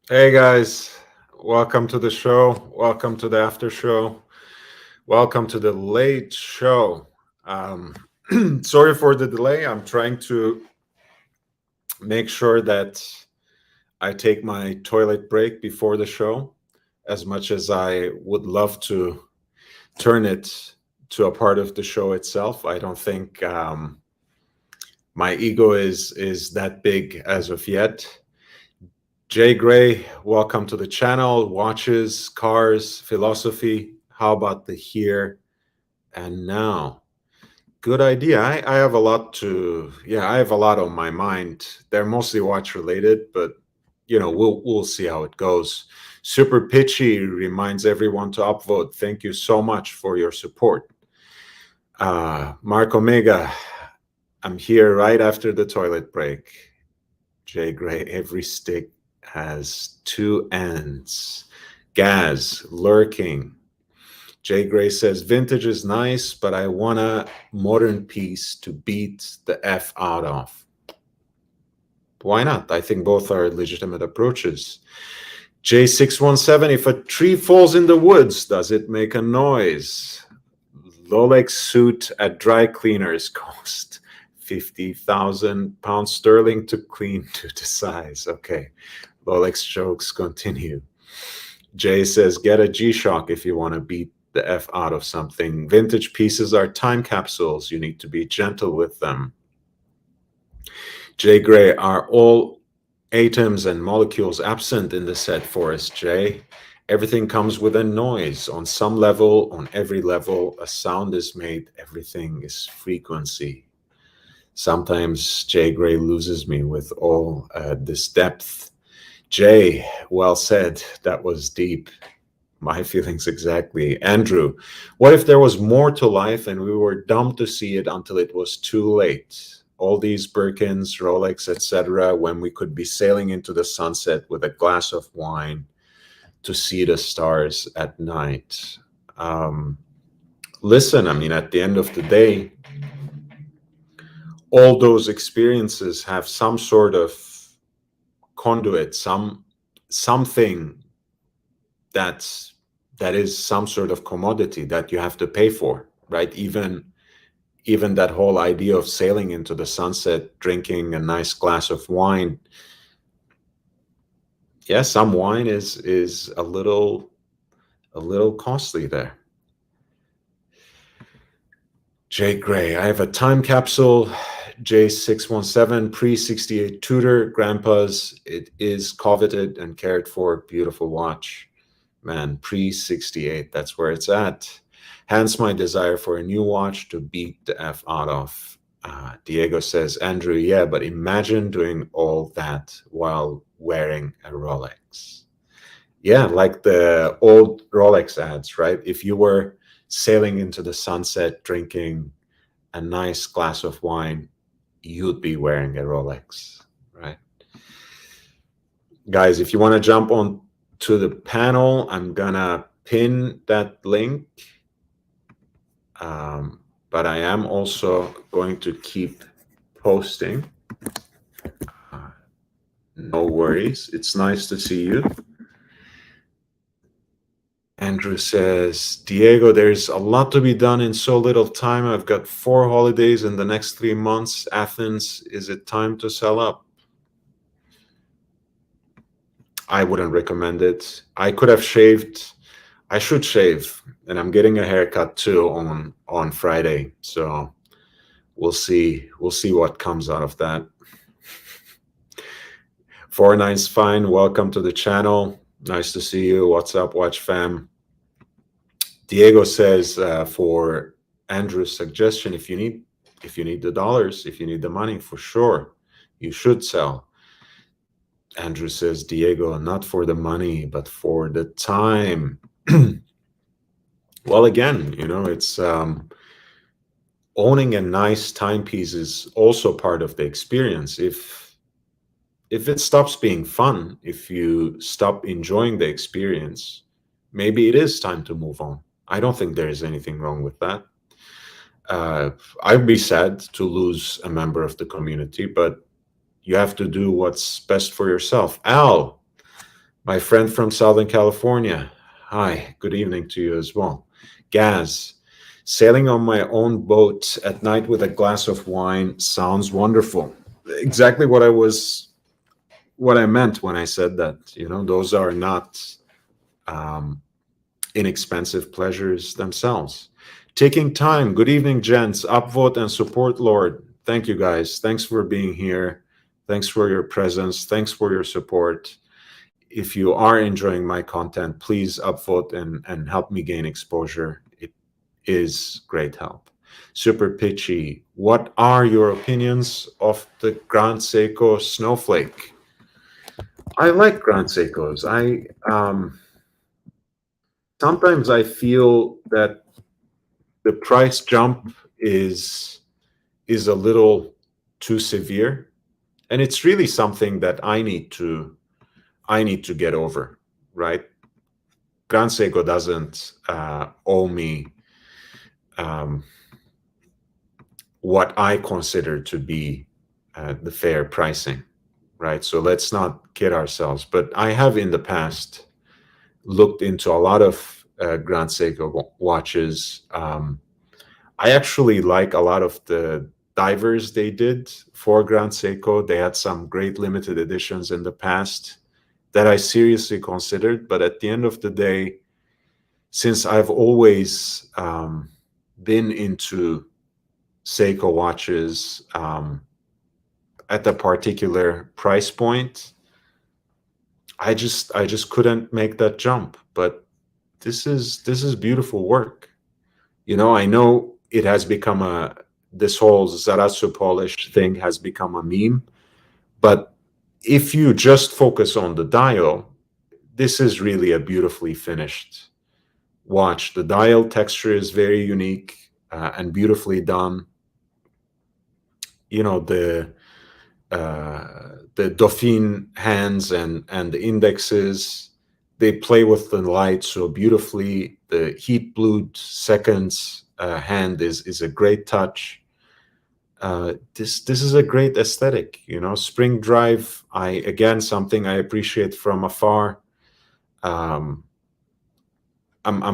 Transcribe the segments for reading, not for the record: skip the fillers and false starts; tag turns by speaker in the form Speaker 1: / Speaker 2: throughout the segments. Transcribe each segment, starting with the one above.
Speaker 1: Hey guys, welcome to the show. Welcome to the after show. Welcome to the late show. Um, Sorry for the delay. I'm trying to make sure that I take my toilet break before the show. As much as I would love to turn it to a part of the show itself, I don't think my ego is that big as of yet. Jay Gray, welcome to the channel. Watches, cars, philosophy. How about the here and now? Good idea. I have a lot I have a lot on my mind. They're mostly watch related, but we'll see how it goes. Super Pitchy reminds everyone to upvote. Thank you so much for your support. Mark Omega, I'm here right after the toilet break. Jay Gray, every stick has two ends. Gaz, lurking. Jay Gray says, vintage is nice, but I want a modern piece to beat the F out of. Why not? I think both are legitimate approaches. J617, if a tree falls in the woods, does it make a noise? Rolex suit at dry cleaners cost 50,000 pounds sterling to clean to the size. Okay, Rolex jokes continue. Jay says, get a G-Shock if you want to beat the F out of something. Vintage pieces are time capsules. You need to be gentle with them. Jay Gray, are all atoms and molecules absent in the set forest, Jay? Everything comes with a noise. On some level, on every level, a sound is made. Everything is frequency. Sometimes Jay Gray loses me with all this depth. Jay, well said. That was deep. My feelings exactly. Andrew, what if there was more to life and we were dumb to see it until it was too late? All these Birkins, Rolex, etc., when we could be sailing into the sunset with a glass of wine to see the stars at night. Listen, I mean, at the end of the day, all those experiences have some sort of conduit, something that is some sort of commodity that you have to pay for, right? Even that whole idea of sailing into the sunset, drinking a nice glass of wine. Yeah, some wine is a little costly there. Jay Gray, I have a time capsule, J617 pre-68 Tudor, grandpa's. It is coveted and cared for. Beautiful watch. Man, pre-68, that's where it's at. Hence my desire for a new watch to beat the F out of. Diego says, Andrew, yeah, but imagine doing all that while wearing a Rolex. Yeah, like the old Rolex ads, right? If you were sailing into the sunset, drinking a nice glass of wine, you'd be wearing a Rolex, right? Guys, if you want to jump on to the panel, I'm gonna pin that link. But I am also going to keep posting. No worries. It's nice to see you. Andrew says, Diego, there's a lot to be done in so little time. I've got 4 holidays in the next 3 months. Athens, is it time to sell up? I wouldn't recommend it. I could have shaved. I should shave, and I'm getting a haircut too on Friday. So we'll see. We'll see what comes out of that. 49's fine. Welcome to the channel. Nice to see you. What's up, Watch fam? Diego says for Andrew's suggestion, if you need the dollars, if you need the money, for sure, you should sell. Andrew says, Diego, not for the money, but for the time. Well, again, it's owning a nice timepiece is also part of the experience. If it stops being fun, if you stop enjoying the experience, maybe it is time to move on. I don't think there is anything wrong with that. I'd be sad to lose a member of the community, but you have to do what's best for yourself. Al, My friend from Southern California. Hi, good evening to you as well. Gaz, sailing on my own boat at night with a glass of wine sounds wonderful. Exactly what I meant when I said that. Those are not um, inexpensive pleasures themselves. Taking time. Good evening, gents. Upvote and support, Lord. Thank you, guys. Thanks for being here. Thanks for your presence. Thanks for your support. If you are enjoying my content, please upvote and help me gain exposure. It is great help. Super Pitchy, what are your opinions of the Grand Seiko Snowflake? I like Grand Seikos. I sometimes I feel that the price jump is a little too severe, and it's really something that I need to get over, right? Grand Seiko doesn't owe me um, what I consider to be the fair pricing, right? So let's not kid ourselves. But I have in the past looked into a lot of Grand Seiko watches. I actually like a lot of the divers they did for Grand Seiko. They had some great limited editions in the past that I seriously considered. But at the end of the day, since I've always been into Seiko watches at a particular price point, I just couldn't make that jump. But this is beautiful work. I know it has become this whole Zarasu polish thing has become a meme, but if you just focus on the dial, this is really a beautifully finished watch. The dial texture is very unique and beautifully done. The Dauphine hands and the indexes, they play with the light so beautifully. The heat blued seconds hand is a great touch. This is a great aesthetic. Spring drive, something I appreciate from afar. I'm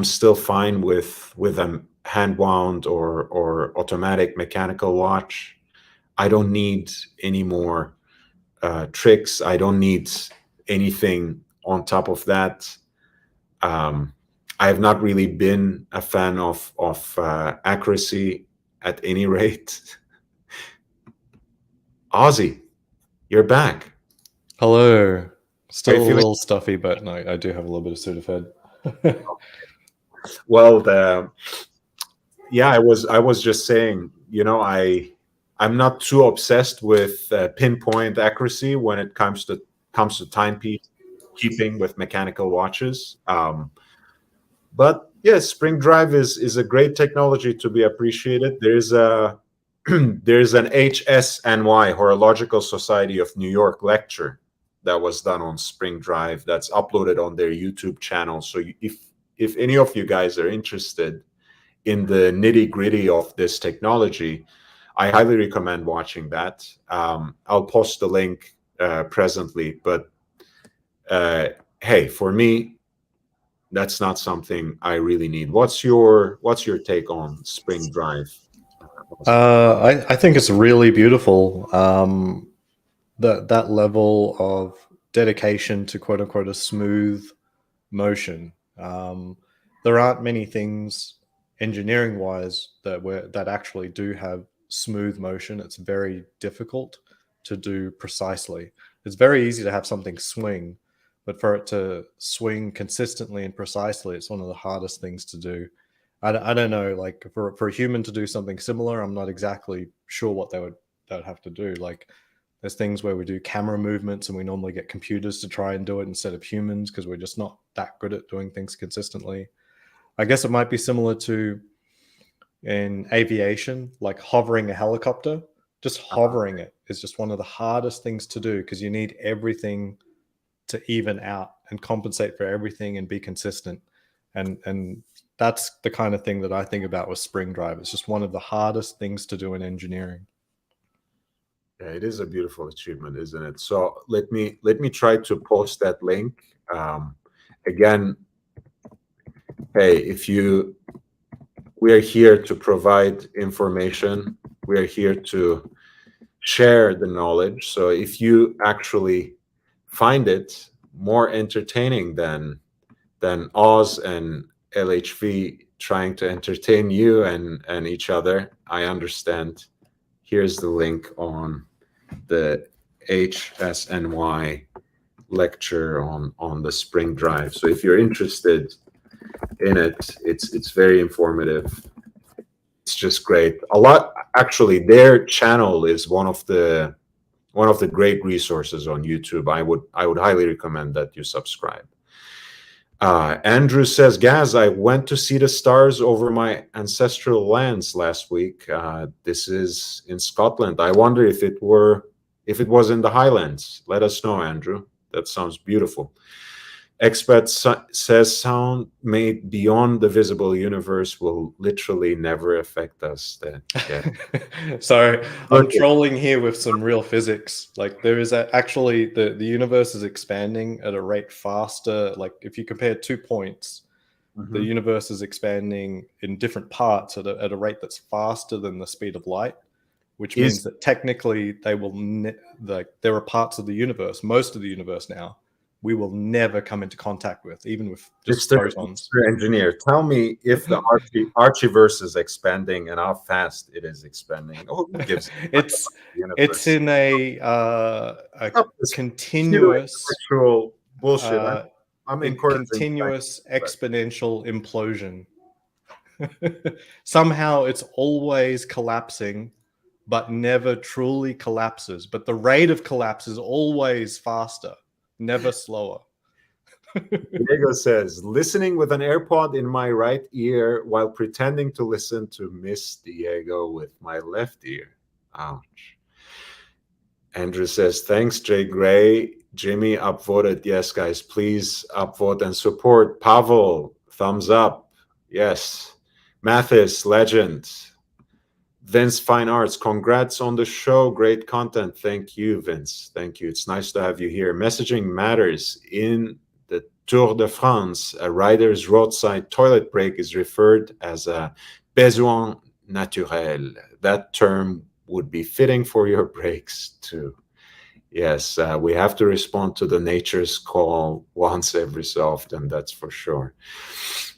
Speaker 1: still fine with a hand wound or automatic mechanical watch. I don't need any more tricks. I don't need anything on top of that. Um, I have not really been a fan of accuracy at any rate. Ozzy, you're back.
Speaker 2: Hello.
Speaker 1: Are
Speaker 2: Still
Speaker 1: you
Speaker 2: a
Speaker 1: feeling
Speaker 2: little stuffy, but no, I do have a little bit of Sudafed.
Speaker 1: well? Yeah, I was just saying. I'm not too obsessed with pinpoint accuracy when it comes to timepiece keeping with mechanical watches. But yes, spring drive is a great technology to be appreciated. There's a there's an HSNY, Horological Society of New York lecture that was done on spring drive that's uploaded on their YouTube channel. So if any of you guys are interested in the nitty gritty of this technology, I highly recommend watching that. I'll post the link presently, but hey, for me, that's not something I really need. What's your take on spring drive?
Speaker 2: I think it's really beautiful. That level of dedication to quote unquote a smooth motion. There aren't many things engineering wise that actually do have smooth motion. It's very difficult to do precisely. It's very easy to have something swing, but for it to swing consistently and precisely, it's one of the hardest things to do. I don't know, like for a human to do something similar, I'm not exactly sure what they would have to do. Like there's things where we do camera movements and we normally get computers to try and do it instead of humans because we're just not that good at doing things consistently. I guess it might be similar to in aviation, like hovering a helicopter. Just hovering it is just one of the hardest things to do because you need everything to even out and compensate for everything and be consistent. And that's the kind of thing that I think about with spring drive. It's just one of the hardest things to do in engineering.
Speaker 1: Yeah, it is a beautiful achievement, isn't it? So let me try to post that link Again, hey, we are here to provide information. We are here to share the knowledge. So if you actually find it more entertaining than Oz and LHV trying to entertain you and each other, I understand. Here's the link on the HSNY lecture on the spring drive. So if you're interested in it, it's very informative. It's just great. A lot, actually, their channel is one of the great resources on YouTube. I would highly recommend that you subscribe. Andrew says, Gaz, I went to see the stars over my ancestral lands last week. This is in Scotland. I wonder if it was in the Highlands. Let us know, Andrew. That sounds beautiful. Expat says sound made beyond the visible universe will literally never affect us.
Speaker 2: So I'm trolling here with some real physics. Like there is actually the universe is expanding at a rate faster. Like if you compare 2 points, the universe is expanding in different parts at a rate that's faster than the speed of light, which means that technically they will there are parts of the universe, most of the universe now, we will never come into contact with, even with just photons.
Speaker 1: Mr. Engineer, tell me if the Archieverse is expanding and how fast it is expanding. Oh, who gives
Speaker 2: it's in a continuous
Speaker 1: bullshit. I'm encouraging
Speaker 2: continuous exponential implosion. Somehow it's always collapsing, but never truly collapses. But the rate of collapse is always faster. Never slower.
Speaker 1: Diego says, listening with an AirPod in my right ear while pretending to listen to Miss Diego with my left ear. Ouch. Andrew says, thanks, Jay Gray. Jimmy upvoted. Yes, guys, please upvote and support. Pavel, thumbs up. Yes. Mathis, legend. Vince Fine Arts, congrats on the show. Great content. Thank you, Vince. Thank you. It's nice to have you here. Messaging matters. In the Tour de France, a rider's roadside toilet break is referred as a besoin naturel. That term would be fitting for your breaks too. Yes, we have to respond to the nature's call once every so often, that's for sure.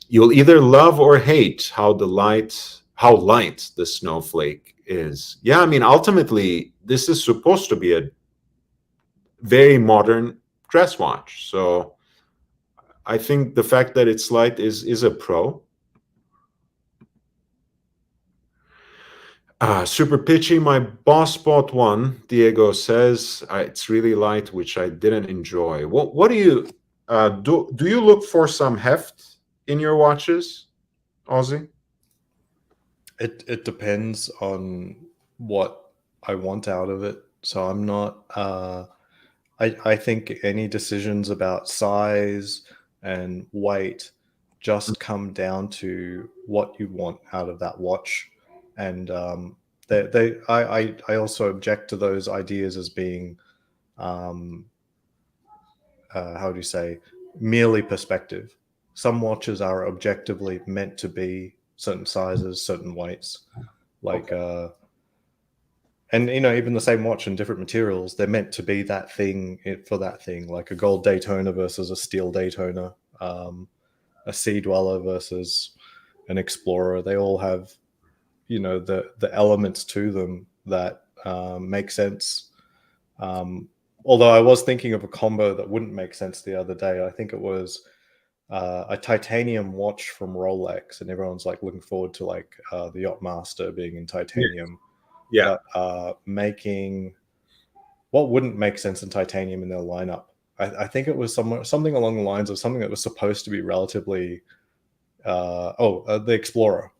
Speaker 1: You'll either love or hate how light the snowflake is. Yeah, I mean, ultimately, this is supposed to be a very modern dress watch. So I think the fact that it's light is a pro. Super pitchy. My boss bought one. Diego says it's really light, which I didn't enjoy. What do you do? You look for some heft in your watches, Ozzy?
Speaker 2: It depends on what I want out of it. So I'm not. I think any decisions about size and weight just come down to what you want out of that watch. And I also object to those ideas as being, how do you say, merely perspective. Some watches are objectively meant to be certain sizes, certain weights, like, and even the same watch in different materials, they're meant to be that thing for that thing, like a gold Daytona versus a steel Daytona, a Sea Dweller versus an Explorer. They all have the elements to them that make sense. Although I was thinking of a combo that wouldn't make sense the other day. I think it was a titanium watch from Rolex, and everyone's like looking forward to like the Yachtmaster being in titanium.
Speaker 1: Yeah.
Speaker 2: But making what wouldn't make sense in titanium in their lineup. I think it was something along the lines of something that was supposed to be relatively the Explorer.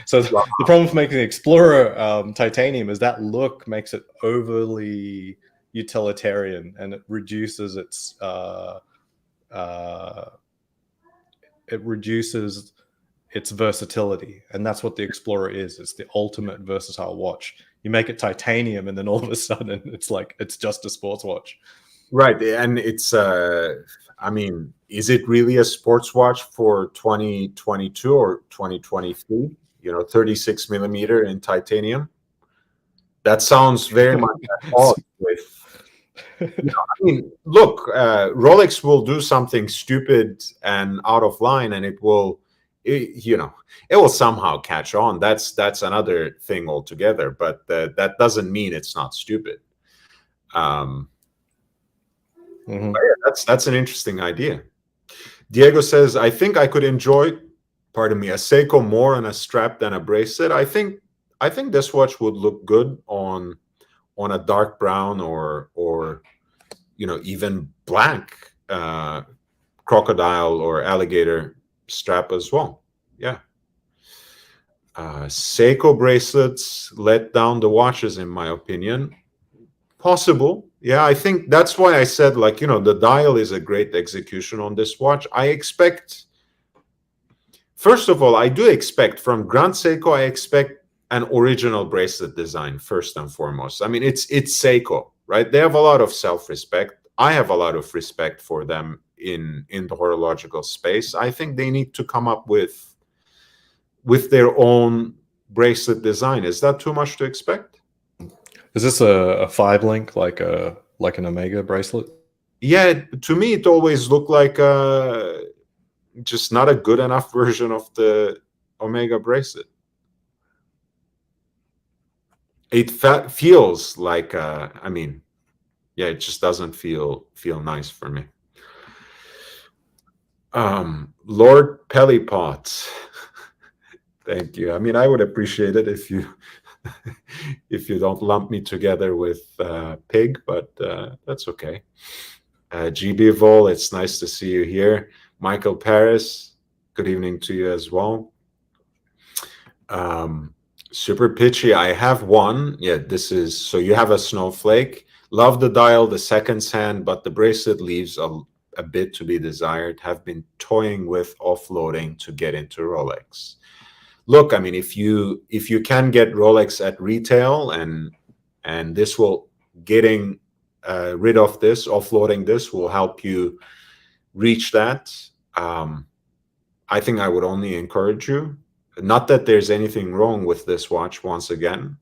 Speaker 2: So the problem with making the Explorer titanium is that look makes it overly utilitarian, and it reduces its versatility, and that's what the Explorer is. It's the ultimate versatile watch. You make it titanium, and then all of a sudden it's like it's just a sports watch.
Speaker 1: Right, and it's I mean, is it really a sports watch for 2022 or 2023? 36 millimeter in titanium. That sounds very much at all with. I mean, look, Rolex will do something stupid and out of line, and it will somehow catch on. That's another thing altogether. But that doesn't mean it's not stupid. Um,
Speaker 2: Mhm.
Speaker 1: but yeah, that's an interesting idea. Diego says, I think I could enjoy, pardon me, a Seiko more on a strap than a bracelet. I think this watch would look good on a dark brown or even black crocodile or alligator strap as well. Yeah. Seiko bracelets let down the watches, in my opinion. Possible. Yeah, I think that's why I said, the dial is a great execution on this watch. First of all, I do expect from Grand Seiko, I expect an original bracelet design first and foremost. I mean, it's Seiko, right? They have a lot of self-respect. I have a lot of respect for them in the horological space. I think they need to come up with their own bracelet design. Is that too much to expect?
Speaker 2: Is this a 5 link like an Omega bracelet?
Speaker 1: Yeah, to me it always looked like just not a good enough version of the Omega bracelet. It feels like I mean, yeah, it just doesn't feel nice for me. Lord Pellypot, thank you. I mean, I would appreciate it if you if you don't lump me together with Pig, but that's okay. GB Vol, it's nice to see you here. Michael Paris, good evening to you as well. Super Pitchy, I have one. Yeah, so you have a snowflake. Love the dial, the seconds hand, but the bracelet leaves a bit to be desired. Have been toying with offloading to get into Rolex. Look, I mean, if you can get Rolex at retail and this will getting rid of this, offloading this will help you reach that. I think I would only encourage you. Not that there's anything wrong with this watch. Once again,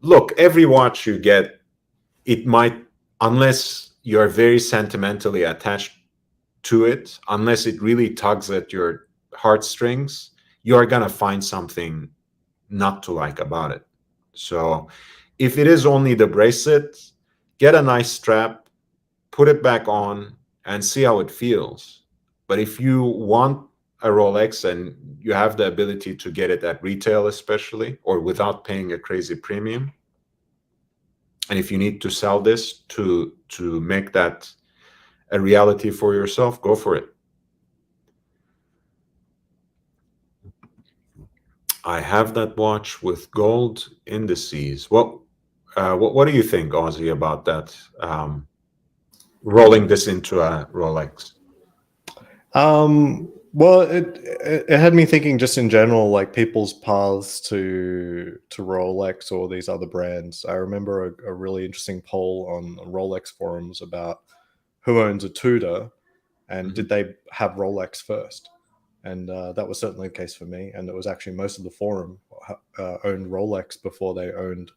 Speaker 1: look, every watch you get, it might, unless you're very sentimentally attached to it, unless it really tugs at your heartstrings, you're gonna find something not to like about it. So if it is only the bracelet, get a nice strap, put it back on, and see how it feels. But if you want a Rolex and you have the ability to get it at retail, especially, or without paying a crazy premium, and if you need to sell this to make that a reality for yourself, go for it. I have that watch with gold indices. What do you think, Ozzy, about that? Rolling this into a Rolex.
Speaker 2: Well, it had me thinking just in general, like people's paths to Rolex or these other brands. I remember a really interesting poll on Rolex forums about who owns a Tudor and did they have Rolex first. And that was certainly the case for me. And it was actually most of the forum owned Rolex before they owned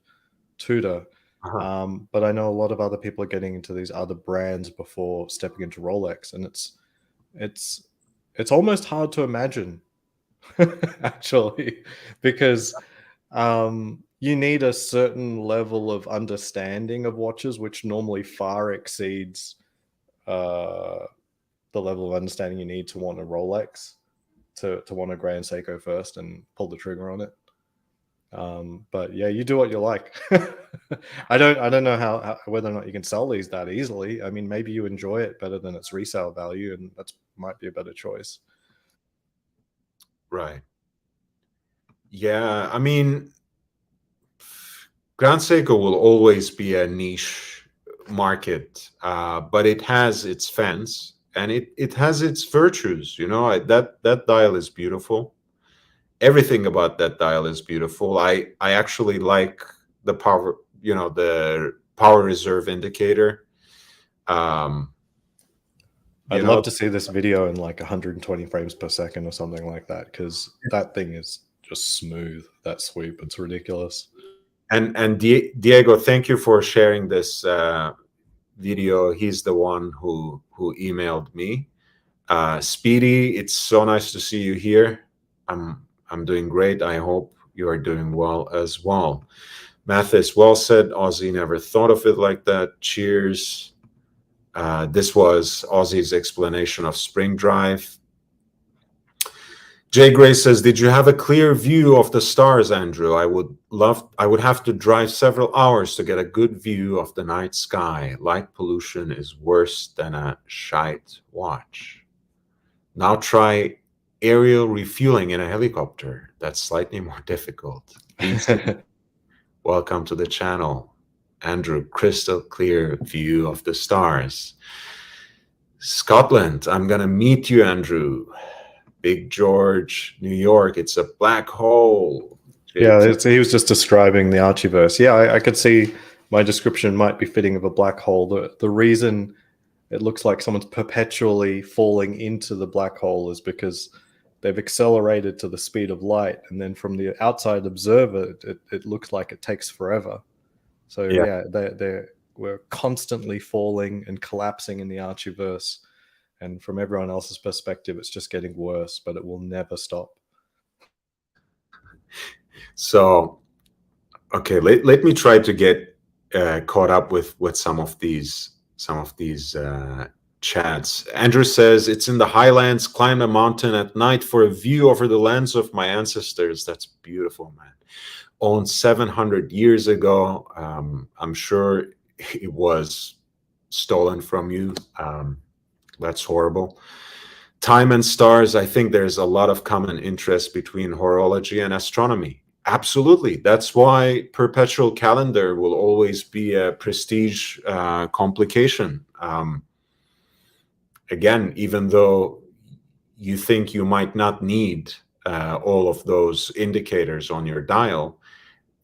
Speaker 2: Tudor.
Speaker 1: Uh-huh.
Speaker 2: But I know a lot of other people are getting into these other brands before stepping into Rolex, and it's almost hard to imagine actually, because you need a certain level of understanding of watches, which normally far exceeds the level of understanding you need to want a Rolex, to want a Grand Seiko first and pull the trigger on it. But yeah, you do what you like. I don't know how whether or not you can sell these that easily. I mean, maybe you enjoy it better than its resale value, and that might be a better choice.
Speaker 1: Right. Yeah, I mean, Grand Seiko will always be a niche market, but it has its fans and it has its virtues. That dial is beautiful. Everything about that dial is beautiful. I actually like the power reserve indicator.
Speaker 2: I'd love to see this video in like 120 frames per second or something like that, because that thing is just smooth. That sweep, it's ridiculous.
Speaker 1: And Diego, thank you for sharing this video. He's the one who emailed me. Speedy, it's so nice to see you here. I'm doing great. I hope you are doing well as well. Mathis, well said. Ozzy never thought of it like that. Cheers. This was Ozzy's explanation of spring drive. Jay Gray says, did you have a clear view of the stars, Andrew? I would have to drive several hours to get a good view of the night sky. Light pollution is worse than a shite watch. Now try aerial refueling in a helicopter. That's slightly more difficult. Welcome to the channel. Andrew, crystal clear view of the stars. Scotland, I'm going to meet you, Andrew. Big George, New York, it's a black hole.
Speaker 2: Yeah, he was just describing the Archieverse. Yeah, I could see my description might be fitting of a black hole. The reason it looks like someone's perpetually falling into the black hole is because they've accelerated to the speed of light, and then from the outside observer, it looks like it takes forever. So yeah, we're constantly falling and collapsing in the Archieverse, and from everyone else's perspective, it's just getting worse, but it will never stop.
Speaker 1: So, okay, let me try to get caught up with some of these chats. Andrew says, it's in the highlands, climb a mountain at night for a view over the lands of my ancestors. That's beautiful, man. Owned 700 years ago. I'm sure it was stolen from you. That's horrible. Time and stars, I think there's a lot of common interest between horology and astronomy. Absolutely. That's why perpetual calendar will always be a prestige complication. Again, even though you think you might not need all of those indicators on your dial,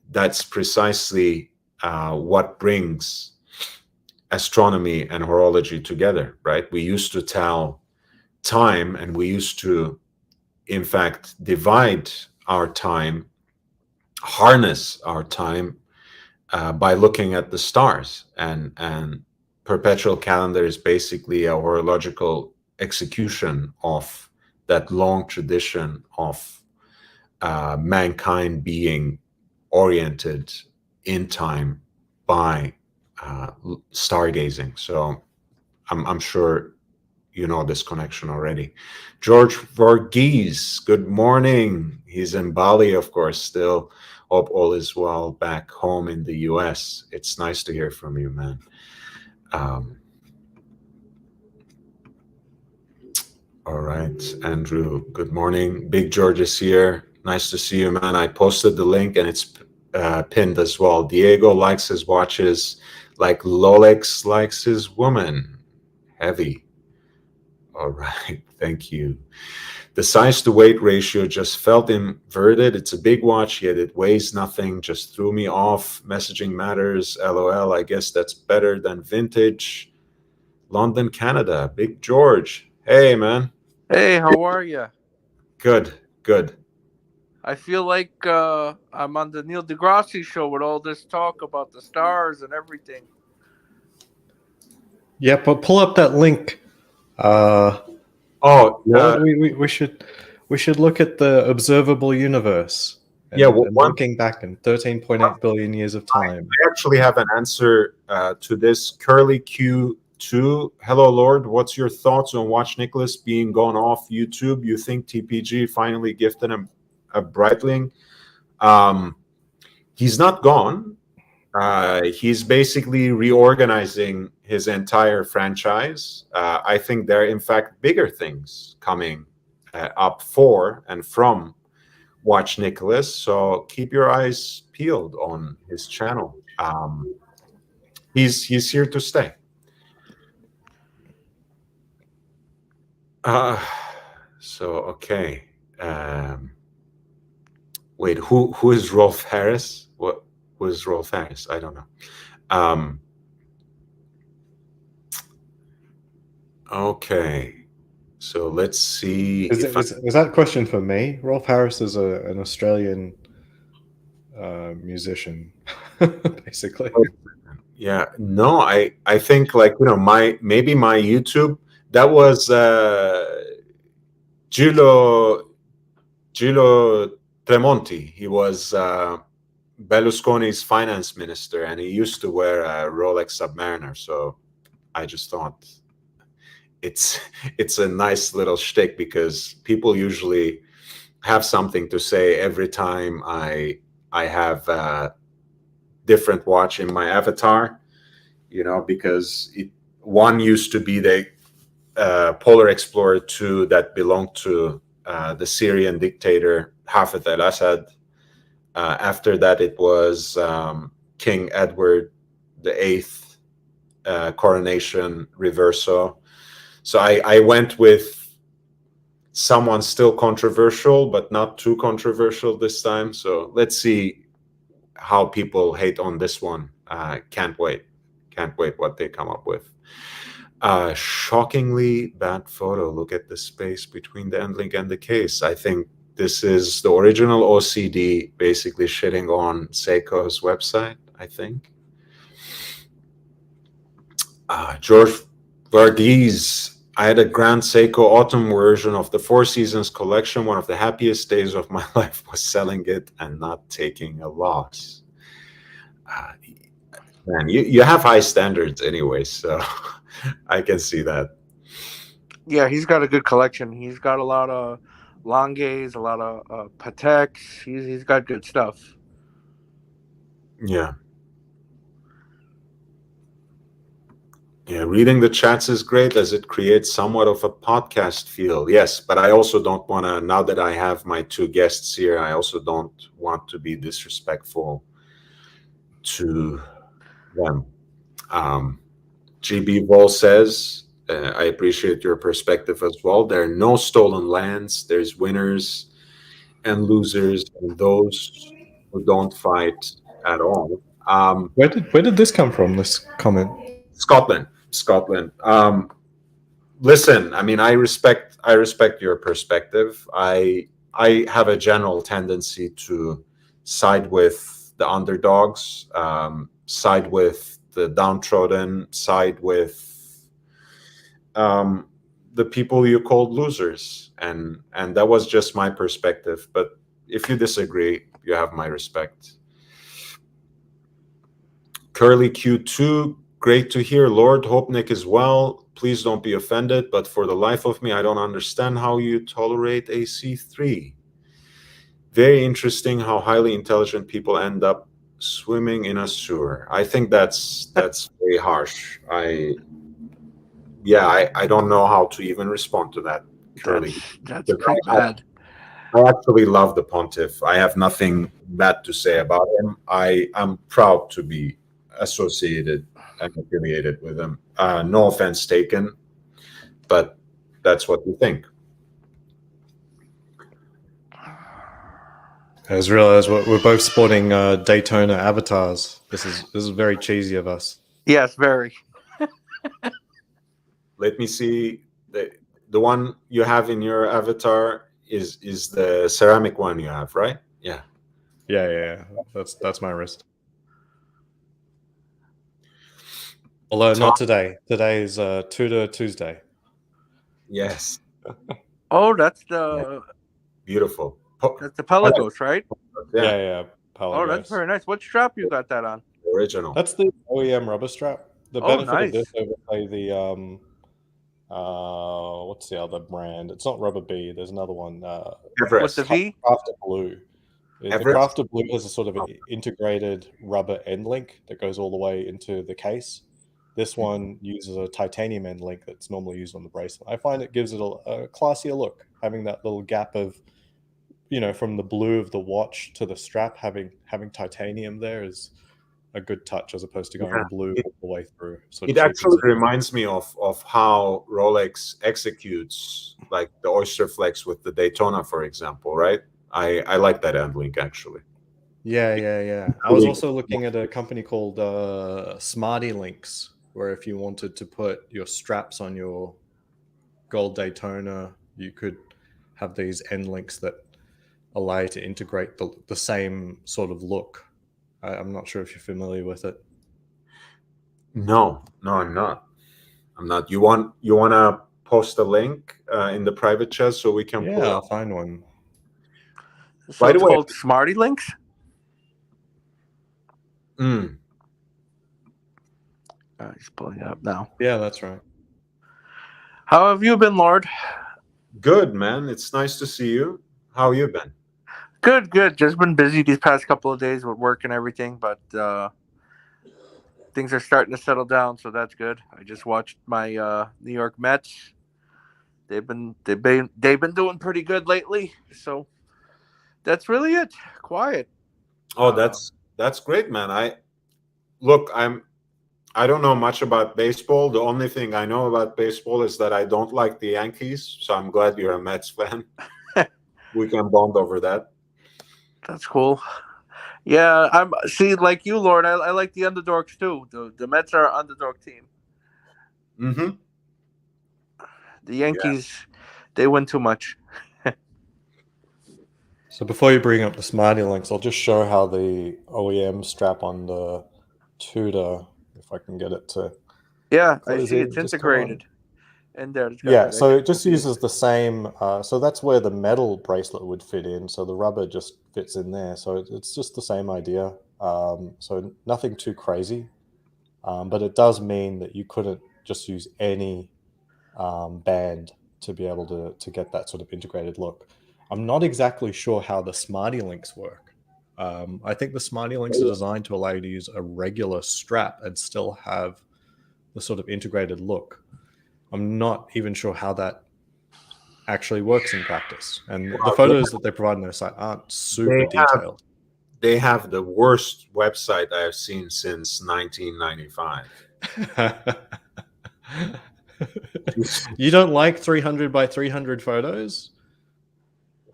Speaker 1: that's precisely what brings astronomy and horology together, right? We used to tell time, and we used to, in fact, divide our time, harness our time by looking at the stars. And perpetual calendar is basically a horological execution of that long tradition of mankind being oriented in time by stargazing. So I'm sure you know this connection already. George Varghese, good morning. He's in Bali, of course, still. Hope all is well back home in the US. It's nice to hear from you, man. All right, Andrew, good morning. Big George is here. Nice to see you, man. I posted the link and it's pinned as well. Diego likes his watches like Rolex likes his woman. Heavy. All right, thank you. The size to weight ratio just felt inverted. It's a big watch, yet it weighs nothing. Just threw me off. Messaging matters. LOL. I guess that's better than vintage. London, Canada. Big George. Hey, man.
Speaker 3: Hey, how are you?
Speaker 1: Good, good.
Speaker 3: I feel like I'm on the Neil deGrasse show with all this talk about the stars and everything.
Speaker 2: Yeah, but pull up that link. We should look at the observable universe. And, and looking back in 13.8 billion years of time.
Speaker 1: I actually have an answer to this. Curly Q2. Hello, Lord. What's your thoughts on Watch Nicholas being gone off YouTube? You think TPG finally gifted him a Breitling? He's not gone. He's basically reorganizing his entire franchise. I think there are, in fact, bigger things coming up for and from Watch Nicholas. So keep your eyes peeled on his channel. He's here to stay. Okay. Wait, who is Rolf Harris? Who is Rolf Harris? I don't know. Okay, so let's see
Speaker 2: Is,
Speaker 1: if
Speaker 2: is that question for me? Rolf Harris is an Australian musician, basically.
Speaker 1: yeah, no, I think, like, maybe my YouTube, that was Gilo Tremonti. He was Berlusconi's finance minister, and he used to wear a Rolex Submariner. So I just thought it's it's a nice little shtick, because people usually have something to say every time I have a different watch in my avatar, because one used to be the Polar Explorer 2 that belonged to the Syrian dictator Hafez al-Assad. After that, it was King Edward the Eighth coronation Reverso. So I went with someone still controversial, but not too controversial this time. So let's see how people hate on this one. Can't wait what they come up with. Shockingly bad photo. Look at the space between the end link and the case. I think this is the original OCD basically shitting on Seiko's website, I think. George Varghese. I had a Grand Seiko autumn version of the Four Seasons collection. One of the happiest days of my life was selling it and not taking a loss. Man, you have high standards anyway, so I can see that.
Speaker 3: Yeah, he's got a good collection. He's got a lot of Langes, a lot of Pateks. He's got good stuff.
Speaker 1: Yeah. Yeah, reading the chats is great, as it creates somewhat of a podcast feel. Yes, but I also don't want to, now that I have my two guests here, I also don't want to be disrespectful to them. GB Vol says, I appreciate your perspective as well. There are no stolen lands. There's winners and losers, and those who don't fight at all.
Speaker 2: Where did this come from? This comment.
Speaker 1: Scotland. Listen, I mean, I respect your perspective. I have a general tendency to side with the underdogs, side with the downtrodden, side with the people you called losers, and that was just my perspective. But if you disagree, you have my respect. Curly Q2, great to hear. Lord, hope Nick is well. Please don't be offended, but for the life of me, I don't understand how you tolerate a C3. Very interesting how highly intelligent people end up swimming in a sewer. I think that's very harsh. I don't know how to even respond to that, Curly.
Speaker 3: That's pretty bad.
Speaker 1: I actually love the Pontiff. I have nothing bad to say about him. I'm proud to be associated and affiliated with him. No offense taken, but that's what we think.
Speaker 2: I just realized we're both sporting Daytona avatars. This is very cheesy of us.
Speaker 3: Yes, very.
Speaker 1: Let me see. The one you have in your avatar is the ceramic one you have, right? Yeah.
Speaker 2: Yeah. That's my wrist. Although not today. Today is Tudor Tuesday.
Speaker 1: Yes.
Speaker 3: Oh, that's the
Speaker 1: Beautiful.
Speaker 3: That's the Pelagos, right?
Speaker 1: Yeah.
Speaker 2: Pelagos.
Speaker 3: Oh, that's very nice. What strap you got that on?
Speaker 1: Original.
Speaker 2: That's the OEM rubber strap. The benefit of this over, say, the what's the other brand? It's not Rubber B. There's another one.
Speaker 3: What's the V?
Speaker 2: Crafted Blue. The Crafted Blue has a sort of an integrated rubber end link that goes all the way into the case. This one uses a titanium end link that's normally used on the bracelet. I find it gives it a classier look, having that little gap of, from the blue of the watch to the strap, having titanium there is a good touch, as opposed to going blue all the way through.
Speaker 1: It actually reminds me of how Rolex executes, like the Oyster Flex with the Daytona, for example, right? I like that end link, actually.
Speaker 2: Yeah. I was also looking at a company called Smarty Links, where if you wanted to put your straps on your gold Daytona, you could have these end links that allow you to integrate the same sort of look. I'm not sure if you're familiar with it.
Speaker 1: No, I'm not. You want to post a link in the private chat so we can pull
Speaker 2: Yeah,
Speaker 1: it
Speaker 2: I'll
Speaker 1: up?
Speaker 2: find one.
Speaker 3: So
Speaker 1: By the
Speaker 3: it's
Speaker 1: way,
Speaker 3: called Smarty Links.
Speaker 1: mm,
Speaker 3: He's pulling it up now.
Speaker 2: Yeah, that's right.
Speaker 3: How have you been, Lord?
Speaker 1: good, man. It's nice to see you. How you been?
Speaker 3: Good. Just been busy these past couple of days with work and everything, but things are starting to settle down, so that's good. I just watched my New York Mets. They've been doing pretty good lately, so that's really it. Quiet.
Speaker 1: Oh, that's great, man. I don't know much about baseball. The only thing I know about baseball is that I don't like the Yankees, so I'm glad you're a Mets fan. We can bond over that.
Speaker 3: That's cool. Yeah, I'm like you, Lord. I like the underdogs too. The Mets are an underdog team.
Speaker 1: Mm-hmm.
Speaker 3: The Yankees, they win too much.
Speaker 2: So before you bring up the Smarty links, I'll just show how the OEM strap on the Tudor, if I can get it to.
Speaker 3: Yeah, I
Speaker 2: Close
Speaker 3: see
Speaker 2: in,
Speaker 3: it's
Speaker 2: just come on.
Speaker 3: integrated. And there, it's got
Speaker 2: Yeah,
Speaker 3: that
Speaker 2: so it
Speaker 3: extra
Speaker 2: just
Speaker 3: piece.
Speaker 2: uses the same. So that's where the metal bracelet would fit in. So the rubber just fits in there. So it's just the same idea. So nothing too crazy, but it does mean that you couldn't just use any band to be able to get that sort of integrated look. I'm not exactly sure how the Smarty Links work. I think the Smarty Links are designed to allow you to use a regular strap and still have the sort of integrated look. I'm not even sure how that actually works in practice. And the photos that they provide on their site aren't super detailed.
Speaker 1: They have the worst website I've seen since 1995.
Speaker 2: You don't like 300 by 300 photos?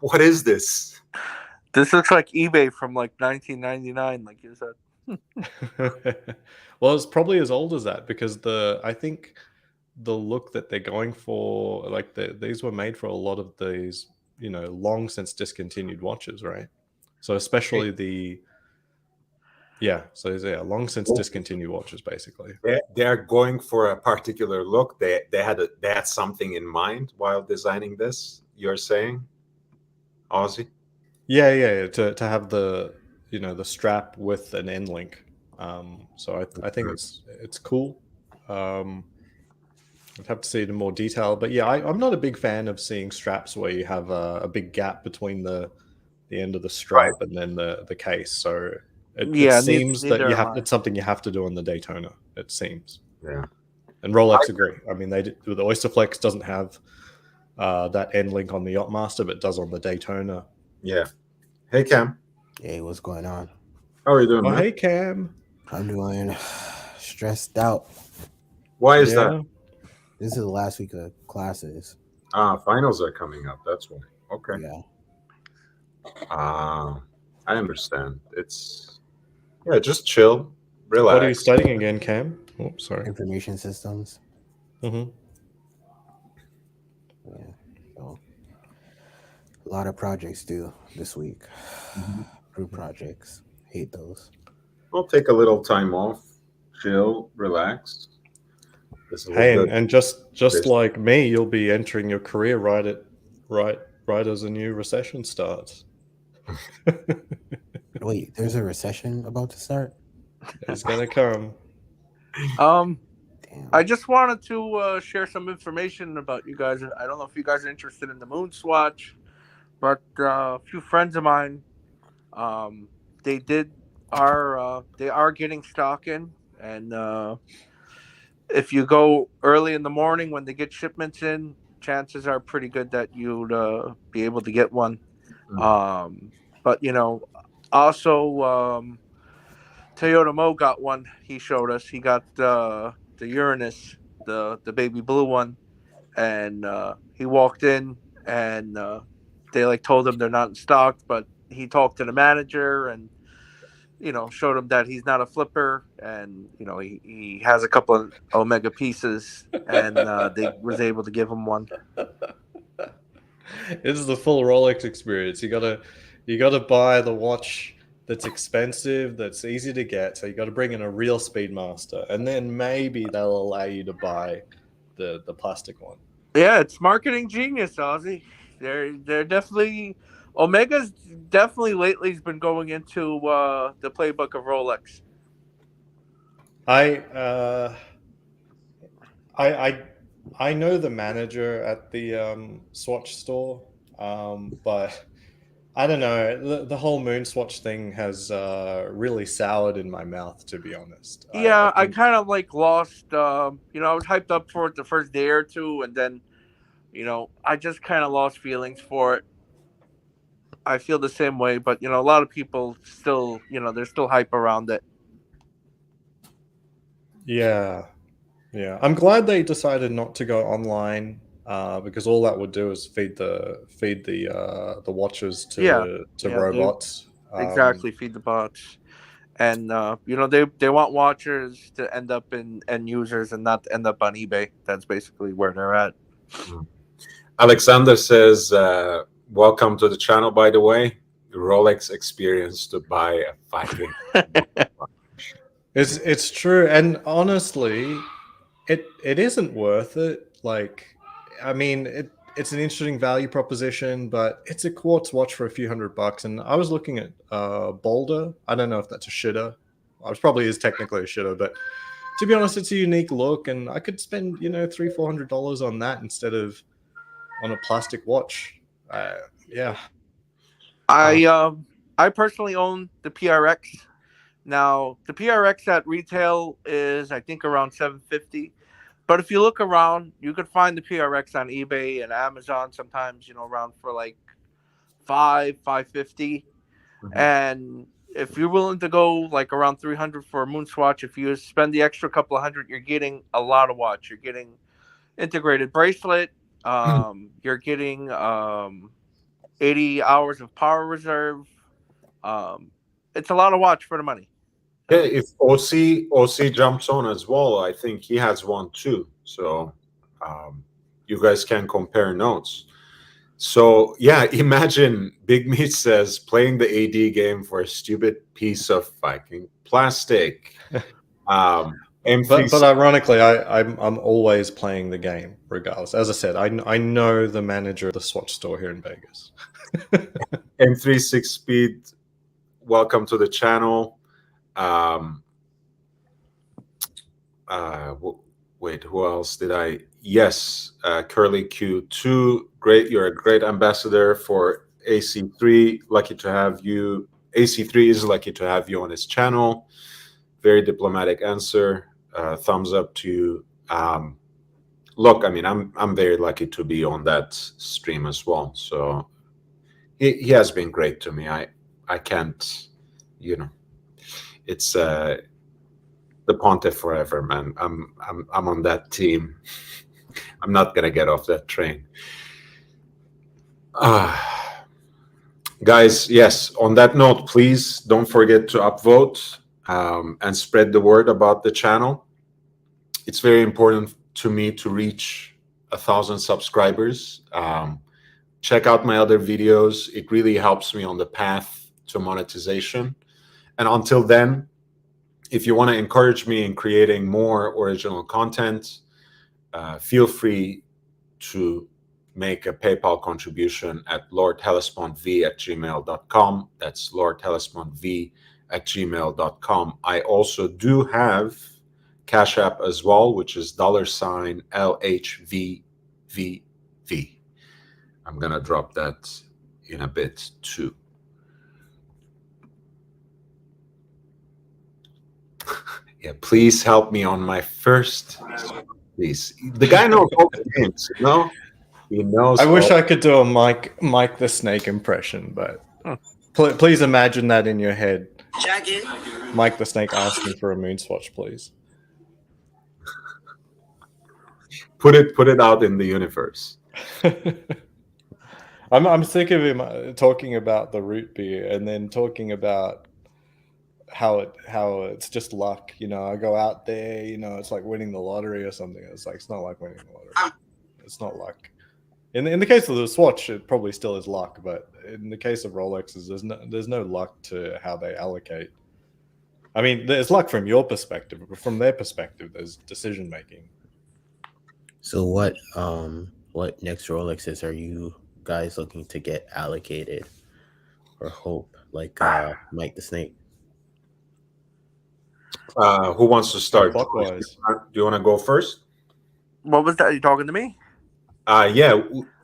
Speaker 1: What is this?
Speaker 3: This looks like eBay from like 1999, like you said.
Speaker 2: Well, it's probably as old as that because I think the look that they're going for, like these were made for a lot of these, long since discontinued watches, right? So especially long since discontinued watches, basically.
Speaker 1: They're going for a particular look. They had something in mind while designing this. You're saying, Ozzy?
Speaker 2: Yeah. To have the the strap with an end link. So I think it's cool. I'd have to see it in more detail, but yeah, I'm not a big fan of seeing straps where you have a big gap between the end of the strap and then the case. So it seems that
Speaker 3: neither am I.
Speaker 2: it's something you have to do on the Daytona. It seems.
Speaker 1: Yeah.
Speaker 2: And Rolex agree. I mean, the Oysterflex doesn't have that end link on the Yachtmaster, but it does on the Daytona.
Speaker 1: Yeah. Hey, Cam.
Speaker 4: Hey, what's going on?
Speaker 1: How are you doing,
Speaker 2: Oh,
Speaker 1: man?
Speaker 2: hey, Cam.
Speaker 4: I'm doing stressed out.
Speaker 1: Why is that?
Speaker 4: This is the last week of classes.
Speaker 1: Finals are coming up. That's why. Okay.
Speaker 4: Yeah.
Speaker 1: I understand. Just chill, relax.
Speaker 2: What are you studying again, Cam? Oh, sorry.
Speaker 4: Information systems.
Speaker 2: Mm-hmm.
Speaker 4: Yeah. So a lot of projects due this week. Group projects. Hate those.
Speaker 1: I'll take a little time off, chill, relax.
Speaker 2: Hey, and just like me, you'll be entering your career right as a new recession starts.
Speaker 4: Wait, there's a recession about to start?
Speaker 2: It's gonna come.
Speaker 4: Damn.
Speaker 3: I just wanted to share some information about you guys. I don't know if you guys are interested in the MoonSwatch, but a few friends of mine, they are getting stock in, and if you go early in the morning when they get shipments in, chances are pretty good that you'd be able to get one. But also Toyota Mo got one. He showed us. He got the Uranus, the baby blue one, and he walked in and they told him they're not in stock, but he talked to the manager and showed him that he's not a flipper, and he has a couple of Omega pieces, and they was able to give him one.
Speaker 2: It's the full Rolex experience. You gotta buy the watch that's expensive, that's easy to get. So you got to bring in a real Speedmaster, and then maybe they'll allow you to buy the plastic one.
Speaker 3: Yeah, it's marketing genius, Ozzy. They're definitely Omega's definitely lately has been going into the playbook of Rolex.
Speaker 2: I know the manager at the Swatch store, but I don't know. The whole MoonSwatch thing has really soured in my mouth, to be honest.
Speaker 3: Yeah, I
Speaker 2: think-
Speaker 3: kind of like lost. I was hyped up for it the first day or two, and then I just kind of lost feelings for it. I feel the same way, but a lot of people still, there's still hype around it.
Speaker 2: Yeah. I'm glad they decided not to go online, because all that would do is feed the watches to robots.
Speaker 3: Exactly, feed the bots, and they want watchers to end up in end users and not end up on eBay. That's basically where they're at.
Speaker 1: Alexander says, welcome to the channel, by the way. Rolex experience to buy a Viking.
Speaker 2: It's true, and honestly, it isn't worth it. Like, I mean, it's an interesting value proposition, but it's a quartz watch for a few $100. And I was looking at Boulder. I don't know if that's a shitter. It probably is technically a shitter, but to be honest, it's a unique look, and I could spend $300-400 on that instead of on a plastic watch. Yeah.
Speaker 3: I personally own the PRX. Now the PRX at retail is I think around $750, but if you look around, you could find the PRX on eBay and Amazon sometimes around for like $550, and if you're willing to go like around $300 for a MoonSwatch, if you spend the extra couple of hundred, you're getting a lot of watch. You're getting integrated bracelet. You're getting 80 hours of power reserve. It's a lot of watch for the money.
Speaker 1: Yeah, if OC jumps on as well, I think he has one too. So you guys can compare notes. So yeah, imagine Big Meat says playing the AD game for a stupid piece of fucking plastic.
Speaker 2: But ironically, I'm always playing the game regardless. As I said, I know the manager of the Swatch store here in Vegas.
Speaker 1: M3 6 Speed, welcome to the channel. Wait, who else did I? Yes, Curly Q2. Great, you're a great ambassador for AC3. Lucky to have you. AC3 is lucky to have you on his channel. Very diplomatic answer. Thumbs up to you. Look, I mean, I'm very lucky to be on that stream as well. So he has been great to me. I can't, it's the Ponte forever, man. I'm on that team. I'm not gonna get off that train. Guys, yes, on that note, please don't forget to upvote and spread the word about the channel. It's very important to me to reach 1,000 subscribers. Check out my other videos. It really helps me on the path to monetization. And until then, if you want to encourage me in creating more original content, feel free to make a PayPal contribution at lordhellespontv@gmail.com. That's lordhellespontv@gmail.com. I also do have Cash App as well, which is $LHVVV. I'm going to drop that in a bit too. Yeah, please help me on my first. Please, the guy knows all the games, He knows.
Speaker 2: I wish I could do a Mike the Snake impression, but please imagine that in your head.
Speaker 5: Jackie.
Speaker 2: Mike the Snake asking for a MoonSwatch, please.
Speaker 1: Put it out in the universe.
Speaker 2: I'm sick of him talking about the root beer and then talking about how it's just luck. I go out there, it's like winning the lottery or something. It's like, it's not like winning the lottery. It's not luck. In the case of the Swatch, it probably still is luck, but in the case of Rolexes, there's no luck to how they allocate. I mean, there's luck from your perspective, but from their perspective, there's decision making.
Speaker 4: So what next Rolexes are you guys looking to get allocated or hope, like Mike the Snake?
Speaker 1: Who wants to start? Do
Speaker 2: Clockwise.
Speaker 1: you want to go first?
Speaker 3: What was that? Are you talking to me?
Speaker 1: Yeah.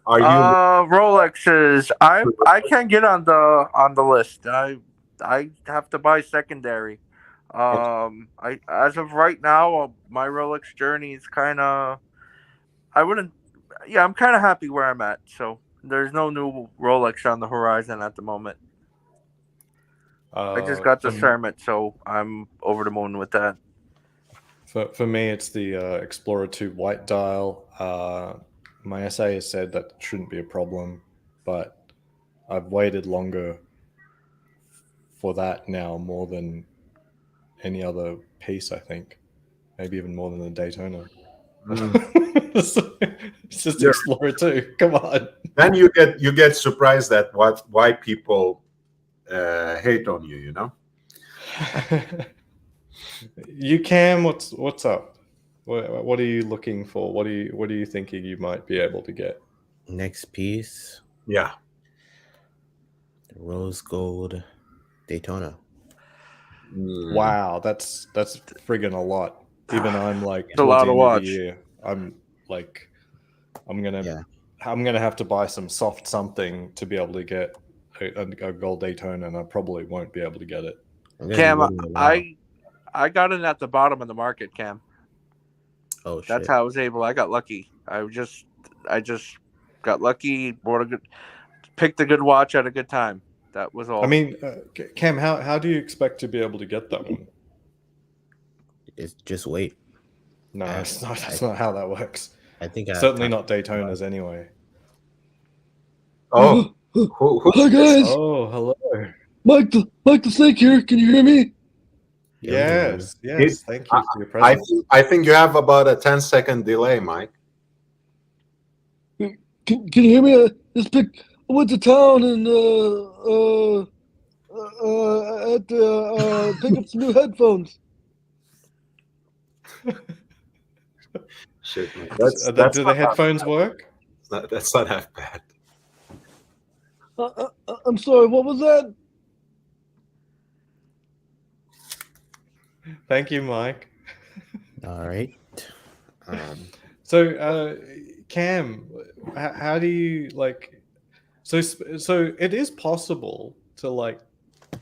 Speaker 1: Are you?
Speaker 3: Rolexes. I can't get on the list. I have to buy secondary. I as of right now, my Rolex journey is kind of. I wouldn't. Yeah, I'm kind of happy where I'm at. So there's no new Rolex on the horizon at the moment. I just got discernment, so I'm over the moon with that.
Speaker 2: For me, it's the Explorer 2 white dial. My essay has said that shouldn't be a problem, but I've waited longer for that now more than any other piece, I think. Maybe even more than the Daytona. It's just Explorer 2. Come on.
Speaker 1: Then you get surprised at why people hate on you,
Speaker 2: You can. What's up? What are you looking for? What are you thinking you might be able to get?
Speaker 4: Next piece.
Speaker 1: Yeah.
Speaker 4: The rose gold Daytona.
Speaker 2: Wow, that's friggin' a lot. Even I'm like,
Speaker 3: It's a lot
Speaker 2: towards the
Speaker 3: to
Speaker 2: end
Speaker 3: watch.
Speaker 2: of the year, I'm gonna have to buy some soft something to be able to get a gold Daytona, and I probably won't be able to get it.
Speaker 3: Cam, I got in at the bottom of the market, Cam.
Speaker 4: Oh shit.
Speaker 3: That's how I was able. I got lucky. I just got lucky. Picked a good watch at a good time. That was all.
Speaker 2: I mean, Cam, how do you expect to be able to get that one?
Speaker 4: It's just wait.
Speaker 2: No, it's not. That's not how that works.
Speaker 4: I think
Speaker 2: Certainly not Daytonas anyway.
Speaker 1: Oh,
Speaker 5: Hi guys,
Speaker 2: Oh, hello.
Speaker 5: Mike the Snake here. Can you hear me?
Speaker 2: Yes. Thank you for your presence.
Speaker 1: I think you have about a 10-second delay, Mike.
Speaker 5: Can you hear me? I went to town and had to pick up some new headphones.
Speaker 1: Shit, man.
Speaker 2: Do the headphones work?
Speaker 1: That's not half bad.
Speaker 5: I'm sorry. What was that?
Speaker 2: Thank you, Mike.
Speaker 4: All right.
Speaker 2: So, Cam, how do you like? So it is possible to like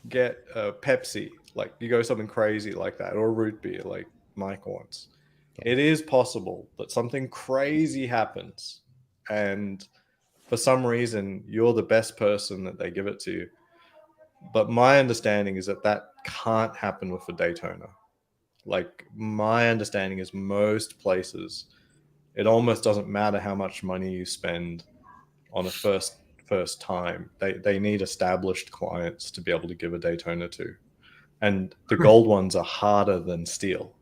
Speaker 2: get a Pepsi, like you go something crazy like that, or a root beer, like Mike wants. It is possible that something crazy happens, and for some reason you're the best person that they give it to. But my understanding is that can't happen with a Daytona. Like, my understanding is most places, it almost doesn't matter how much money you spend on a first time. They need established clients to be able to give a Daytona to. And the gold ones are harder than steel.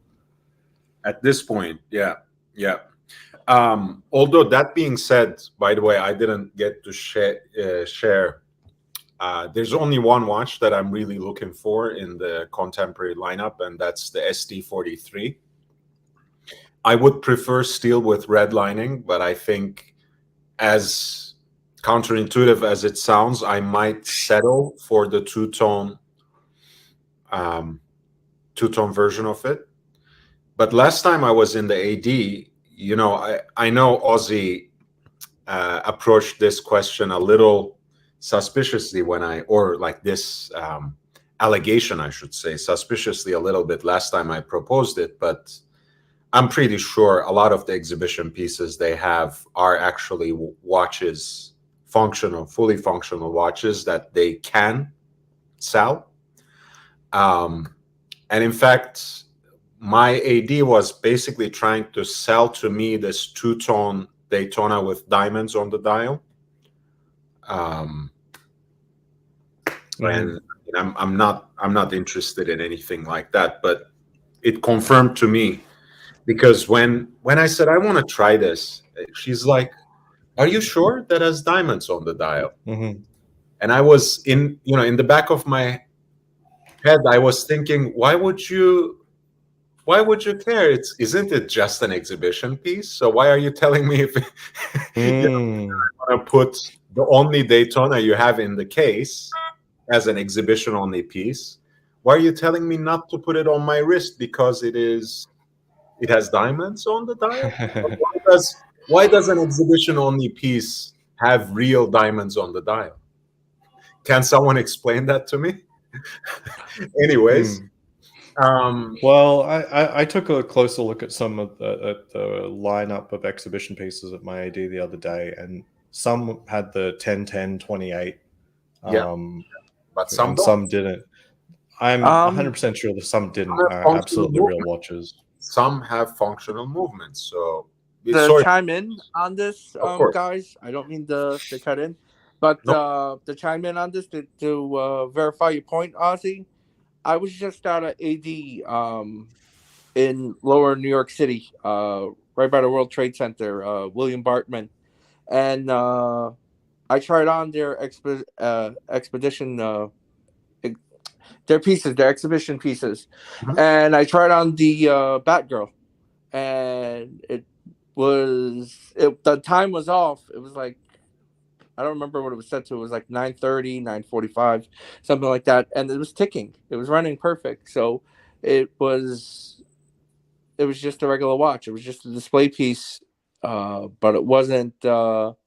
Speaker 1: At this point, yeah. Although that being said, by the way, I didn't get to share. There's only one watch that I'm really looking for in the contemporary lineup, and that's the ST43. I would prefer steel with red lining, but I think, as counterintuitive as it sounds, I might settle for the two-tone version of it. But last time I was in the AD, I know Ozzy approached this question a little suspiciously this allegation, I should say, suspiciously a little bit last time I proposed it, but I'm pretty sure a lot of the exhibition pieces they have are actually watches, fully functional watches that they can sell. And in fact, my AD was basically trying to sell to me this two-tone Daytona with diamonds on the dial. And And I'm not interested in anything like that. But it confirmed to me, because when I said I want to try this, she's like, "Are you sure that has diamonds on the dial?"
Speaker 2: Mhm.
Speaker 1: And I was in the back of my head, I was thinking, why would you care? Isn't it just an exhibition piece? So why are you telling me if you
Speaker 2: Mm.
Speaker 1: want to put the only Daytona you have in the case as an exhibition only piece? Why are you telling me not to put it on my wrist because it has diamonds on the dial? Why does an exhibition only piece have real diamonds on the dial? Can someone explain that to me? Anyways,
Speaker 2: Mm.
Speaker 1: um,
Speaker 2: Well, I took a closer look at some of the lineup of exhibition pieces at my AD the other day, and some had the 10-10-28,
Speaker 1: yeah, but some
Speaker 2: and
Speaker 1: don't.
Speaker 2: some didn't. I'm
Speaker 3: Um,
Speaker 2: 100% sure that some
Speaker 1: Some
Speaker 2: didn't.
Speaker 1: have
Speaker 2: Are
Speaker 1: functional
Speaker 2: absolutely real
Speaker 1: movement.
Speaker 2: watches.
Speaker 1: Some have functional movements. So,
Speaker 3: to
Speaker 1: sorry,
Speaker 3: chime in on this,
Speaker 1: of course,
Speaker 3: guys, I don't mean to cut in, but
Speaker 1: no.
Speaker 3: to chime in on this to verify your point, Ozzy. I was just out at AD in Lower New York City, right by the World Trade Center, William Bartman, and I tried on their expedition their pieces, their exhibition pieces,
Speaker 1: Mhm.
Speaker 3: and I tried on the Batgirl, and the time was off. It was like, I don't remember what it was set to. It was like 9:30, 9:45, something like that, and it was ticking. It was running perfect. So it was it was just a regular watch. It was just a display piece, but it wasn't. Didn't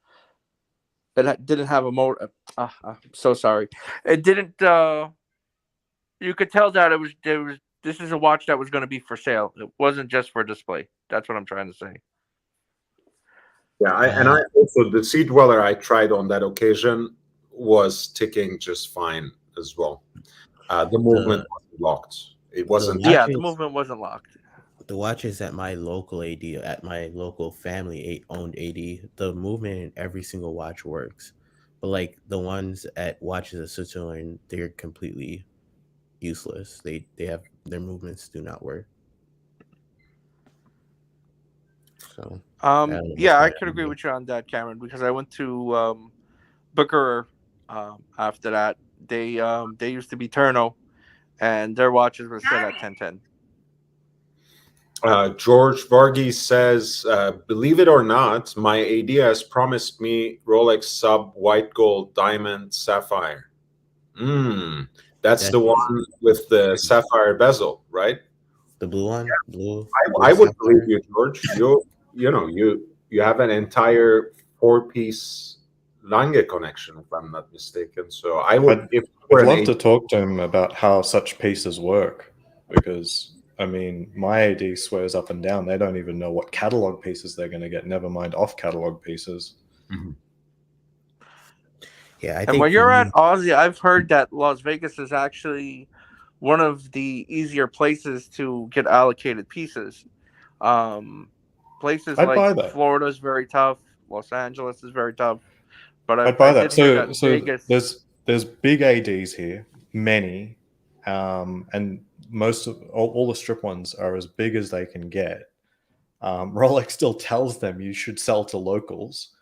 Speaker 3: have a motor. I'm so sorry. It didn't. You could tell that it was. This is a watch that was going to be for sale. It wasn't just for display. That's what I'm trying to say.
Speaker 1: Yeah, I also, the Sea Dweller I tried on that occasion was ticking just fine as well. The movement
Speaker 4: The
Speaker 1: wasn't locked. It
Speaker 4: the
Speaker 1: wasn't.
Speaker 3: Yeah, the
Speaker 4: watches
Speaker 3: movement wasn't locked.
Speaker 4: the watches at my local AD, at my local family owned AD, the movement in every single watch works. But like the ones at Watches of Switzerland, they're completely useless. They have their movements do not work. So I don't know what's
Speaker 3: Yeah, I
Speaker 4: going
Speaker 3: could
Speaker 4: on
Speaker 3: agree
Speaker 4: here.
Speaker 3: with you on that, Cameron, because I went to Booker after that. They used to be Turno, and their watches were set at 1010.
Speaker 1: George Varghese says, believe it or not, my AD has promised me Rolex sub white gold diamond sapphire. That's the
Speaker 4: That's
Speaker 1: one with the sapphire bezel, right?
Speaker 4: the blue one, blue
Speaker 1: I would believe
Speaker 4: sapphire.
Speaker 1: you, George. You have an entire four-piece Lange connection, if I'm not mistaken. So I would,
Speaker 2: I'd
Speaker 1: if it
Speaker 2: I'd
Speaker 1: were an
Speaker 2: love
Speaker 1: eight,
Speaker 2: to talk to him about how such pieces work, because I mean, my AD swears up and down they don't even know what catalog pieces they're going to get. Never mind off catalog pieces.
Speaker 4: Yeah, I
Speaker 3: And
Speaker 4: think
Speaker 3: when
Speaker 4: for
Speaker 3: you're at
Speaker 4: me,
Speaker 3: Aussie, I've heard that Las Vegas is actually one of the easier places to get allocated pieces. Um, Places
Speaker 2: I'd
Speaker 3: like
Speaker 2: buy that.
Speaker 3: Florida is very tough. Los Angeles is very tough. But
Speaker 2: I'd
Speaker 3: I
Speaker 2: buy that.
Speaker 3: did hear that
Speaker 2: So
Speaker 3: Vegas.
Speaker 2: there's big ADs here, many, and most of all the strip ones are as big as they can get. Rolex still tells them you should sell to locals,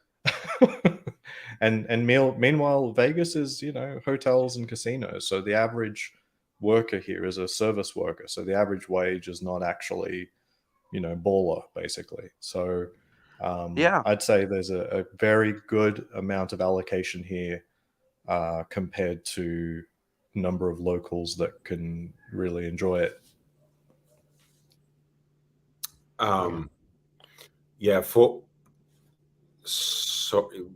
Speaker 2: meanwhile Vegas is hotels and casinos. So the average worker here is a service worker. So the average wage is not actually baller basically. So
Speaker 3: Yeah.
Speaker 2: I'd say there's a very good amount of allocation here compared to number of locals that can really enjoy it.
Speaker 1: Yeah, so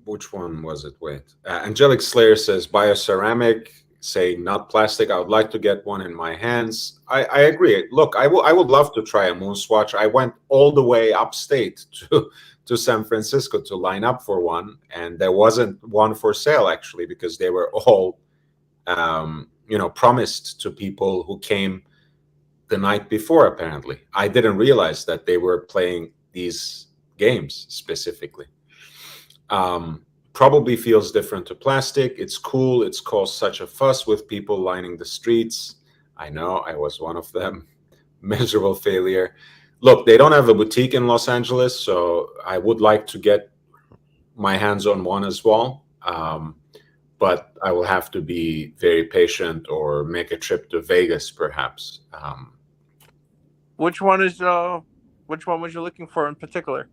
Speaker 1: which one was it? Wait, Angelic Slayer says bioceramic, saying not plastic. I would like to get one in my hands. I agree. Look, I would love to try a MoonSwatch. I went all the way upstate to San Francisco to line up for one, and there wasn't one for sale actually, because they were all promised to people who came the night before. Apparently, I didn't realize that they were playing these games specifically. probably feels different to plastic. It's cool. It's caused such a fuss with people lining the streets. I know, I was one of them. Miserable failure. Look, they don't have a boutique in Los Angeles, so I would like to get my hands on one as well. But I will have to be very patient or make a trip to Vegas, perhaps.
Speaker 3: Which one was you looking for in particular?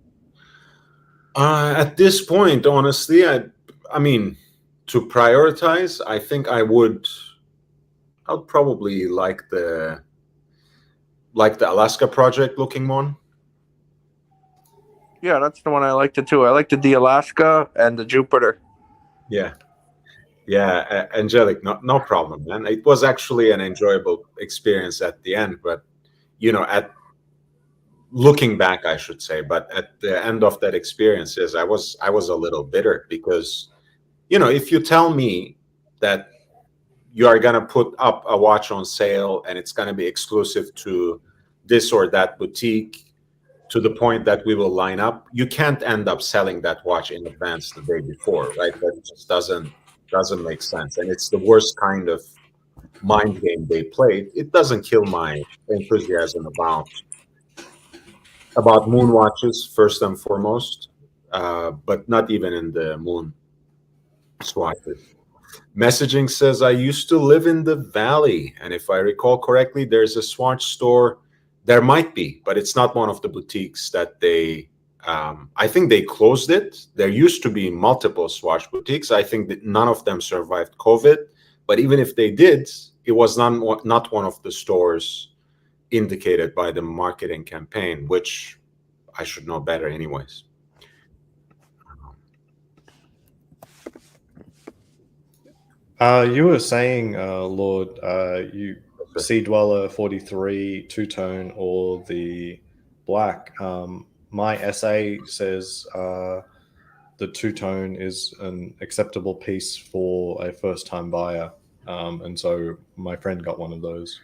Speaker 1: At this point, honestly, I mean, to prioritize, I think I'd probably like the Alaska project looking one.
Speaker 3: Yeah, that's the one I liked it too. I liked the Alaska and the Jupiter.
Speaker 1: Yeah. Yeah, Angelic, no problem, man. It was actually an enjoyable experience at the end, but at looking back, I should say, but at the end of that experience, yes, I was a little bitter because, if you tell me that you are gonna put up a watch on sale and it's gonna be exclusive to this or that boutique, to the point that we will line up, you can't end up selling that watch in advance the day before, right? That just doesn't make sense, and it's the worst kind of mind game they played. It doesn't kill my enthusiasm about moon watches first and foremost, but not even in the moon swatches. Messaging says, I used to live in the valley, and if I recall correctly, there's a swatch store. There might be, but it's not one of the boutiques that they I think they closed it. There used to be multiple swatch boutiques. I think that none of them survived COVID, but even if they did, it was not one of the stores indicated by the marketing campaign, which I should know better anyways.
Speaker 2: You were saying, Lord, you Sea Dweller 43 two-tone or the black. My essay says the two-tone is an acceptable piece for a first-time buyer, and so my friend got one of those.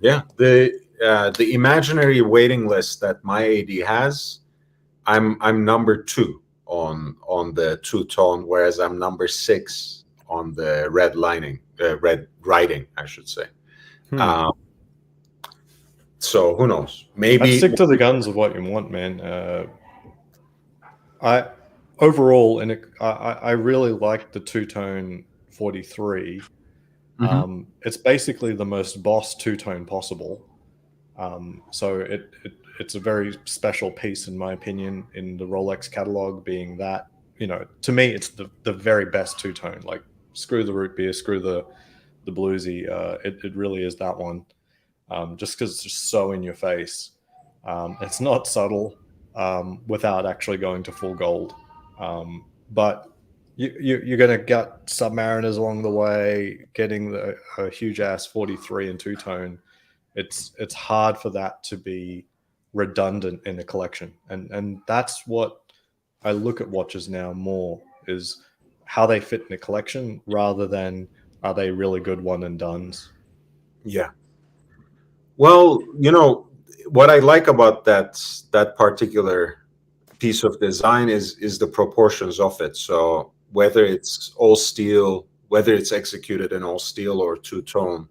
Speaker 1: Yeah, the imaginary waiting list that my AD has, I'm number 2 on the two-tone, whereas I'm number 6 on the red writing, I should say. So who knows? Maybe
Speaker 2: I'd stick to the guns of what you want, man. I overall, I really like the two-tone 43. It's basically the most boss two-tone possible. So it's a very special piece, in my opinion, in the Rolex catalog, being that, to me, it's the very best two-tone. Like, screw the root beer, screw the bluesy. It really is that one. Just because it's just so in your face. It's not subtle without actually going to full gold. But you're going to get Submariners along the way, getting a huge ass 43 and two-tone. It's hard for that to be redundant in a collection. And that's what I look at watches now more, is how they fit in a collection rather than are they really good one and dones.
Speaker 1: Yeah. Well, what I like about that particular piece of design is the proportions of it. So whether it's all steel, whether it's executed in all steel or two-tone,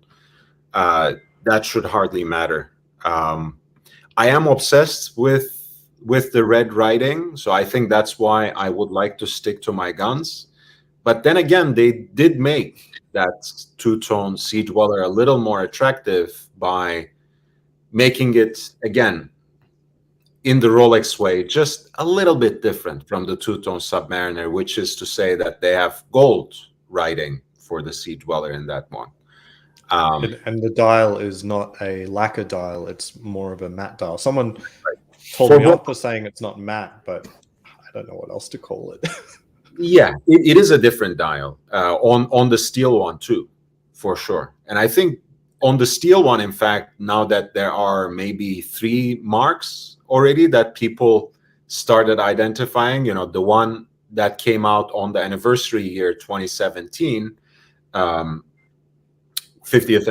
Speaker 1: that should hardly matter. I am obsessed with the red writing, so I think that's why I would like to stick to my guns. But then again, they did make that two-tone Sea Dweller a little more attractive by making it, again, in the Rolex way, just a little bit different from the two-tone Submariner, which is to say that they have gold writing for the Sea Dweller in that one.
Speaker 2: And the dial is not a lacquer dial, it's more of a matte dial. Someone told me off for saying it's not matte, but I don't know what else to call it.
Speaker 1: Yeah, it is a different dial on the steel one too, for sure. And I think on the steel one, in fact, now that there are maybe 3 marks already that people started identifying, the one that came out on the anniversary year 2017, 50th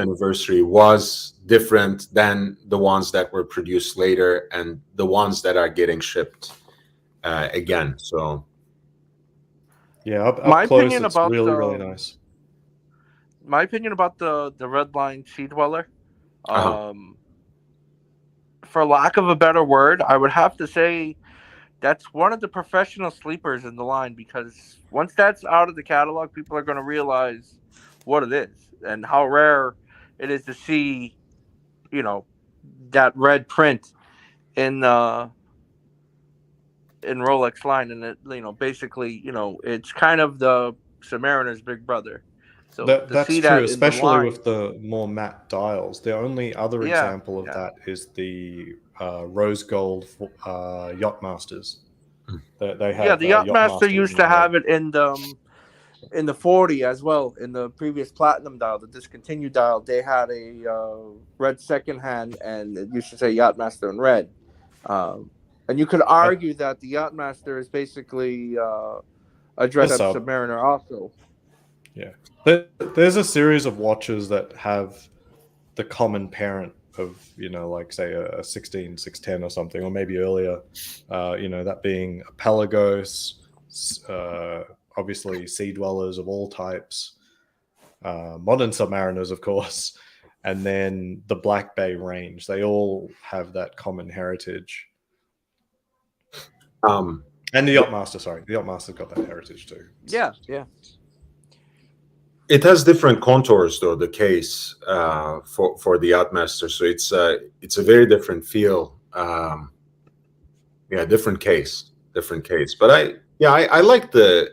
Speaker 1: anniversary, was different than the ones that were produced later and the ones that are getting shipped again. So
Speaker 2: Yeah, up
Speaker 3: My
Speaker 2: close,
Speaker 3: opinion
Speaker 2: it's
Speaker 3: about
Speaker 2: really nice.
Speaker 3: my opinion about the red line sea dweller. Um, for lack of a better word, I would have to say that's one of the professional sleepers in the line, because once that's out of the catalog, people are going to realize what it is and how rare it is to see, you know, that red print in Rolex line, and it, basically, it's kind of the Submariner's big brother. So to
Speaker 2: That's
Speaker 3: see
Speaker 2: true,
Speaker 3: that in the
Speaker 2: especially
Speaker 3: line,
Speaker 2: with the more matte dials. The only other
Speaker 3: yeah,
Speaker 2: example of
Speaker 3: yeah.
Speaker 2: that is the rose gold Yachtmasters. They
Speaker 3: Yeah,
Speaker 2: have
Speaker 3: the Yachtmaster
Speaker 2: Yachtmasters
Speaker 3: used
Speaker 2: in
Speaker 3: to
Speaker 2: the red.
Speaker 3: have it in the 40 as well. In the previous platinum dial, the discontinued dial, they had a red second hand, and it used to say Yachtmaster in red. And you could
Speaker 2: I,
Speaker 3: argue that the Yachtmaster is basically a
Speaker 2: a
Speaker 3: dress up
Speaker 2: sub.
Speaker 3: Submariner also.
Speaker 2: Yeah. There's a series of watches that have the common parent of, like say a 16, 610 or something, or maybe earlier, that being a Pelagos, obviously sea dwellers of all types, modern submariners, of course, and then the Black Bay range. They all have that common heritage.
Speaker 1: Um,
Speaker 2: And the Yachtmaster, sorry. The Yachtmaster's got that heritage too.
Speaker 3: Yeah, yeah.
Speaker 1: it has different contours, though, the case for the Yachtmaster. So it's a very different feel. Yeah, different case. But I like the,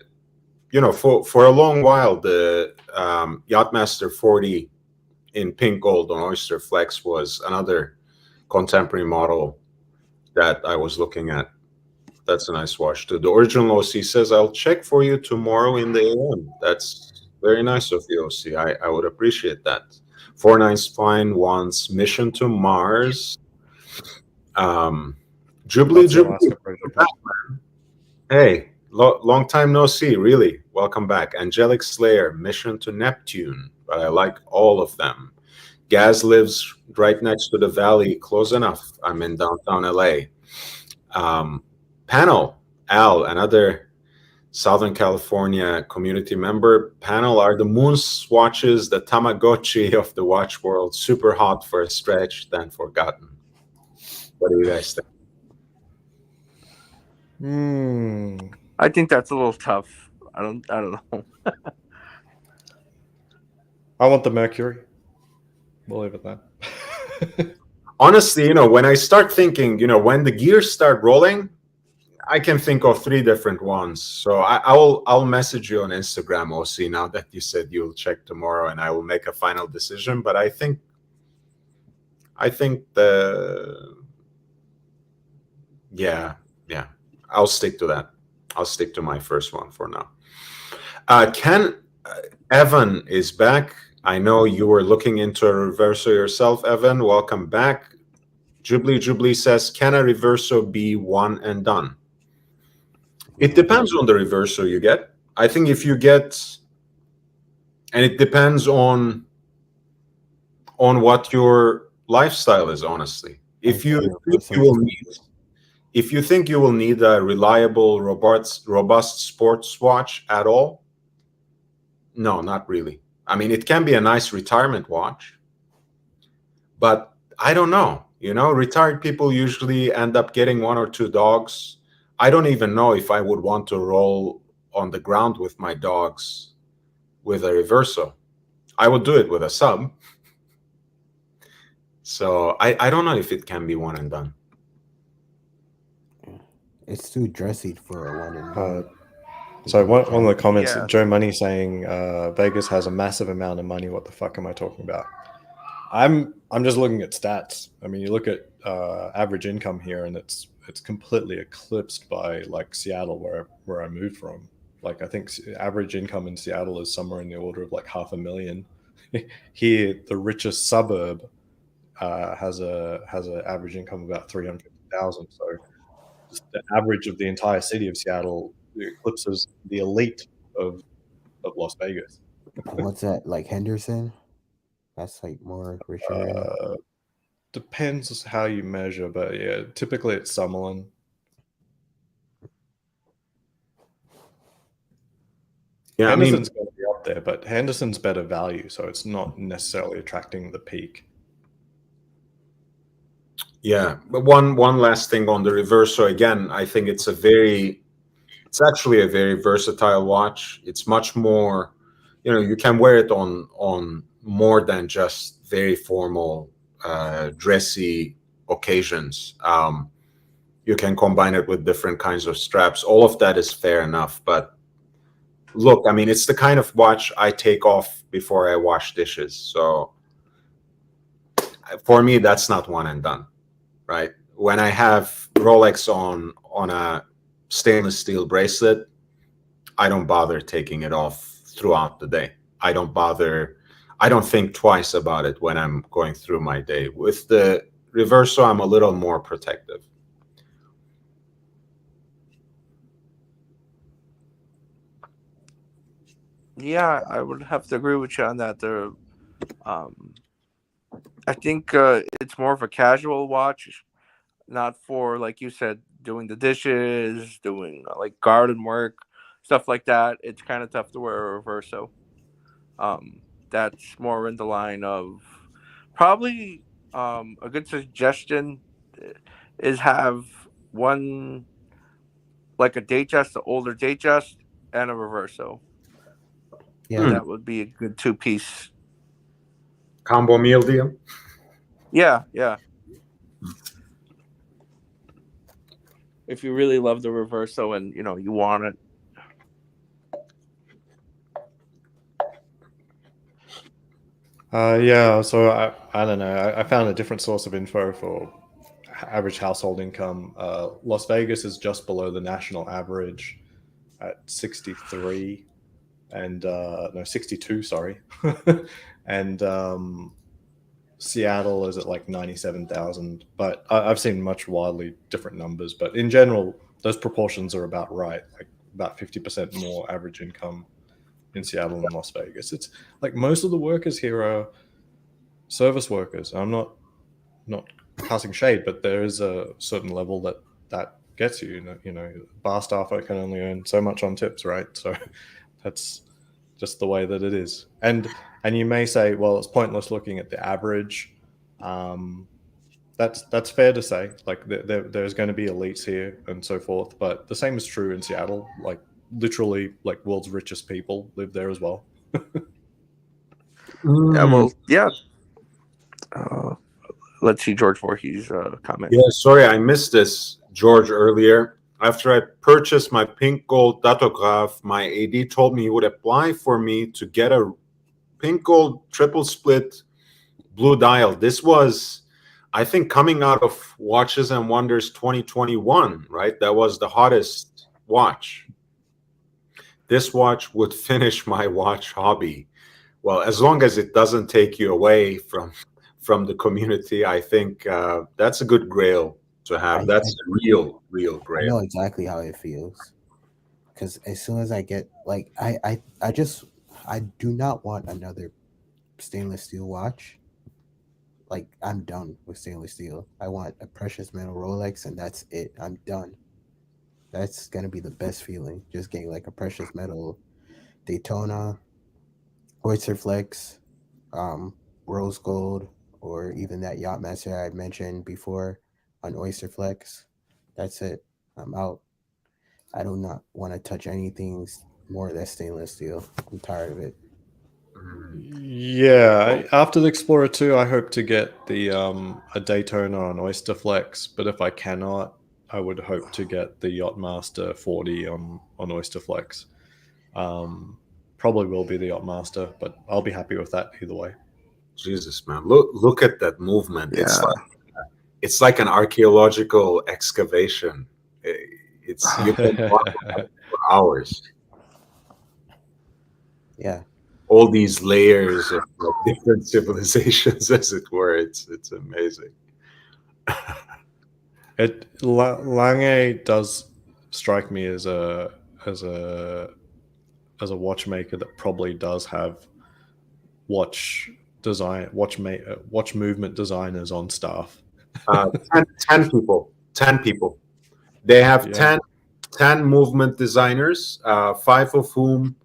Speaker 1: for a long while, the Yachtmaster 40 in pink gold on Oyster Flex was another contemporary model that I was looking at. That's a nice watch too. The original OC says, I'll check for you tomorrow in the AM. That's very nice of you, OC. I would appreciate that. 49 Spine wants Mission to Mars. Jubilee,
Speaker 2: That's the
Speaker 1: Jubilee.
Speaker 2: Alaska project. Huh?
Speaker 1: Hey, long time no see, really. Welcome back. Angelic Slayer, Mission to Neptune. But I like all of them. Gaz lives right next to the valley, close enough. I'm in downtown LA. Panel, Al, another Southern California community member. Panel are the MoonSwatches, the Tamagotchi of the watch world. Super hot for a stretch, then forgotten. What do you guys think?
Speaker 3: I think that's a little tough. I don't know.
Speaker 2: I want the Mercury. We'll leave it there.
Speaker 1: Honestly, when I start thinking, when the gears start rolling, I can think of 3 different ones. So I'll message you on Instagram, OC, now that you said you'll check tomorrow, and I will make a final decision. But I think I'll stick to that. I'll stick to my first one for now. Evan is back. I know you were looking into a Reverso yourself, Evan. Welcome back. Jubilee says, can a Reverso be one and done? It depends on the Reverso you get. I think if you get, and it depends on what your lifestyle is, honestly. If you think you will need a reliable, robust sports watch at all, no, not really. I mean, it can be a nice retirement watch, but I don't know. Retired people usually end up getting 1 or 2 dogs. I don't even know if I would want to roll on the ground with my dogs with a Reverso. I would do it with a sub. So I don't know if it can be one and done.
Speaker 4: It's too dressy for a one and done.
Speaker 2: So one of the comments,
Speaker 3: Yeah.
Speaker 2: Joe Money saying Vegas has a massive amount of money. What the fuck am I talking about? I'm just looking at stats. I mean, you look at average income here, and it's completely eclipsed by like Seattle, where I moved from. Like, I think average income in Seattle is somewhere in the order of like $500,000. Here, the richest suburb has an average income of about $350,000. So just the average of the entire city of Seattle eclipses the elite of Las Vegas.
Speaker 4: What's that, like Henderson? That's like more richer area.
Speaker 2: Depends how you measure, but yeah, typically it's Summerlin.
Speaker 1: Yeah, I mean,
Speaker 2: Henderson's going to be up there, but Henderson's better value, so it's not necessarily attracting the peak.
Speaker 1: yeah. But one last thing on the Reverso. Again, I think it's actually a very versatile watch. It's much more, you can wear it on more than just very formal, dressy occasions. You can combine it with different kinds of straps. All of that is fair enough. But look, I mean, it's the kind of watch I take off before I wash dishes. So for me, that's not one and done, right? When I have Rolex on a stainless steel bracelet, I don't bother taking it off throughout the day. I don't think twice about it when I'm going through my day. With the Reverso, I'm a little more protective.
Speaker 3: Yeah, I would have to agree with you on that. I think it's more of a casual watch, not for, like you said, doing the dishes, doing like garden work, stuff like that. It's kind of tough to wear a Reverso. That's more in the line of probably a good suggestion is have one like a Datejust, the older Datejust, and a Reverso.
Speaker 4: Yeah.
Speaker 3: That would be a good 2-piece.
Speaker 1: Combo meal deal.
Speaker 3: Yeah. If you really love the Reverso and you want it.
Speaker 2: Yeah, so I don't know. I found a different source of info for average household income. Las Vegas is just below the national average at 63, and no, 62, sorry. And Seattle is at like 97,000. But I've seen much wildly different numbers. But in general, those proportions are about right, like about 50% more average income in Seattle and Las Vegas. It's like most of the workers here are service workers. I'm not passing shade, but there is a certain level that gets you. Bar staff can only earn so much on tips, right? So that's just the way that it is. And you may say, well, it's pointless looking at the average. That's fair to say. Like there's going to be elites here and so forth, but the same is true in Seattle. Like literally, like world's richest people live there as well.
Speaker 3: Yeah, well, yeah. Let's see George Voorhees' comment.
Speaker 1: Yeah, sorry, I missed this, George, earlier. After I purchased my pink gold datograph, my AD told me he would apply for me to get a pink gold triple split blue dial. This was, I think, coming out of Watches and Wonders 2021, right? That was the hottest watch. This watch would finish my watch hobby. Well, as long as it doesn't take you away from the community, I think that's a good grail to have. That's a real grail.
Speaker 4: I know exactly how it feels. Because as soon as I get like I do not want another stainless steel watch. Like I'm done with stainless steel. I want a precious metal Rolex and that's it. I'm done. That's gonna be the best feeling. Just getting like a precious metal Daytona, Oyster Flex, rose gold, or even that Yachtmaster I mentioned before on Oyster Flex. That's it. I'm out. I do not want to touch anything more that's stainless steel. I'm tired of it.
Speaker 2: Yeah, after the Explorer 2, I hope to get the a Daytona on Oyster Flex, but if I cannot, I would hope to get the Yachtmaster 40 on Oyster Flex. Probably will be the Yachtmaster, but I'll be happy with that either way.
Speaker 1: Jesus, man, look at that movement.
Speaker 3: Yeah.
Speaker 1: It's like an archaeological excavation. It's you can walk for hours.
Speaker 3: Yeah.
Speaker 1: All these layers of different civilizations, as it were. It's amazing.
Speaker 2: Lange does strike me as a watchmaker that probably does have watch movement designers on staff.
Speaker 1: 10 people. 10 people. They have
Speaker 2: Yeah.
Speaker 1: 10 movement designers, 5 of whom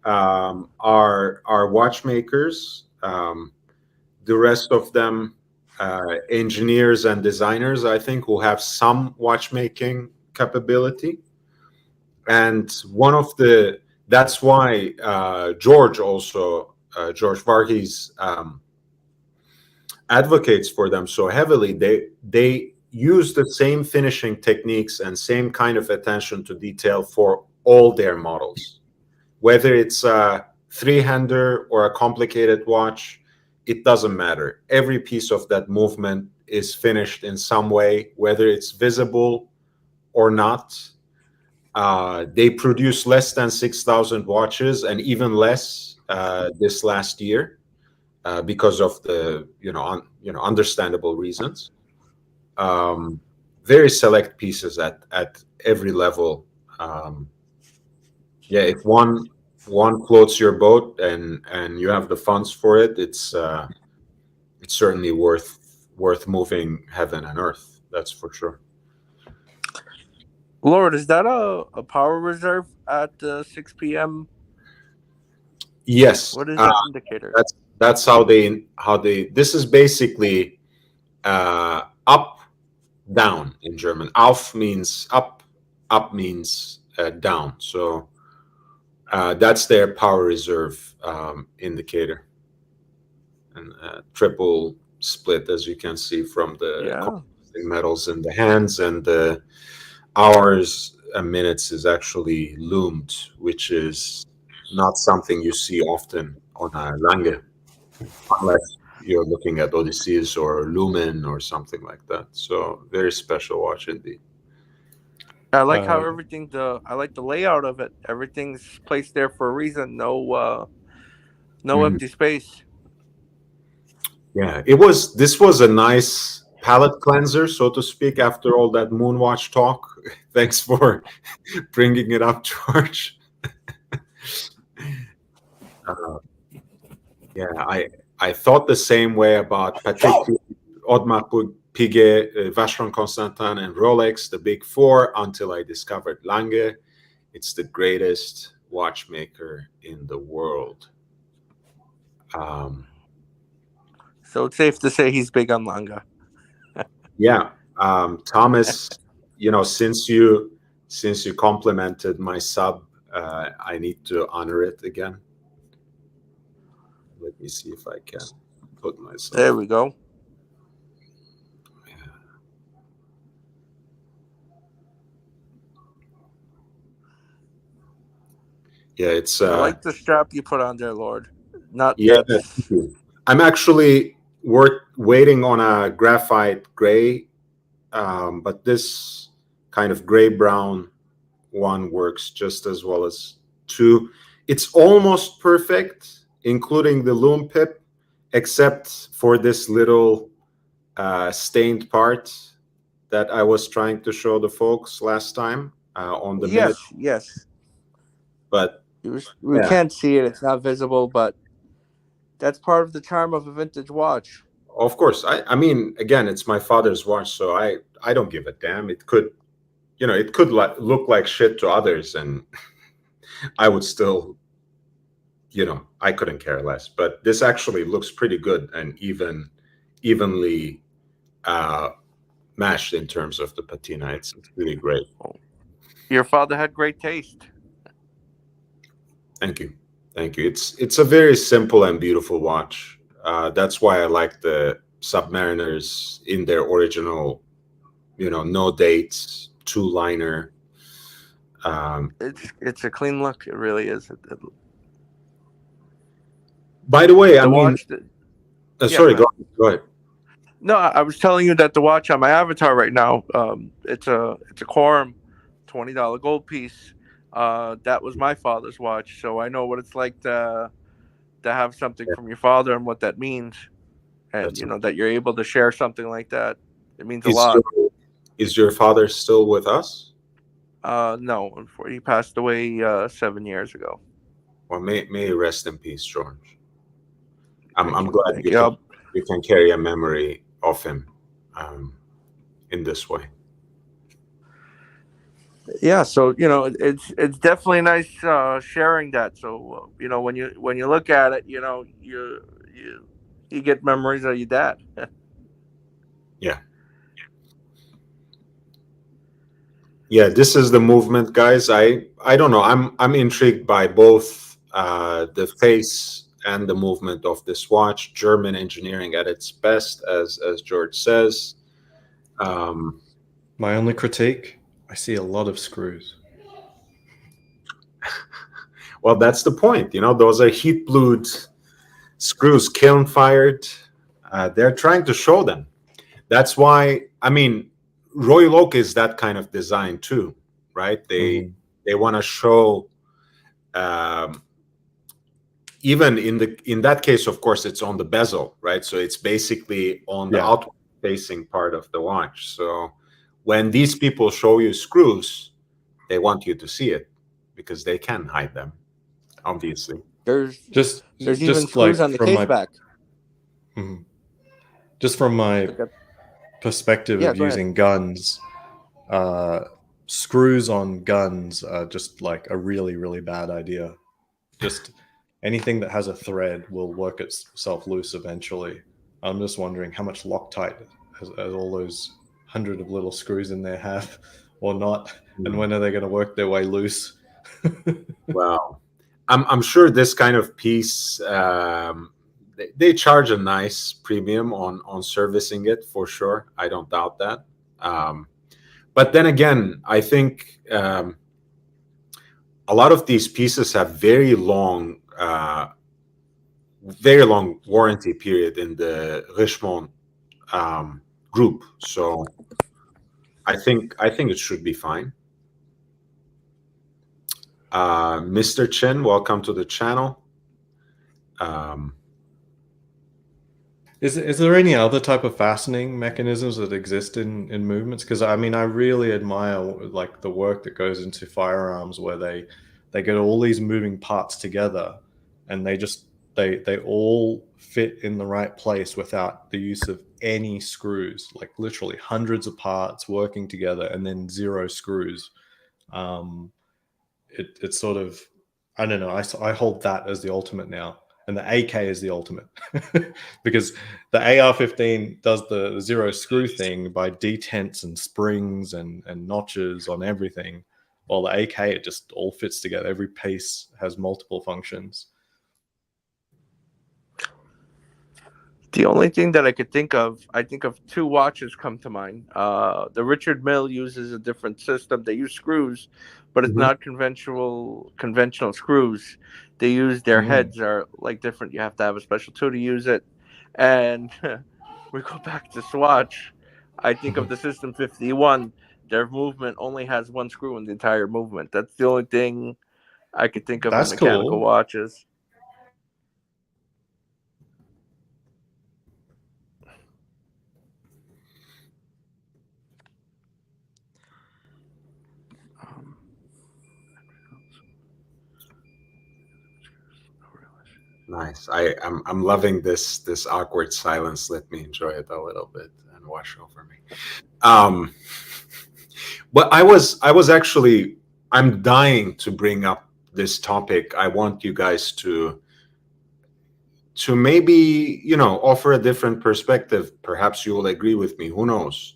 Speaker 1: are watchmakers. The rest of them, engineers and designers, I think, who have some watchmaking capability. And that's why George Varghese advocates for them so heavily. They use the same finishing techniques and same kind of attention to detail for all their models, whether it's a three-hander or a complicated watch. It doesn't matter. Every piece of that movement is finished in some way, whether it's visible or not. They produce less than 6,000 watches, and even less this last year, because of the understandable reasons. Very select pieces at every level. Yeah, if one floats your boat and you have the funds for it, it's certainly worth moving heaven and earth. That's for sure.
Speaker 3: Lord, is that a power reserve at 6 p.m.?
Speaker 1: Yes.
Speaker 3: What is that indicator?
Speaker 1: That's how they. This is basically up, down in German. Auf means up means down. So that's their power reserve indicator, and triple split, as you can see from the metals in the hands, and the hours and minutes is actually loomed, which is not something you see often on a Lange, unless you're looking at Odysseus or Lumen or something like that. So very special watch indeed.
Speaker 3: I like how I like the layout of it. Everything's placed there for a reason. No empty space.
Speaker 1: Yeah, this was a nice palate cleanser, so to speak, after all that MoonSwatch talk. Thanks for bringing it up, George. Yeah, I thought the same way about Patek Philippe, Audemars Piguet, Vacheron Constantin, and Rolex, the big four, until I discovered Lange. It's the greatest watchmaker in the world.
Speaker 3: So it's safe to say he's big on Lange.
Speaker 1: Yeah, Thomas, since you complimented my sub, I need to honor it again. Let me see if I can put myself.
Speaker 3: There we go.
Speaker 1: Yeah, it's.
Speaker 3: I like the strap you put on there, Lord.
Speaker 1: Yeah, I'm actually waiting on a graphite gray, but this kind of gray brown one works just as well as two. It's almost perfect, including the loom pip, except for this little stained part that I was trying to show the folks last time on the minute.
Speaker 3: Yes.
Speaker 1: But
Speaker 3: we can't see it; it's not visible. But that's part of the charm of a vintage watch.
Speaker 1: Of course, I mean, again, it's my father's watch, so I don't give a damn. It could, look like shit to others, and I would still, I couldn't care less. But this actually looks pretty good and evenly matched in terms of the patina. It's really great.
Speaker 3: Your father had great taste.
Speaker 1: Thank you. It's a very simple and beautiful watch. That's why I like the Submariners in their original, no dates, two-liner.
Speaker 3: It's a clean look. It really is.
Speaker 1: By the way,
Speaker 3: sorry,
Speaker 1: go ahead.
Speaker 3: No, I was telling you that the watch on my avatar right now, it's a Quorum $20 gold piece. That was my father's watch, so I know what it's like to have something from your father and what that means, and that you're able to share something like that. It means a lot.
Speaker 1: Is your father still with us?
Speaker 3: No, he passed away 7 years ago.
Speaker 1: Well, may he rest in peace, George. I'm glad you can carry a memory of him in this way.
Speaker 3: Yeah, so it's definitely nice sharing that. So when you look at it, you get memories of your dad.
Speaker 1: Yeah. Yeah, this is the movement, guys. I don't know. I'm intrigued by both the face and the movement of this watch. German engineering at its best, as George says.
Speaker 2: My only critique: I see a lot of screws.
Speaker 1: Well, that's the point. Those are heat blued screws, kiln fired. They're trying to show them. That's why, Royal Oak is that kind of design too, right? They want to show, even in that case, of course, it's on the bezel, right? So it's basically on the outward facing part of the watch. So when these people show you screws, they want you to see it because they can hide them, obviously.
Speaker 3: There's
Speaker 2: Just
Speaker 3: even screws
Speaker 2: like
Speaker 3: on the
Speaker 2: from
Speaker 3: case
Speaker 2: my
Speaker 3: back.
Speaker 2: just from my perspective
Speaker 3: Yeah,
Speaker 2: of
Speaker 3: go ahead.
Speaker 2: using guns, screws on guns are just like a really, really bad idea. Just anything that has a thread will work itself loose eventually. I'm just wondering how much Loctite has all those hundred of little screws in there have or not, and when are they going to work their way loose?
Speaker 1: Well, I'm sure this kind of piece, they charge a nice premium on servicing it for sure. I don't doubt that. But then again, I think a lot of these pieces have very long warranty period in the Richemont group. So I think it should be fine. Mr. Chen, welcome to the channel.
Speaker 2: Is there any other type of fastening mechanisms that exist in movements? Because I really admire like the work that goes into firearms where they get all these moving parts together and they all fit in the right place without the use of any screws, like literally hundreds of parts working together and then zero screws. It's sort of, I don't know, I hold that as the ultimate now. And the AK is the ultimate because the AR-15 does the zero screw thing by detents and springs and notches on everything. While the AK, it just all fits together. Every piece has multiple functions.
Speaker 3: The only thing that I think of two watches come to mind. The Richard Mille uses a different system. They use screws, but it's not conventional screws. They use their heads are like different. You have to have a special tool to use it. And we go back to Swatch. I think of the System 51. Their movement only has one screw in the entire movement. That's the only thing I could think of in mechanical watches.
Speaker 1: Nice. I'm loving this awkward silence. Let me enjoy it a little bit and wash over me. But I'm dying to bring up this topic. I want you guys to maybe offer a different perspective. Perhaps you will agree with me. Who knows?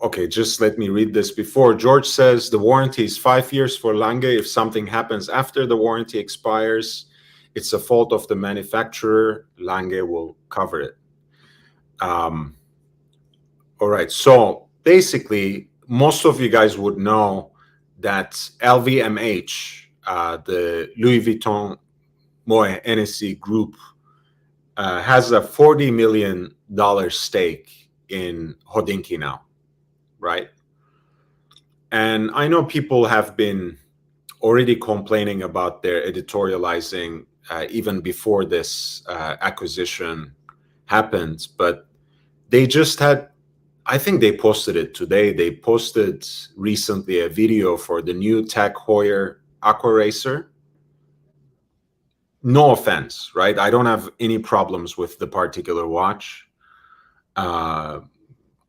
Speaker 1: Okay, just let me read this before. George says the warranty is 5 years for Lange. If something happens after the warranty expires, it's a fault of the manufacturer. Lange will cover it. All right. So basically, most of you guys would know that LVMH, the Louis Vuitton Moet Hennessy group, has a $40 million stake in Hodinkee now. Right. And I know people have been already complaining about their editorializing even before this acquisition happened, but they just had, I think they posted it today. They posted recently a video for the new Tag Heuer Aqua Racer. No offense, right? I don't have any problems with the particular watch.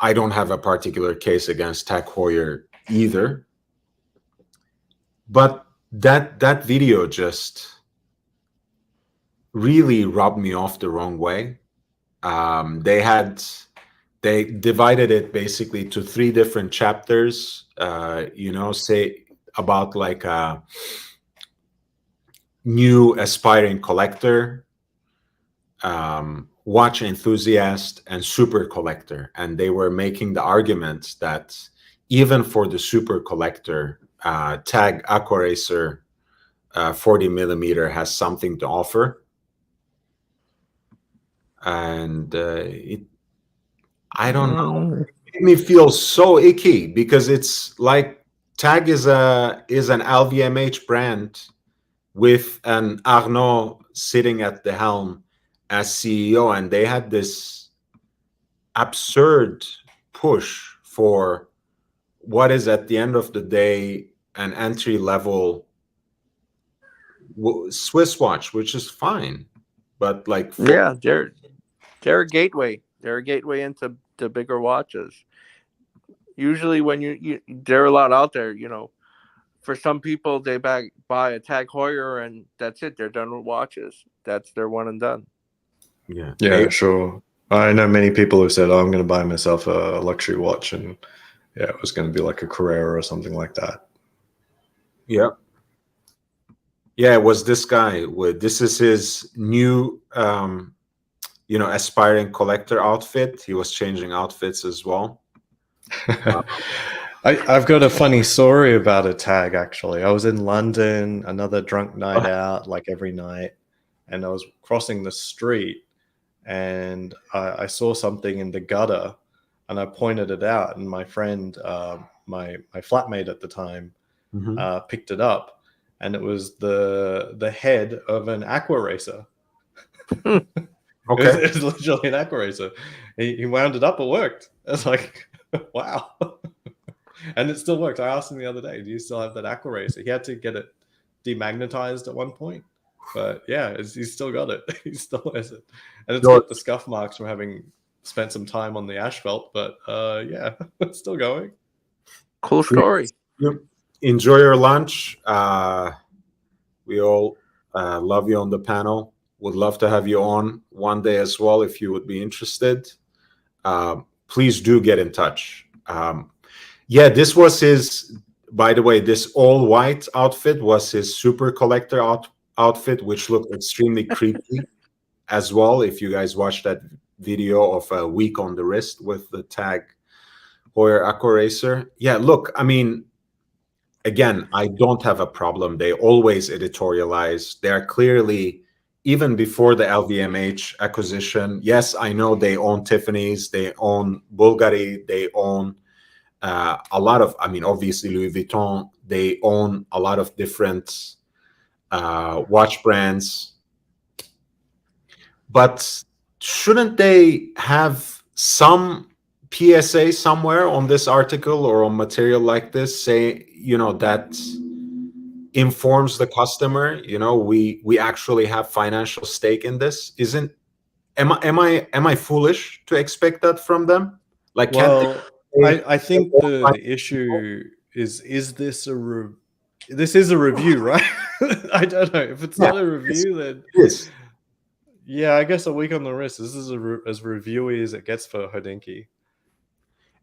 Speaker 1: I don't have a particular case against Tag Heuer either. But that video just really rubbed me off the wrong way. They divided it basically to 3 different chapters. Say about like a new aspiring collector, watch enthusiast, and super collector. And they were making the argument that even for the super collector, Tag Aquaracer 40 millimeter has something to offer. And I don't know. It made me feel so icky because it's like Tag is an LVMH brand with an Arnaud sitting at the helm as CEO, and they had this absurd push for what is at the end of the day an entry-level Swiss watch, which is fine, but like
Speaker 3: they're a gateway. They're a gateway into the bigger watches. Usually, when there are a lot out there, for some people, they buy a Tag Heuer and that's it. They're done with watches. That's their one and done.
Speaker 2: Yeah, sure. I know many people who said, I'm going to buy myself a luxury watch, and it was going to be like a Carrera or something like that.
Speaker 1: Yeah, it was this guy. This is his new, aspiring collector outfit. He was changing outfits as well.
Speaker 2: I've got a funny story about a Tag, actually. I was in London, another drunk night out, like every night, and I was crossing the street, and I saw something in the gutter, and I pointed it out, and my friend, my flatmate at the time, picked it up, and it was the head of an Aquaracer. Okay. It was literally an Aquaracer. He wound it up, it worked. I was like, wow. And it still worked. I asked him the other day, do you still have that Aquaracer? He had to get it demagnetized at one point. But yeah, he's still got it. He still has it. And it's got the scuff marks from having spent some time on the asphalt. But yeah, it's still going.
Speaker 3: Cool story.
Speaker 1: Enjoy your lunch. We all love you on the panel. Would love to have you on one day as well if you would be interested. Please do get in touch. This was his, by the way, this all white outfit was his super collector outfit, which looked extremely creepy as well. If you guys watched that video of a week on the wrist with the Tag Heuer Aquaracer. Yeah, look, I mean, again, I don't have a problem. They always editorialize. They're clearly, even before the LVMH acquisition, yes, I know they own Tiffany's, they own Bulgari, they own a lot of, obviously Louis Vuitton, they own a lot of different watch brands. But shouldn't they have some PSA somewhere on this article or on material like this, say, that informs the customer, we actually have financial stake in this? Am I foolish to expect that from them? Like,
Speaker 2: I think the issue is this this is a review, right? I don't know. If it's not a review, then yeah, I guess a week on the wrist. This is as reviewy as it gets for Hodinkee.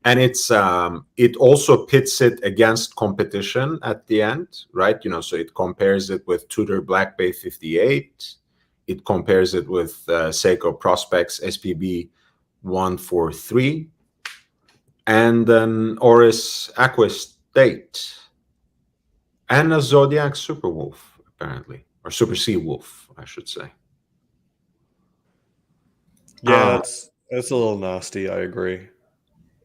Speaker 1: And it's it also pits it against competition at the end, right? So it compares it with Tudor Black Bay 58. It compares it with Seiko Prospex SPB 143. And an Oris Aquastate. And a Zodiac Super Wolf, apparently. Or Super Sea Wolf, I should say.
Speaker 2: Yeah, that's a little nasty, I agree.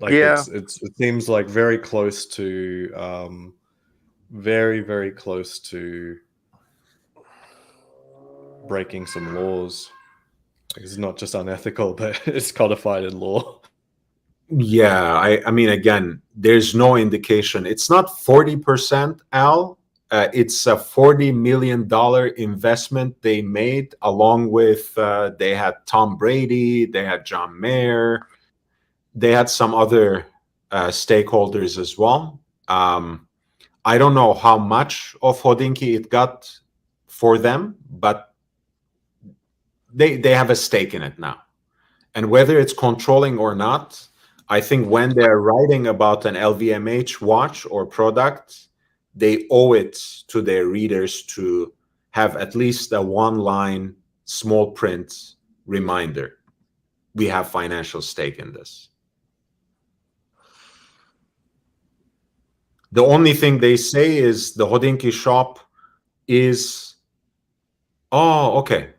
Speaker 2: Like,
Speaker 3: yeah,
Speaker 2: it seems like very close to very, very close to breaking some laws. Like, it's not just unethical, but it's codified in law.
Speaker 1: Yeah, I mean, again, there's no indication. It's not 40%, Al. It's a $40 million investment they made, along with they had Tom Brady, they had John Mayer. they had some other stakeholders as well. I don't know how much of Hodinkee it got for them, but they have a stake in it now. And whether it's controlling or not, I think when they're writing about an LVMH watch or product, they owe it to their readers to have at least a one-line small print reminder. We have financial stake in this. The only thing they say is the Hodinkee shop is, oh, okay.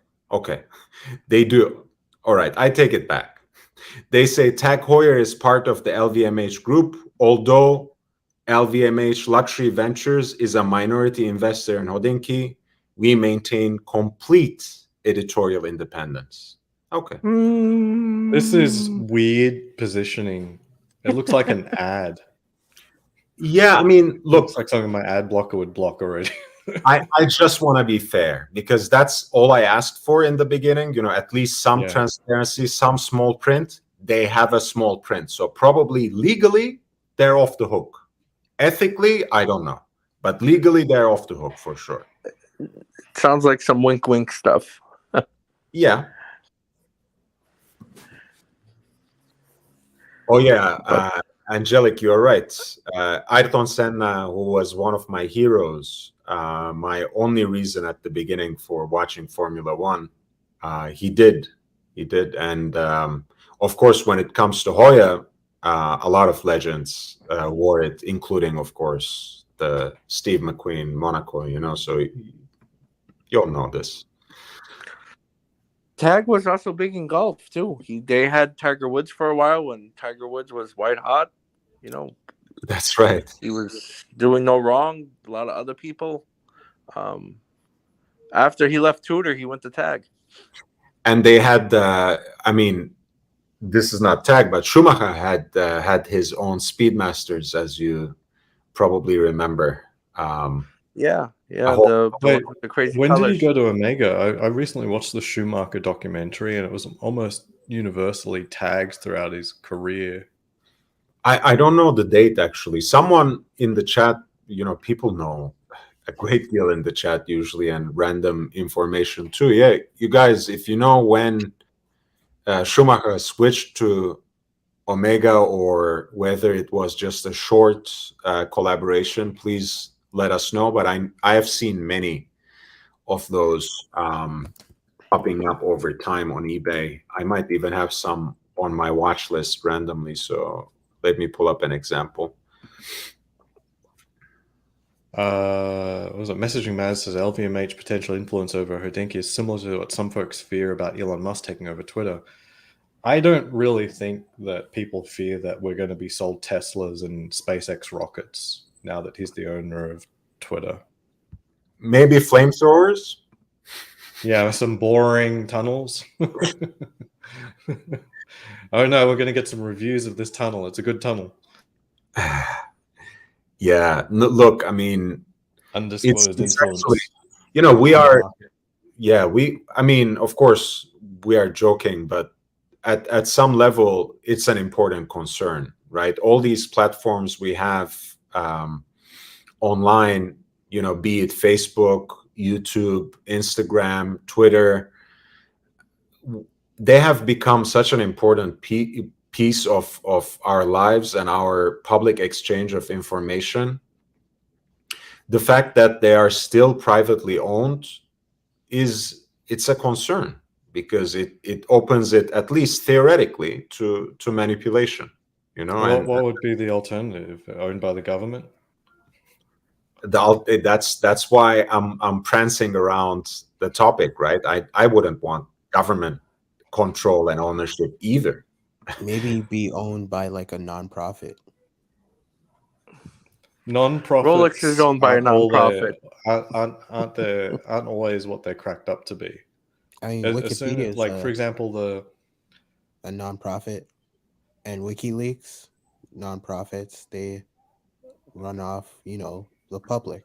Speaker 1: They do. All right, I take it back. They say Tag Heuer is part of the LVMH group, although LVMH Luxury Ventures is a minority investor in Hodinkee. We maintain complete editorial independence. Okay.
Speaker 2: This is weird positioning. It looks like an ad.
Speaker 1: Yeah, I mean, look,
Speaker 2: Looks like something my ad blocker would block already.
Speaker 1: I just want to be fair because that's all I asked for in the beginning. At least some transparency, some small print. They have a small print. So probably legally, they're off the hook. Ethically, I don't know. But legally, they're off the hook for sure.
Speaker 3: Sounds like some wink stuff.
Speaker 1: Yeah. Oh, yeah. Angelic, you're right. Ayrton Senna, who was one of my heroes, my only reason at the beginning for watching Formula One, he did. And of course, when it comes to Heuer, a lot of legends wore it, including, of course, the Steve McQueen Monaco, so you all know this.
Speaker 3: Tag was also big in golf too. They had Tiger Woods for a while when Tiger Woods was white hot.
Speaker 1: That's right.
Speaker 3: He was doing no wrong. A lot of other people. After he left Tudor, he went to Tag.
Speaker 1: And they had, this is not Tag, but Schumacher had his own Speedmasters, as you probably remember.
Speaker 3: Yeah, the crazy
Speaker 2: When
Speaker 3: colors.
Speaker 2: did he go to Omega? I recently watched the Schumacher documentary, and it was almost universally tagged throughout his career.
Speaker 1: I don't know the date, actually. Someone in the chat, people know a great deal in the chat usually, and random information too. Yeah, you guys, if you know when Schumacher switched to Omega or whether it was just a short collaboration, please let us know. But I have seen many of those popping up over time on eBay. I might even have some on my watch list randomly. So let me pull up an example.
Speaker 2: Was it Messaging Maz says LVMH potential influence over Hodinkee is similar to what some folks fear about Elon Musk taking over Twitter. I don't really think that people fear that we're going to be sold Teslas and SpaceX rockets now that he's the owner of Twitter.
Speaker 1: Maybe flamethrowers?
Speaker 2: Yeah, some boring tunnels. Oh no, we're going to get some reviews of this tunnel. It's a good tunnel.
Speaker 1: Yeah, look, I mean,
Speaker 2: undisclosed influence.
Speaker 1: Actually, we are, of course, we are joking, but at some level, it's an important concern, right? All these platforms we have online, be it Facebook, YouTube, Instagram, Twitter, they have become such an important piece of our lives and our public exchange of information. The fact that they are still privately owned it's a concern because it opens it, at least theoretically, to manipulation.
Speaker 2: What would be the alternative? Owned by the government?
Speaker 1: That's why I'm prancing around the topic, right? I wouldn't want government control and ownership either.
Speaker 4: Maybe be owned by like a nonprofit.
Speaker 2: Non-profits
Speaker 3: Rolex is owned by a nonprofit.
Speaker 2: Aren't always what they're cracked up to be.
Speaker 4: I mean, Wikipedia is
Speaker 2: for example,
Speaker 4: a nonprofit, and WikiLeaks, nonprofits, they run off, the public.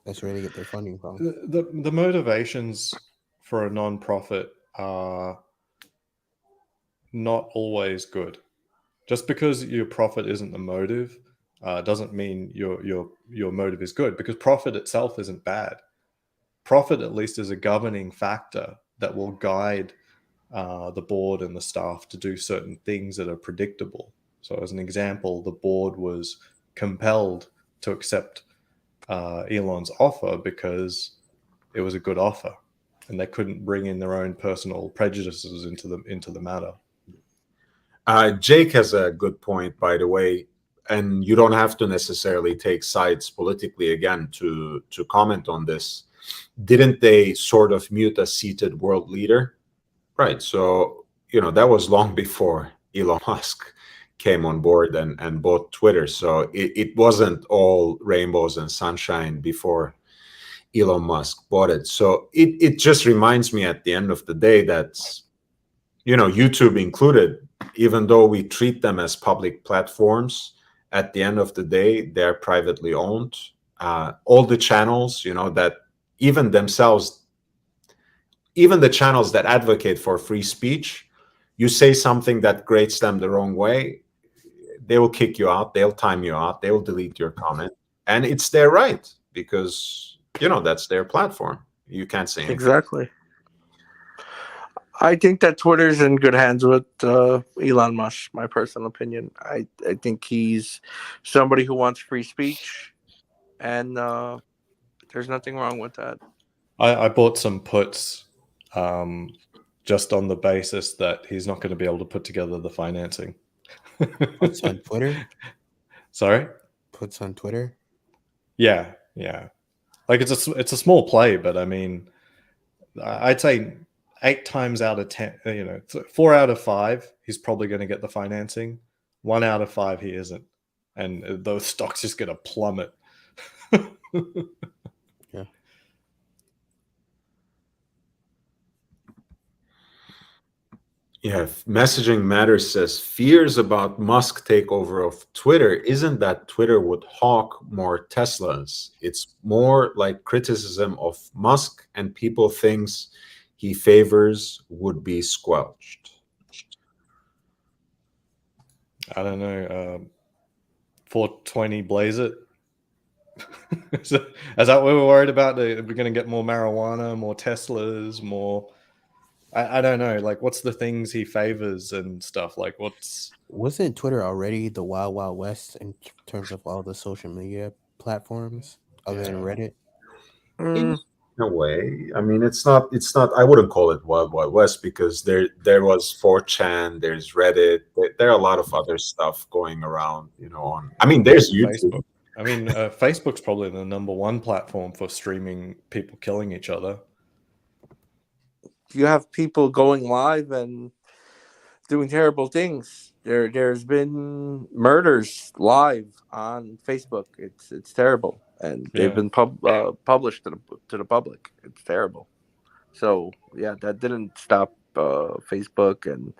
Speaker 4: That's where they get their funding from.
Speaker 2: The motivations for a nonprofit are not always good. Just because your profit isn't the motive doesn't mean your motive is good, because profit itself isn't bad. Profit at least is a governing factor that will guide the board and the staff to do certain things that are predictable. So as an example, the board was compelled to accept Elon's offer because it was a good offer, and they couldn't bring in their own personal prejudices into the matter.
Speaker 1: Jake has a good point, by the way, and you don't have to necessarily take sides politically again to comment on this. Didn't they sort of mute a seated world leader? Right. So, that was long before Elon Musk came on board and bought Twitter. So it wasn't all rainbows and sunshine before Elon Musk bought it. So it just reminds me at the end of the day that, YouTube included, even though we treat them as public platforms, at the end of the day, they're privately owned. All the channels, that even themselves, even the channels that advocate for free speech, you say something that grates them the wrong way, they will kick you out, they'll time you out, they will delete your comment. And it's their right, because, that's their platform. You can't say anything.
Speaker 3: Exactly. I think that Twitter's in good hands with Elon Musk, my personal opinion. I think he's somebody who wants free speech, and there's nothing wrong with that.
Speaker 2: I bought some puts just on the basis that he's not going to be able to put together the financing.
Speaker 4: Puts on Twitter?
Speaker 2: Sorry?
Speaker 4: Puts on Twitter?
Speaker 2: Yeah. Like it's a small play, but I mean, I'd say 8 times out of 10, 4 out of 5, he's probably going to get the financing. 1 out of 5, he isn't. And those stocks just going to plummet.
Speaker 4: Yeah.
Speaker 1: Yeah, Messaging Matters says fears about Musk takeover of Twitter isn't that Twitter would hawk more Teslas. It's more like criticism of Musk and people thinks he favors would be squelched.
Speaker 2: I don't know. 420 blaze it. Is that what we're worried about? We're going to get more marijuana, more Teslas, more... I don't know. Like, what's the things he favors and stuff? Like,
Speaker 4: wasn't Twitter already the Wild Wild West in terms of all the social media platforms other than Reddit?
Speaker 1: In a way, I mean, it's not. I wouldn't call it Wild Wild West, because there was 4chan, there's Reddit, there are a lot of other stuff going around. There's YouTube.
Speaker 2: Facebook. I mean, Facebook's probably the #1 platform for streaming people killing each other.
Speaker 3: You have people going live and doing terrible things. There's been murders live on Facebook. It's terrible, and they've been published to the public. It's terrible. So yeah, that didn't stop Facebook, and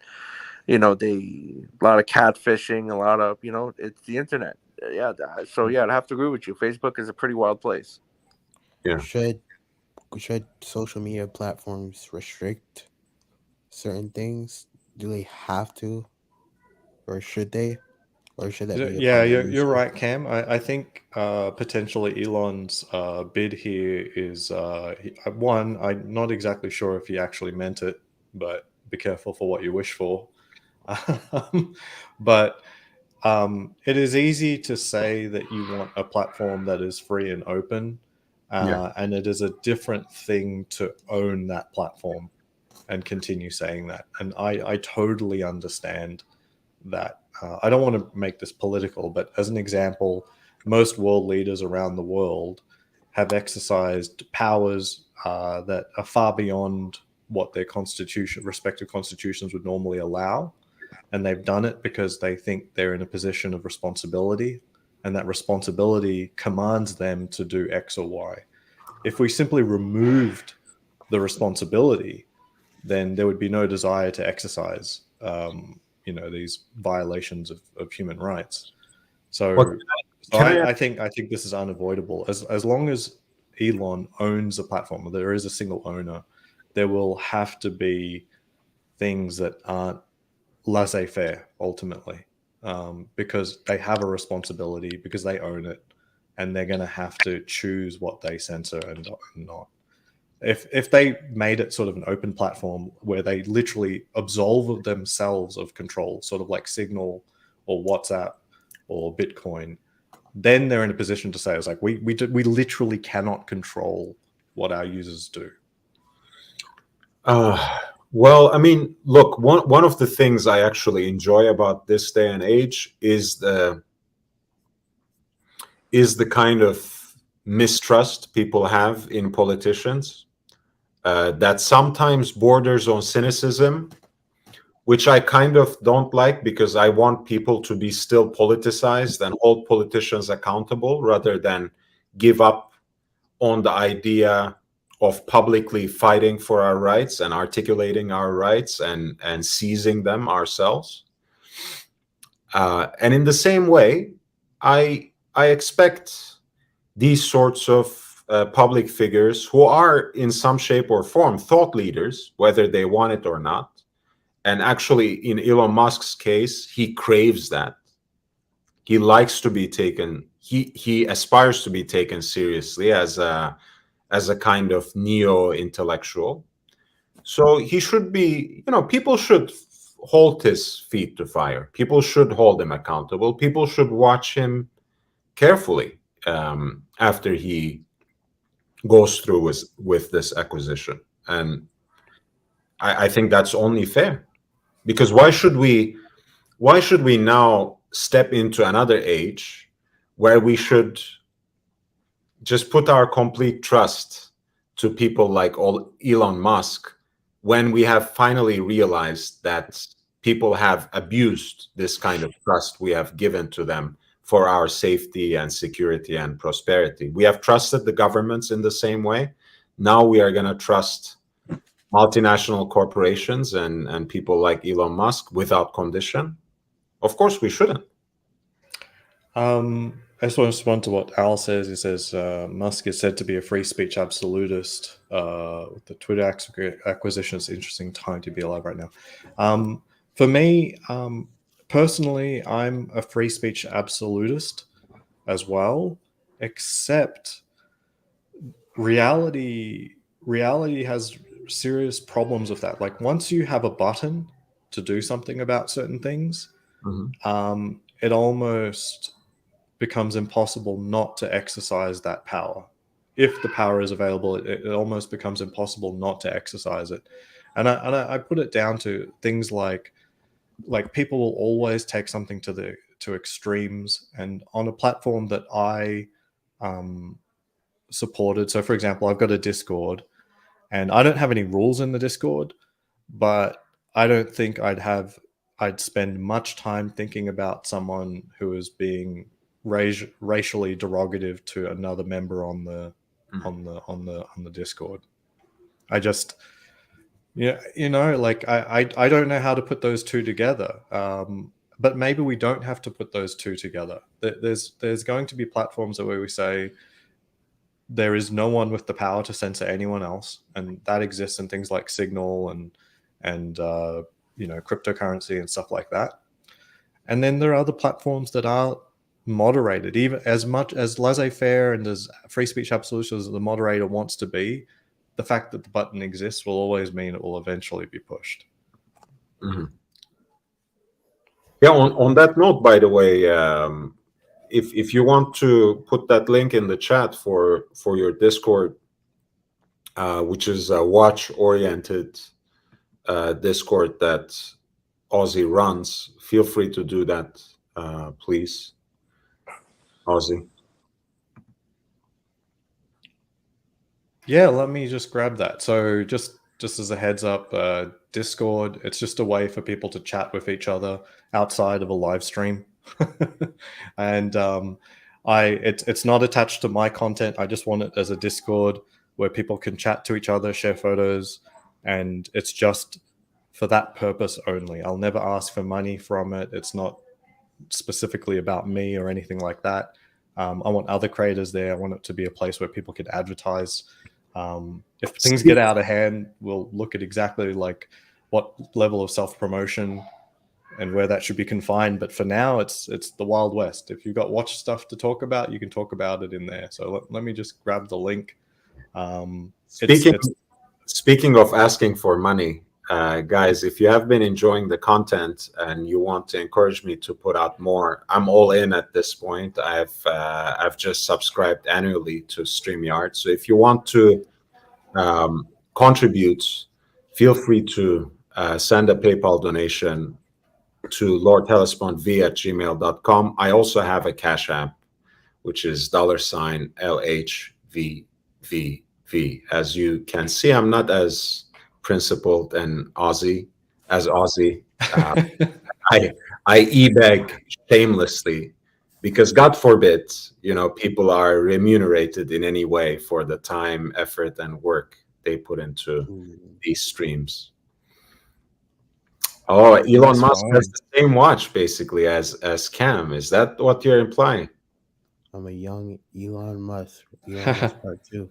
Speaker 3: a lot of catfishing, a lot of it's the internet. Yeah, so yeah, I'd have to agree with you. Facebook is a pretty wild place.
Speaker 1: Yeah.
Speaker 4: Should social media platforms restrict certain things? Do they have to, or should they, or should that be?
Speaker 2: Yeah, you're right, Cam. I think potentially Elon's bid here is one. I'm not exactly sure if he actually meant it, but be careful for what you wish for. But it is easy to say that you want a platform that is free and open. And it is a different thing to own that platform and continue saying that. And I totally understand that. I don't want to make this political, but as an example, most world leaders around the world have exercised powers that are far beyond what their respective constitutions would normally allow. And they've done it because they think they're in a position of responsibility, and that responsibility commands them to do X or Y. If we simply removed the responsibility, then there would be no desire to exercise, these violations of human rights. So, I think this is unavoidable. As long as Elon owns a platform, or there is a single owner, there will have to be things that aren't laissez-faire ultimately. because they have a responsibility, because they own it, and they're going to have to choose what they censor and not. If they made it sort of an open platform where they literally absolve themselves of control, sort of like Signal or WhatsApp or Bitcoin, then they're in a position to say, it's like, we literally cannot control what our users do.
Speaker 1: Well, I mean, look, one of the things I actually enjoy about this day and age is the kind of mistrust people have in politicians that sometimes borders on cynicism, which I kind of don't like, because I want people to be still politicized and hold politicians accountable rather than give up on the idea of publicly fighting for our rights and articulating our rights and seizing them ourselves. And in the same way, I expect these sorts of public figures who are in some shape or form thought leaders, whether they want it or not. And actually, in Elon Musk's case, he craves that. He likes to be taken, he aspires to be taken seriously as a kind of neo-intellectual. So he should be, people should hold his feet to fire. People should hold him accountable. People should watch him carefully after he goes through with this acquisition. And I think that's only fair, because why should we now step into another age where we should just put our complete trust to people like Elon Musk, when we have finally realized that people have abused this kind of trust we have given to them for our safety and security and prosperity? We have trusted the governments in the same way. Now we are going to trust multinational corporations and people like Elon Musk without condition? Of course we shouldn't.
Speaker 2: I just want to respond to what Al says. He says Musk is said to be a free speech absolutist. With the Twitter acquisition, it's an interesting time to be alive right now. For me, personally, I'm a free speech absolutist as well, except reality has serious problems with that. Like, once you have a button to do something about certain things, it almost becomes impossible not to exercise that power. If the power is available, it almost becomes impossible not to exercise it. And I put it down to things like people will always take something to extremes, and on a platform that I supported. So, for example, I've got a Discord, and I don't have any rules in the Discord, but I don't think I'd spend much time thinking about someone who is being racially derogative to another member on the Discord. I just, like I don't know how to put those two together. But maybe we don't have to put those two together. There's going to be platforms where we say there is no one with the power to censor anyone else, and that exists in things like Signal and cryptocurrency and stuff like that. And then there are other platforms that are moderated, even as much as laissez-faire and as free speech absolutist as the moderator wants to be. The fact that the button exists will always mean it will eventually be pushed.
Speaker 1: Yeah, on that note, by the way, if you want to put that link in the chat for your Discord, which is a watch-oriented Discord that Ozzy runs, feel free to do that, please, Ozzy.
Speaker 2: Yeah, let me just grab that. So just as a heads up, Discord, it's just a way for people to chat with each other outside of a live stream. And it's not attached to my content. I just want it as a Discord where people can chat to each other, share photos, and it's just for that purpose only. I'll never ask for money from it. It's not specifically about me or anything like that. I want other creators there. I want it to be a place where people can advertise. If things get out of hand, we'll look at exactly like what level of self-promotion and where that should be confined. But for now, it's the Wild West. If you've got watch stuff to talk about, you can talk about it in there. So let me just grab the link.
Speaker 1: Speaking of asking for money, guys, if you have been enjoying the content and you want to encourage me to put out more, I'm all in at this point. I've just subscribed annually to StreamYard. So if you want to contribute, feel free to send a PayPal donation to lordhellespontv@gmail.com. I also have a Cash App, which is $LHVVV. As you can see, I'm not as principled and Aussie as Aussie. I e-beg shamelessly because God forbid, people are remunerated in any way for the time, effort, and work they put into these streams. Oh, Elon Musk has the same watch basically as Cam. Is that what you're implying?
Speaker 4: I'm a young Elon Musk. Elon Musk part 2.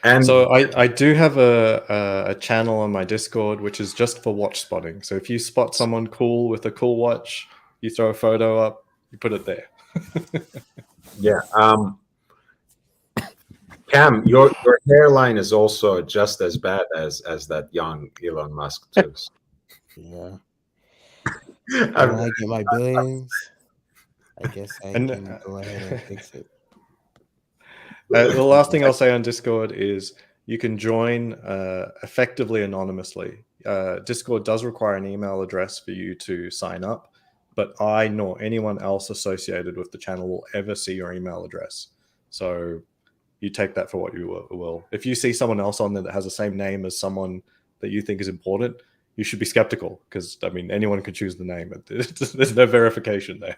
Speaker 2: And so I do have a channel on my Discord, which is just for watch spotting. So if you spot someone cool with a cool watch, you throw a photo up, you put it there.
Speaker 1: Yeah. Cam, your hairline is also just as bad as that young Elon Musk too.
Speaker 4: Yeah. When I get my billions, I guess I can go ahead and fix it.
Speaker 2: The last thing I'll say on Discord is you can join effectively anonymously. Discord does require an email address for you to sign up, but I nor anyone else associated with the channel will ever see your email address. So you take that for what you will. If you see someone else on there that has the same name as someone that you think is important, you should be skeptical because, anyone can choose the name. There's no verification there.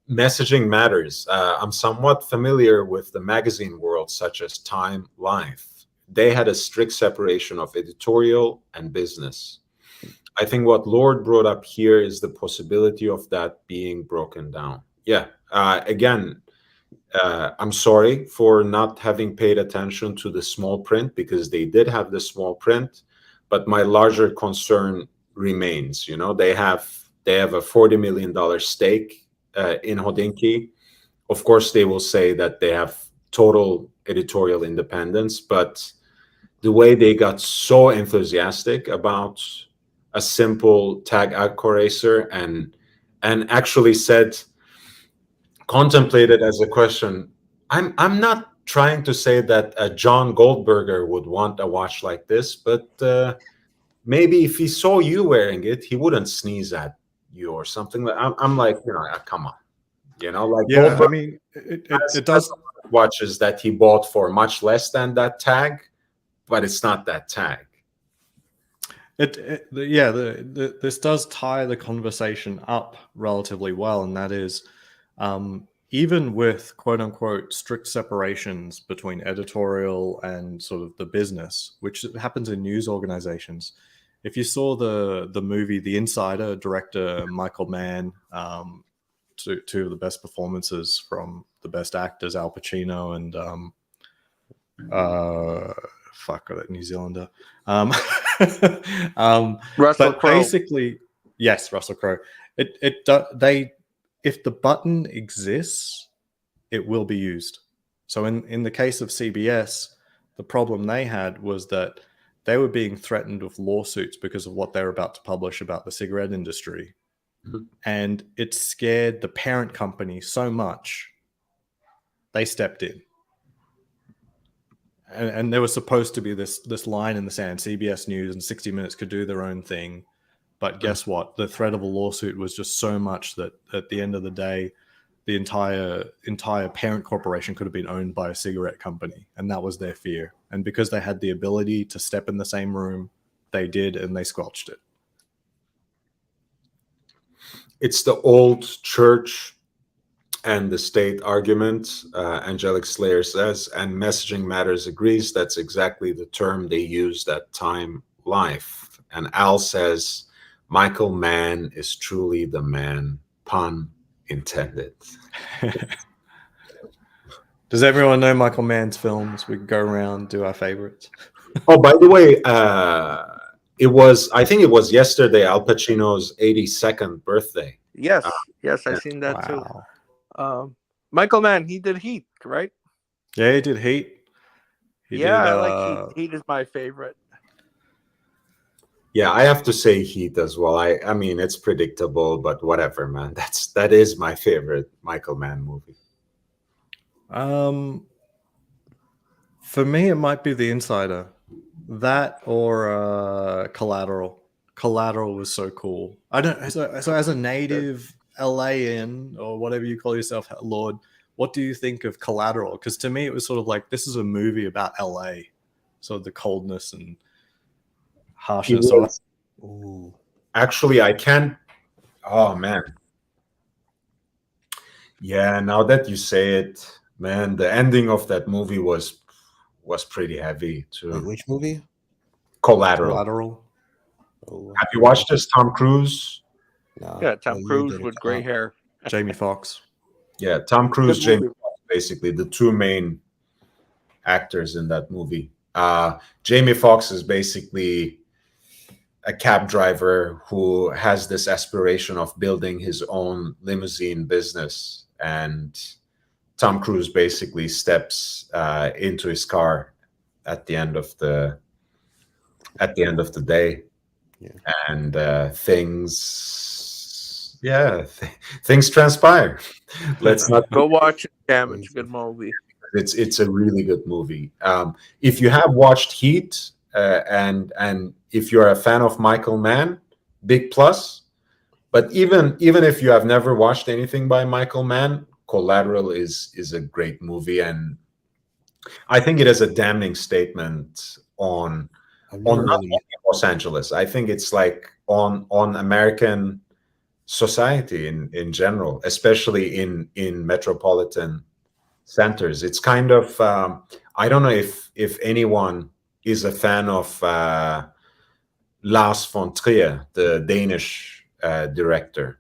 Speaker 1: Messaging matters. I'm somewhat familiar with the magazine world, such as Time, Life. They had a strict separation of editorial and business. I think what Lord brought up here is the possibility of that being broken down. Yeah. Again, I'm sorry for not having paid attention to the small print because they did have the small print, but my larger concern remains. They have a $40 million stake in Hodinkee. Of course, they will say that they have total editorial independence, but the way they got so enthusiastic about a simple tag accoracer and actually contemplated as a question. I'm not trying to say that John Goldberger would want a watch like this, but maybe if he saw you wearing it, he wouldn't sneeze at you or something. I'm like, come on, like
Speaker 2: yeah.
Speaker 1: Goldberger
Speaker 2: It does
Speaker 1: watches that he bought for much less than that tag, but it's not that tag.
Speaker 2: This does tie the conversation up relatively well, and that is even with quote unquote strict separations between editorial and sort of the business, which happens in news organizations. If you saw the movie The Insider, director Michael Mann, two of the best performances from the best actors, Al Pacino and New Zealander.
Speaker 3: Russell
Speaker 2: but
Speaker 3: Crowe.
Speaker 2: Basically, yes, Russell Crowe. If the button exists, it will be used. So in the case of CBS, the problem they had was that they were being threatened with lawsuits because of what they were about to publish about the cigarette industry. Mm-hmm. And it scared the parent company so much, they stepped in. And there was supposed to be this line in the sand. CBS News and 60 Minutes could do their own thing. But guess what? The threat of a lawsuit was just so much that at the end of the day, the entire parent corporation could have been owned by a cigarette company. And that was their fear. And because they had the ability to step in the same room, they did, and they squelched it.
Speaker 1: It's the old church and the state argument. Angelic Slayer says, and Messaging Matters agrees, that's exactly the term they used at Time Life. And Al says, Michael Mann is truly the man, pun intended.
Speaker 2: Does everyone know Michael Mann's films? We can go around, do our favorites.
Speaker 1: Oh, by the way, it was, I think it was yesterday, Al Pacino's 82nd birthday.
Speaker 3: Yes, yes,
Speaker 1: yeah.
Speaker 3: I've seen that too.
Speaker 2: Wow.
Speaker 3: Michael Mann, he did Heat, right?
Speaker 2: Yeah, he did Heat. He did.
Speaker 3: I like Heat. Heat is my favorite.
Speaker 1: Yeah, I have to say Heat as well. I mean, it's predictable, but whatever, man. That is my favorite Michael Mann movie.
Speaker 2: For me, it might be The Insider. That or Collateral. Collateral was so cool. I don't. So as a native LAN or whatever you call yourself, Lord, what do you think of Collateral? Because to me, it was sort of like this is a movie about LA, sort of the coldness and harshness.
Speaker 4: Ooh.
Speaker 1: Actually, I can't. Oh man. Yeah, now that you say it, man, the ending of that movie was pretty heavy too.
Speaker 4: Wait, which movie?
Speaker 1: Collateral.
Speaker 4: Oh,
Speaker 1: Have you watched this? Tom Cruise?
Speaker 4: no.
Speaker 3: Yeah, Tom
Speaker 4: What year
Speaker 3: Cruise
Speaker 4: did it
Speaker 3: with
Speaker 4: come
Speaker 3: gray
Speaker 4: out?
Speaker 3: hair.
Speaker 2: Jamie Foxx.
Speaker 1: Yeah, Tom Cruise,
Speaker 3: Good
Speaker 1: Jamie
Speaker 3: movie.
Speaker 1: Foxx, basically the two main actors in that movie. Jamie Foxx is basically a cab driver who has this aspiration of building his own limousine business, and Tom Cruise basically steps into his car at the end of the day, and things transpire. Let's not
Speaker 3: Go watch it, Cam. It's a good movie.
Speaker 1: It's a really good movie. If you have watched Heat and if you're a fan of Michael Mann, big plus. But even if you have never watched anything by Michael Mann, Collateral is a great movie, and I think it is a damning statement on not only Los Angeles. I think it's like on American society in general, especially in metropolitan centers. It's kind of I don't know if anyone is a fan of Lars von Trier, the Danish director.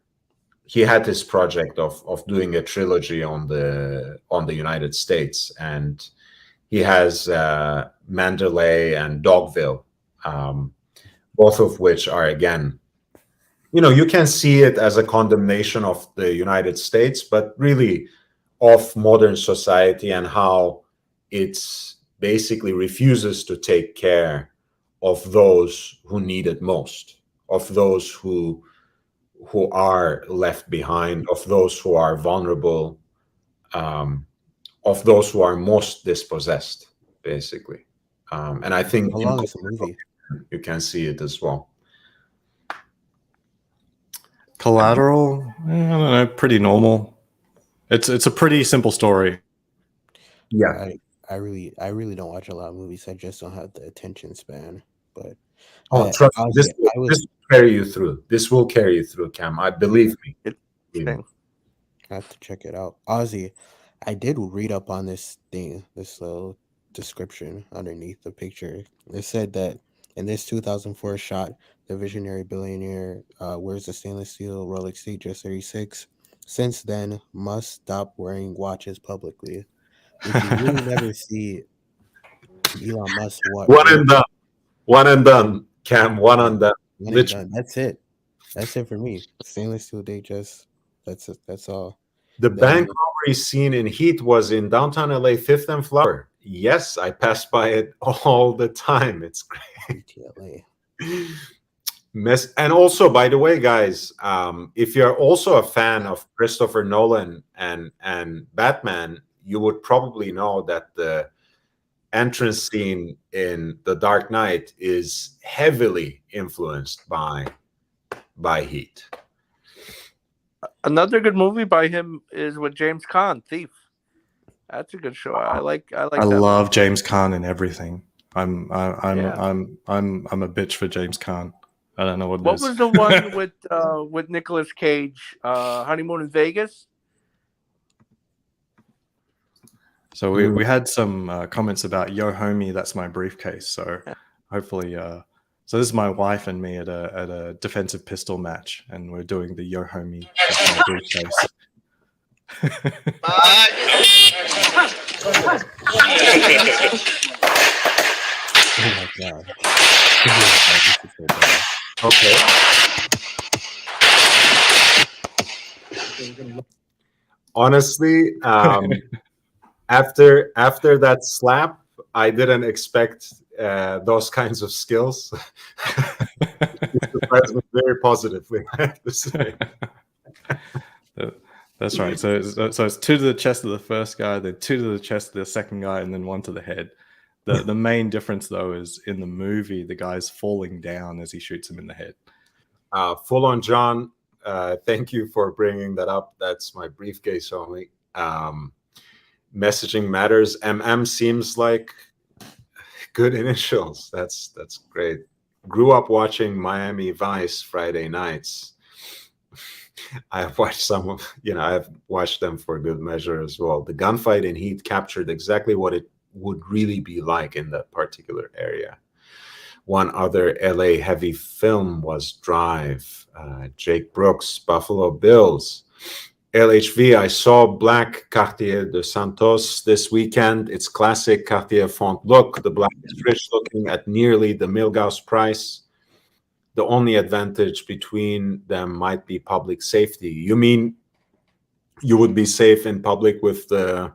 Speaker 1: He had this project of doing a trilogy on the United States, and he has Mandalay and Dogville, both of which are, again, you can see it as a condemnation of the United States, but really of modern society and how it's basically refuses to take care of those who need it most, of those who are left behind, of those who are vulnerable, of those who are most dispossessed, basically. And I think
Speaker 4: How long is the movie?
Speaker 1: you can see it as well.
Speaker 2: Collateral, I don't know, pretty normal. It's a pretty simple story.
Speaker 1: Yeah.
Speaker 4: I really don't watch a lot of movies. I just don't have the attention span. But
Speaker 1: trust me, this will carry you through. This will carry you through, Cam. I believe me.
Speaker 3: Thing.
Speaker 4: I have to check it out. Ozzy, I did read up on this thing, this little description underneath the picture. It said that in this 2004 shot, the visionary billionaire wears a stainless steel Rolex CJ36. Since then, Musk stopped wearing watches publicly. Which you really never see Elon Musk.
Speaker 1: One and done, Cam. One and done.
Speaker 4: One and done. That's it. That's it for me. Stainless steel Datejust. That's it. That's all.
Speaker 1: The bank robbery scene in Heat was in downtown LA, 5th and Flower. Yes, I pass by it all the time. It's great. And also, by the way, guys, if you're also a fan of Christopher Nolan and Batman, you would probably know that the entrance scene in The Dark Knight is heavily influenced by Heat.
Speaker 3: Another good movie by him is with James Caan, Thief. That's a good show. I like.
Speaker 2: I
Speaker 3: that
Speaker 2: love
Speaker 3: movie.
Speaker 2: James Caan in everything. I'm a bitch for James Caan. I don't know what it is.
Speaker 3: Was the one with Nicolas Cage? Honeymoon in Vegas.
Speaker 2: So we had some comments about Yo Homie, that's my briefcase. So hopefully, so this is my wife and me at a defensive pistol match, and we're doing the Yo Homie, that's my briefcase.
Speaker 4: Oh my god.
Speaker 1: Okay. Honestly, after that slap, I didn't expect those kinds of skills. It surprised me very positively, I have to say.
Speaker 2: That's right. So it's 2 to the chest of the first guy, then 2 to the chest of the second guy, and then 1 to the head. The main difference, though, is in the movie, the guy's falling down as he shoots him in the head.
Speaker 1: Full on John, thank you for bringing that up. That's my briefcase only. Messaging matters. MM seems like good initials. That's great. Grew up watching Miami Vice Friday nights. I have watched some of, I've watched them for good measure as well. The gunfight in Heat captured exactly what it would really be like in that particular area. One other LA heavy film was Drive. Jake Brooks, Buffalo Bills. LHV, I saw black Cartier de Santos this weekend. It's classic Cartier font look. The black is rich looking at nearly the Milgauss price. The only advantage between them might be public safety. You mean you would be safe in public with the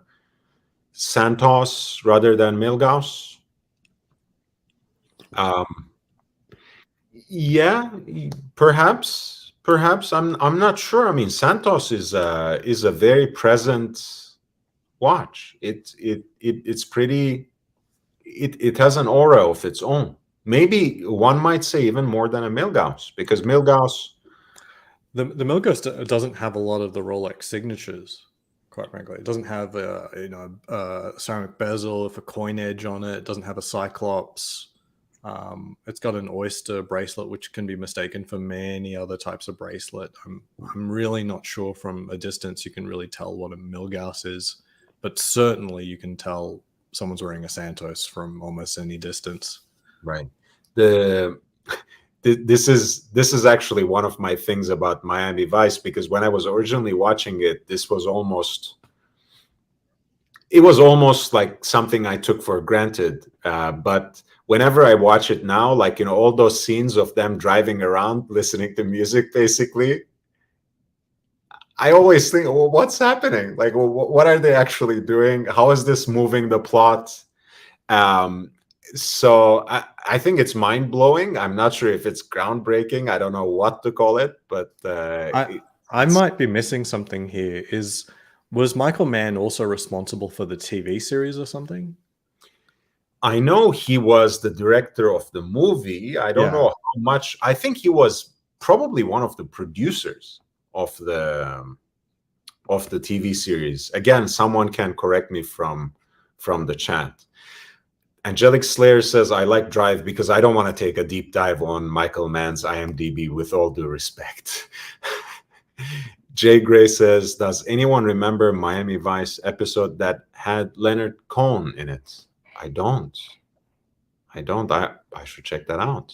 Speaker 1: Santos rather than Milgauss? Yeah, perhaps. I'm not sure. I mean, Santos is a very present watch. It's pretty. It has an aura of its own. Maybe one might say even more than a Milgauss, because Milgauss.
Speaker 2: The Milgauss doesn't have a lot of the Rolex signatures, quite frankly. It doesn't have a ceramic bezel with a coin edge on it. It doesn't have a cyclops. It's got an oyster bracelet, which can be mistaken for many other types of bracelet. I'm really not sure from a distance you can really tell what a Milgauss is, but certainly you can tell someone's wearing a Santos from almost any distance.
Speaker 1: Right. This is actually one of my things about Miami Vice, because when I was originally watching it, it was almost like something I took for granted. But whenever I watch it now, like, all those scenes of them driving around, listening to music, basically, I always think, well, what's happening? Like, well, what are they actually doing? How is this moving the plot? So I think it's mind-blowing. I'm not sure if it's groundbreaking. I don't know what to call it, but
Speaker 2: I might be missing something here. Was Michael Mann also responsible for the TV series or something?
Speaker 1: I know he was the director of the movie. I don't know how much. I think he was probably one of the producers of the TV series. Again, someone can correct me from the chat. Angelic Slayer says, I like Drive because I don't want to take a deep dive on Michael Mann's IMDb, with all due respect. Jay Gray says, does anyone remember Miami Vice episode that had Leonard Cohen in it? I don't. I should check that out.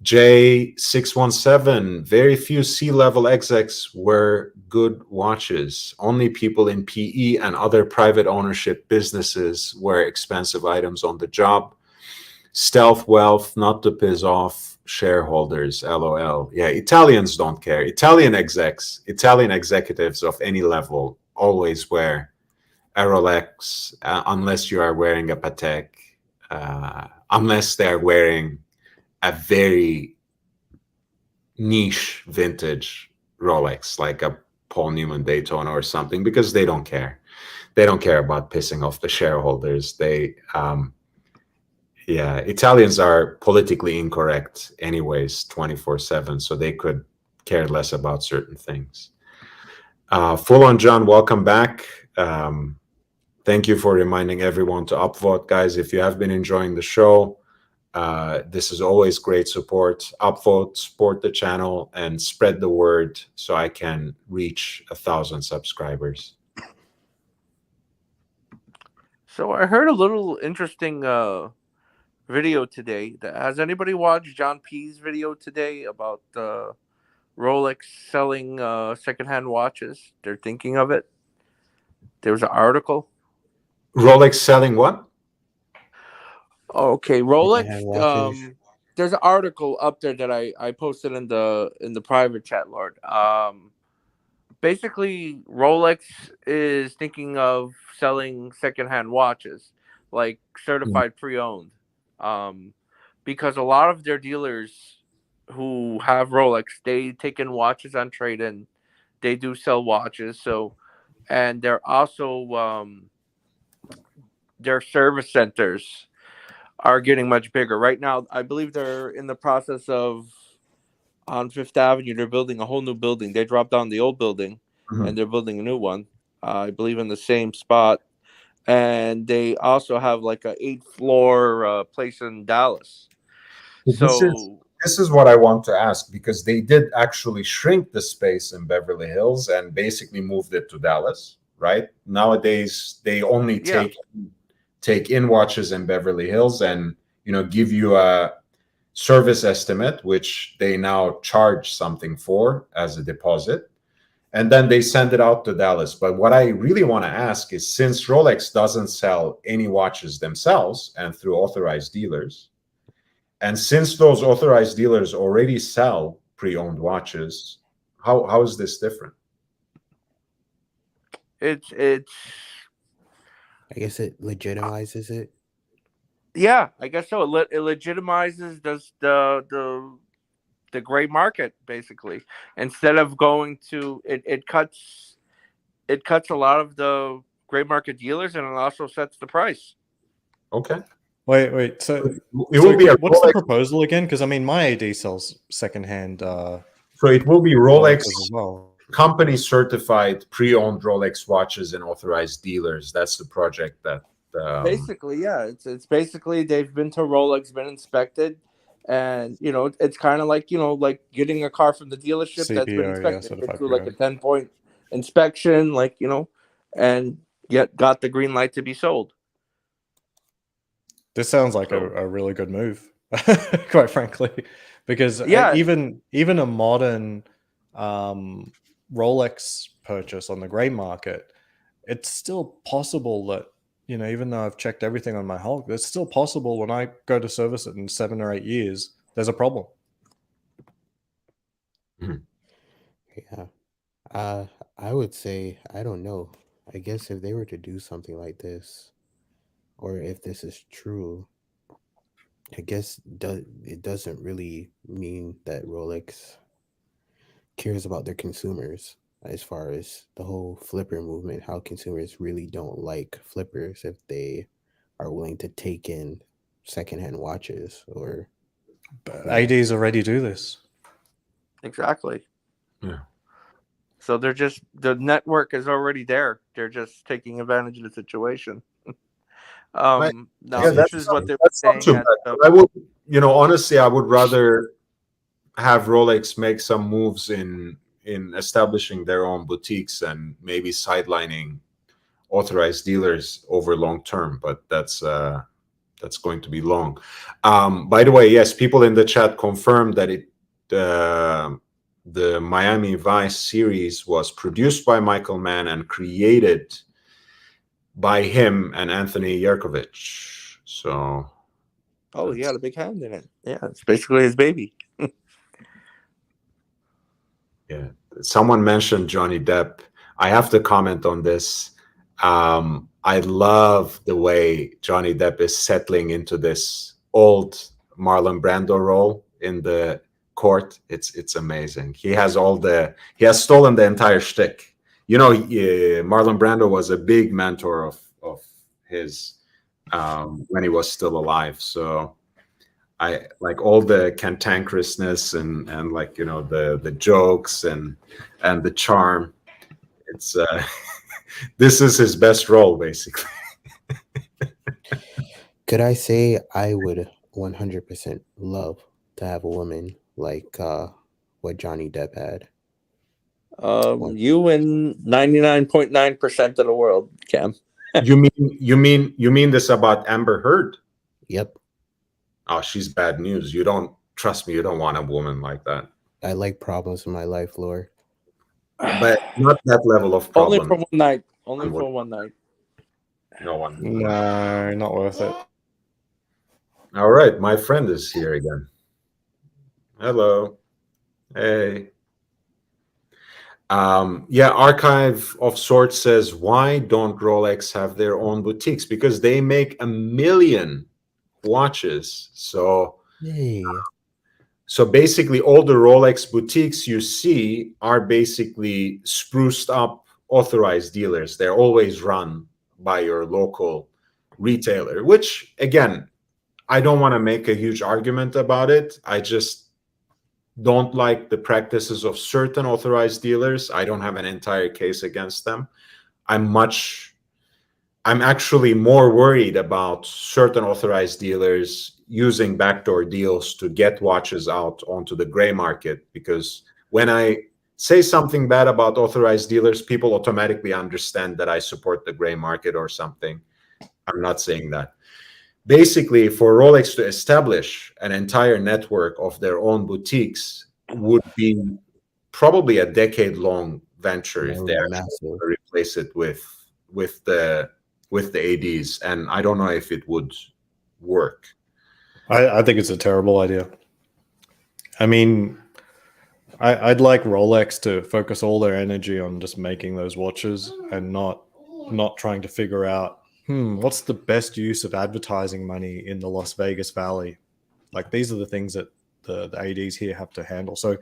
Speaker 1: J617, very few C-level execs were good watches. Only people in PE and other private ownership businesses wear expensive items on the job. Stealth wealth, not to piss off shareholders, LOL. Yeah, Italians don't care. Italian executives of any level always wear a Rolex, unless you are wearing a Patek, unless they're wearing a very niche vintage Rolex, like a Paul Newman Daytona or something, because they don't care. They don't care about pissing off the shareholders. Italians are politically incorrect anyways, 24/7, so they could care less about certain things. Full on John, welcome back. Thank you for reminding everyone to upvote, guys. If you have been enjoying the show, this is always great support. Upvote, support the channel, and spread the word so I can reach 1,000 subscribers.
Speaker 3: So I heard a little interesting video today. Has anybody watched John P's video today about Rolex selling secondhand watches? They're thinking of it. There was an article.
Speaker 1: Rolex selling what?
Speaker 3: Okay,
Speaker 4: Secondhand
Speaker 3: Rolex.
Speaker 4: watches.
Speaker 3: there's an article up there that I posted in the private chat, Lord. Basically, Rolex is thinking of selling secondhand watches, like certified pre-owned, because a lot of their dealers who have Rolex, they take in watches on trade-in. They do sell watches, so and they're also their service centers are getting much bigger. Right now, I believe they're in the process of on Fifth Avenue. They're building a whole new building. They dropped down the old building and they're building a new one. I believe in the same spot. And they also have like a 8th floor place in Dallas.
Speaker 1: This is what I want to ask, because they did actually shrink the space in Beverly Hills and basically moved it to Dallas, right? Nowadays, they only take in watches in Beverly Hills and, you know, give you a service estimate, which they now charge something for as a deposit. And then they send it out to Dallas. But what I really want to ask is, since Rolex doesn't sell any watches themselves and through authorized dealers, and since those authorized dealers already sell pre-owned watches, how is this different?
Speaker 3: It's
Speaker 4: I guess it legitimizes it.
Speaker 3: yeah, I guess so. It legitimizes the gray market, basically. Instead of going to it cuts a lot of the gray market dealers, and it also sets the price.
Speaker 1: Okay.
Speaker 2: Wait. So
Speaker 1: it will be
Speaker 2: what's the proposal again? Because I mean, my AD sells secondhand.
Speaker 1: So it will be Rolex
Speaker 2: as well.
Speaker 1: Company certified pre-owned Rolex watches and authorized dealers. That's the project that.
Speaker 3: Basically, yeah. It's basically they've been to Rolex, been inspected, and you know it's kind of like like getting a car from the dealership that's been inspected. Been through like a 10-point inspection, like and yet got the green light to be sold.
Speaker 2: This sounds like a really good move, quite frankly, because even a modern Rolex purchase on the gray market, it's still possible that, even though I've checked everything on my Hulk, it's still possible when I go to service it in 7 or 8 years, there's a problem.
Speaker 4: Yeah. I would say, I don't know. I guess if they were to do something like this, or if this is true, I guess it doesn't really mean that Rolex cares about their consumers, as far as the whole flipper movement, how consumers really don't like flippers if they are willing to take in secondhand watches. Or
Speaker 2: but ADs already do this.
Speaker 3: Exactly.
Speaker 1: Yeah.
Speaker 3: So the network is already there. They're just taking advantage of the situation. This is what they're saying.
Speaker 1: I would, honestly, I would rather have Rolex make some moves in establishing their own boutiques and maybe sidelining authorized dealers over long term. But that's going to be long. By the way, yes, people in the chat confirmed that the Miami Vice series was produced by Michael Mann and created by him and Anthony Yerkovich. So,
Speaker 3: he had a big hand in it. Yeah, it's basically his baby.
Speaker 1: Yeah, someone mentioned Johnny Depp. I have to comment on this. I love the way Johnny Depp is settling into this old Marlon Brando role in the court. It's amazing. He has stolen the entire shtick. Marlon Brando was a big mentor of his when he was still alive. So I like all the cantankerousness and like the jokes and the charm. It's this is his best role, basically.
Speaker 4: Could I say I would 100% love to have a woman like what Johnny Depp had?
Speaker 3: You and 99.9% of the world, Cam.
Speaker 1: You mean this about Amber Heard?
Speaker 4: Yep.
Speaker 1: Oh, she's bad news. You don't trust me. You don't want a woman like that.
Speaker 4: I like problems in my life, Lord.
Speaker 1: But not that level of problem.
Speaker 3: Only for one night. Only for one night.
Speaker 1: No one.
Speaker 2: No, not worth it.
Speaker 1: All right, my friend is here again. Hello. Hey. Yeah, Archive of Sorts says, why don't Rolex have their own boutiques? Because they make 1 million watches.
Speaker 4: Yay.
Speaker 1: So basically, all the Rolex boutiques you see are basically spruced up authorized dealers. They're always run by your local retailer, which, again, I don't want to make a huge argument about it. I just don't like the practices of certain authorized dealers. I don't have an entire case against them. I'm actually more worried about certain authorized dealers using backdoor deals to get watches out onto the gray market, because when I say something bad about authorized dealers, people automatically understand that I support the gray market or something. I'm not saying that. Basically, for Rolex to establish an entire network of their own boutiques would be probably a decade-long venture if they actually
Speaker 4: Massive.
Speaker 1: replace it with the ADs, and I don't know if it would work.
Speaker 2: I think it's a terrible idea. I mean, I'd like Rolex to focus all their energy on just making those watches and not trying to figure out, what's the best use of advertising money in the Las Vegas Valley? Like, these are the things that the ADs here have to handle. So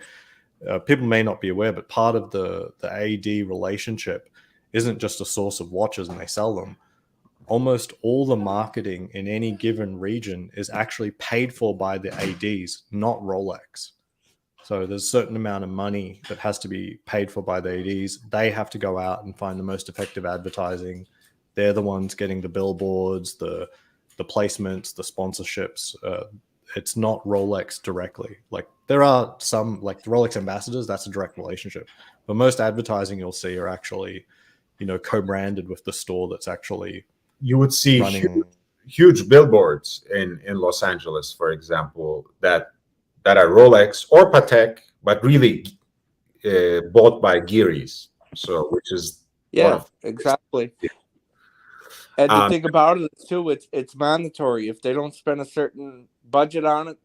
Speaker 2: people may not be aware, but part of the AD relationship isn't just a source of watches and they sell them. Almost all the marketing in any given region is actually paid for by the ADs, not Rolex. So there's a certain amount of money that has to be paid for by the ADs. They have to go out and find the most effective advertising. They're the ones getting the billboards, the placements, the sponsorships. It's not Rolex directly. Like, there are some, like the Rolex ambassadors, that's a direct relationship. But most advertising you'll see are actually, co-branded with the store that's actually
Speaker 1: You would see
Speaker 2: running.
Speaker 1: huge billboards in Los Angeles, for example, that are Rolex or Patek, but really bought by Gearys. So, which is one
Speaker 3: Yeah,
Speaker 1: of
Speaker 3: exactly. And the thing about it too, it's mandatory. If they don't spend a certain budget on it,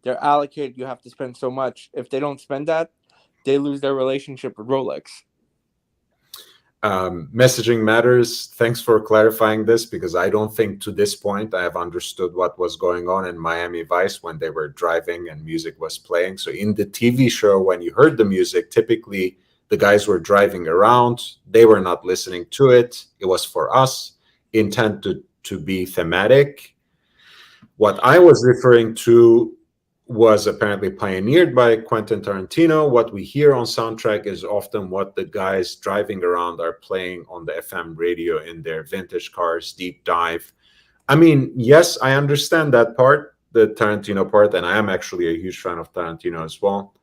Speaker 3: they're allocated. You have to spend so much. If they don't spend that, they lose their relationship with Rolex.
Speaker 1: Messaging matters. Thanks for clarifying this, because I don't think to this point I have understood what was going on in Miami Vice when they were driving and music was playing. So in the TV show, when you heard the music, typically the guys were driving around. They were not listening to it. It was for us, intended to be thematic. What I was referring to was apparently pioneered by Quentin Tarantino. What we hear on soundtrack is often what the guys driving around are playing on the FM radio in their vintage cars, deep dive. I mean, yes, I understand that part, the Tarantino part, and I am actually a huge fan of Tarantino as well.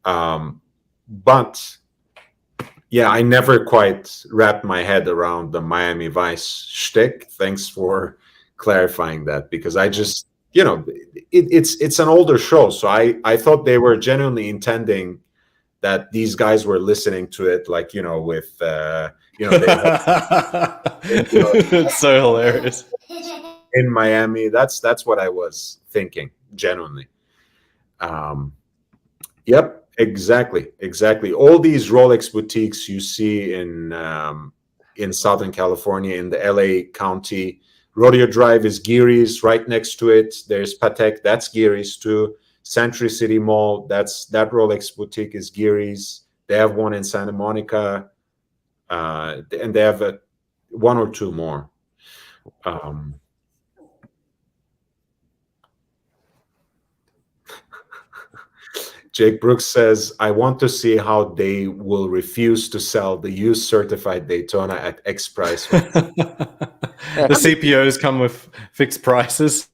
Speaker 1: But yeah, I never quite wrapped my head around the Miami Vice shtick. Thanks for clarifying that, because I just, it's an older show, so I thought they were genuinely intending that these guys were listening to it, like, with
Speaker 2: It's so hilarious.
Speaker 1: in Miami. That's what I was thinking, genuinely. Yep. Exactly. All these Rolex boutiques you see in Southern California, in the LA County. Rodeo Drive is Geary's. Right next to it, there's Patek. That's Geary's too. Century City Mall, that Rolex boutique is Geary's. They have one in Santa Monica, and they have one or two more. Jake Brooks says, I want to see how they will refuse to sell the used certified Daytona at X price.
Speaker 2: The CPOs come with fixed prices.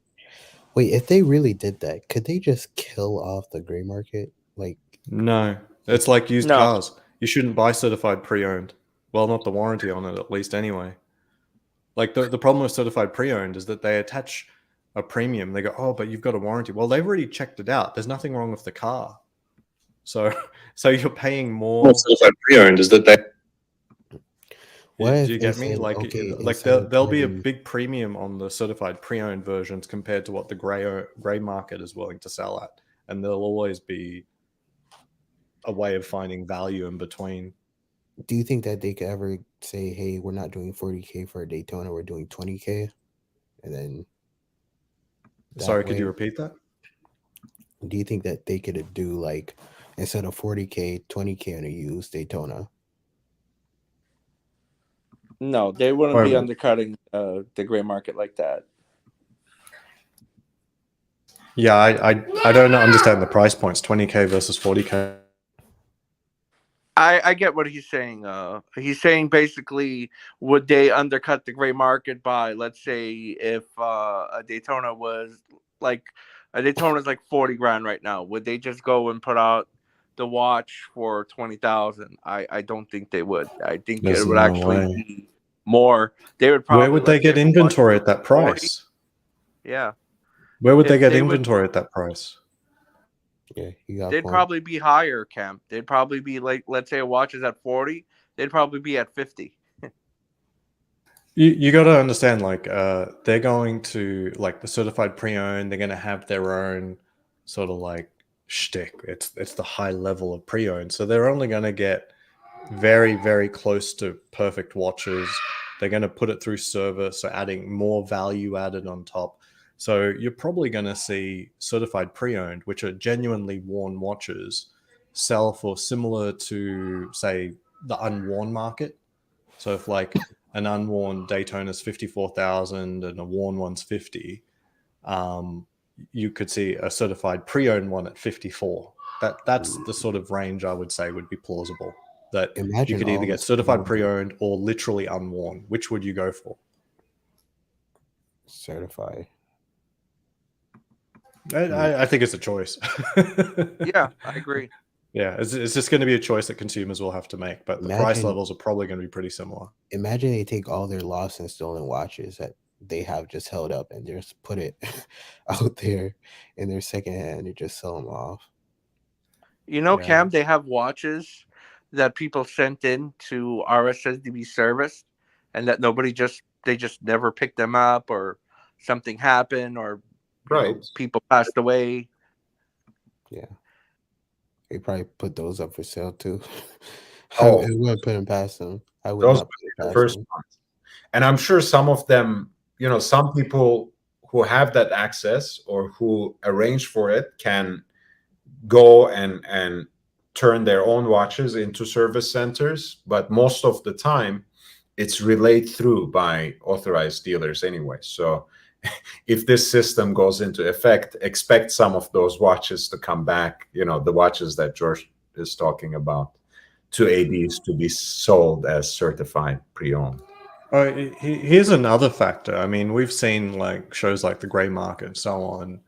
Speaker 4: Wait, if they really did that, could they just kill off the gray market? Like,
Speaker 2: no, it's like used
Speaker 3: No.
Speaker 2: cars. You shouldn't buy certified pre-owned. Well, not the warranty on it, at least, anyway. Like, the problem with certified pre-owned is that they attach a premium. They go, oh, but you've got a warranty. Well, they've already checked it out. There's nothing wrong with the car. So you're paying more.
Speaker 1: Certified pre-owned is that they.
Speaker 4: what
Speaker 2: Do you get me?
Speaker 4: said,
Speaker 2: Like,
Speaker 4: okay,
Speaker 2: like there'll be a big premium on the certified pre-owned versions compared to what the gray market is willing to sell at. and there'll always be a way of finding value in between.
Speaker 6: Do you think that they could ever say, "Hey, we're not doing 40K for a Daytona, we're doing 20K," and then
Speaker 2: Sorry, could you repeat that?
Speaker 6: Do you think that they could do like instead of 40K, 20K on a used Daytona?
Speaker 3: No, they wouldn't
Speaker 2: Wait a
Speaker 3: be
Speaker 2: minute.
Speaker 3: undercutting the gray market like that.
Speaker 2: Yeah, I don't understand the price points. 20K versus 40K.
Speaker 3: I get what he's saying. He's saying basically, would they undercut the gray market by, let's say, if a Daytona was like is like 40 grand right now, would they just go and put out the watch for 20,000? I don't think they would. I think
Speaker 2: There's
Speaker 3: it would
Speaker 2: no
Speaker 3: actually
Speaker 2: way.
Speaker 3: be more. They would probably.
Speaker 2: Where would they
Speaker 3: let's say
Speaker 2: get
Speaker 3: if one
Speaker 2: inventory
Speaker 3: was
Speaker 2: at that
Speaker 3: 40,
Speaker 2: price?
Speaker 3: Yeah,
Speaker 2: Where would they
Speaker 3: If
Speaker 2: get
Speaker 3: they would-
Speaker 2: inventory at that price?
Speaker 6: Yeah, you got a
Speaker 3: they'd
Speaker 6: point.
Speaker 3: probably be higher, Cam. They'd probably be like, let's say a watch is at 40, they'd probably be at 50.
Speaker 2: You got to understand, like, they're going to, like, the certified pre-owned, they're going to have their own sort of like shtick. It's the high level of pre-owned, so they're only going to get very, very close to perfect watches. They're going to put it through service, so adding more value added on top. So you're probably going to see certified pre-owned, which are genuinely worn watches, sell for similar to, say, the unworn market. So if like an unworn Daytona's 54,000 and a worn one's 50, you could see a certified pre-owned one at 54. That's the sort of range I would say would be plausible. That
Speaker 6: Imagine
Speaker 2: you could
Speaker 6: all
Speaker 2: either get
Speaker 6: this
Speaker 2: certified
Speaker 6: worn-
Speaker 2: pre-owned or literally unworn. Which would you go for?
Speaker 6: certified.
Speaker 2: I think it's a choice.
Speaker 3: Yeah, I agree.
Speaker 2: Yeah, it's just going to be a choice that consumers will have to make, but the price
Speaker 6: Imagine-
Speaker 2: levels are probably going to be pretty similar.
Speaker 6: Imagine they take all their lost and stolen watches that they have just held up and just put it out there in their secondhand and just sell them off.
Speaker 3: You know,
Speaker 2: Yeah.
Speaker 3: Cam, they have watches that people sent in to RSS to be serviced, and that they just never picked them up, or something happened, or you know,
Speaker 1: Right.
Speaker 3: people passed away.
Speaker 6: Yeah. They probably put those up for sale too.
Speaker 1: Oh.
Speaker 6: I wouldn't put them past them. I would
Speaker 1: Those
Speaker 6: not
Speaker 1: would
Speaker 6: put
Speaker 1: be
Speaker 6: it
Speaker 1: the
Speaker 6: past
Speaker 1: first
Speaker 6: them.
Speaker 1: ones. And I'm sure some of them, some people who have that access or who arrange for it can go and turn their own watches into service centers. But most of the time, it's relayed through by authorized dealers anyway. So if this system goes into effect, expect some of those watches to come back, the watches that George is talking about, to ADs to be sold as certified pre-owned.
Speaker 2: Oh, here's another factor. I mean, we've seen like shows like the Grey Market and so on,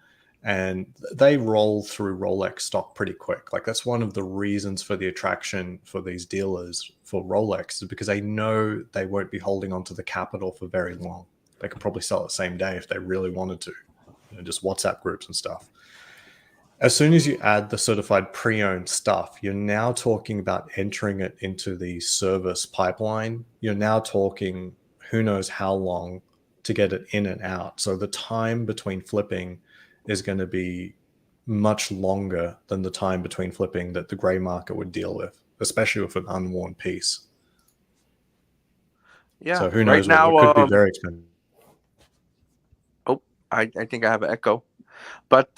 Speaker 2: and they roll through Rolex stock pretty quick. Like that's one of the reasons for the attraction for these dealers for Rolex, is because they know they won't be holding onto the capital for very long. They could probably sell it the same day if they really wanted to, just WhatsApp groups and stuff. As soon as you add the certified pre-owned stuff, you're now talking about entering it into the service pipeline. You're now talking who knows how long to get it in and out. So the time between flipping is going to be much longer than the time between flipping that the gray market would deal with, especially with an unworn piece.
Speaker 3: Yeah.
Speaker 2: So who knows?
Speaker 3: Right now,
Speaker 2: it could be very expensive.
Speaker 3: Oh, I think I have an echo. But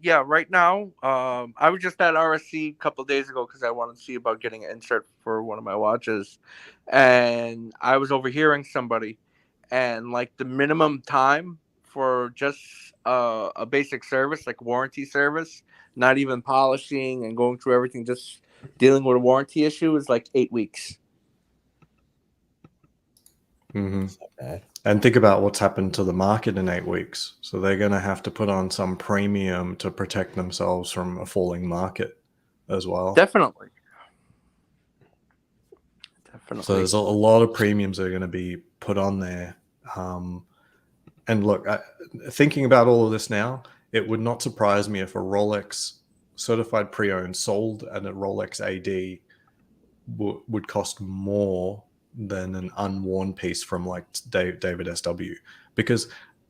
Speaker 3: yeah, right now, I was just at RSC a couple of days ago because I wanted to see about getting an insert for one of my watches, and I was overhearing somebody, and like the minimum time for just a basic service, like warranty service, not even polishing and going through everything, just dealing with a warranty issue, is like 8 weeks.
Speaker 2: Mm-hmm.
Speaker 6: It's not bad.
Speaker 2: And think about what's happened to the market in 8 weeks. So they're going to have to put on some premium to protect themselves from a falling market as well.
Speaker 3: Definitely.
Speaker 2: So there's a lot of premiums that are going to be put on there. And look, thinking about all of this now, it would not surprise me if a Rolex certified pre-owned sold at a Rolex AD would cost more than an unworn piece from like David SW, because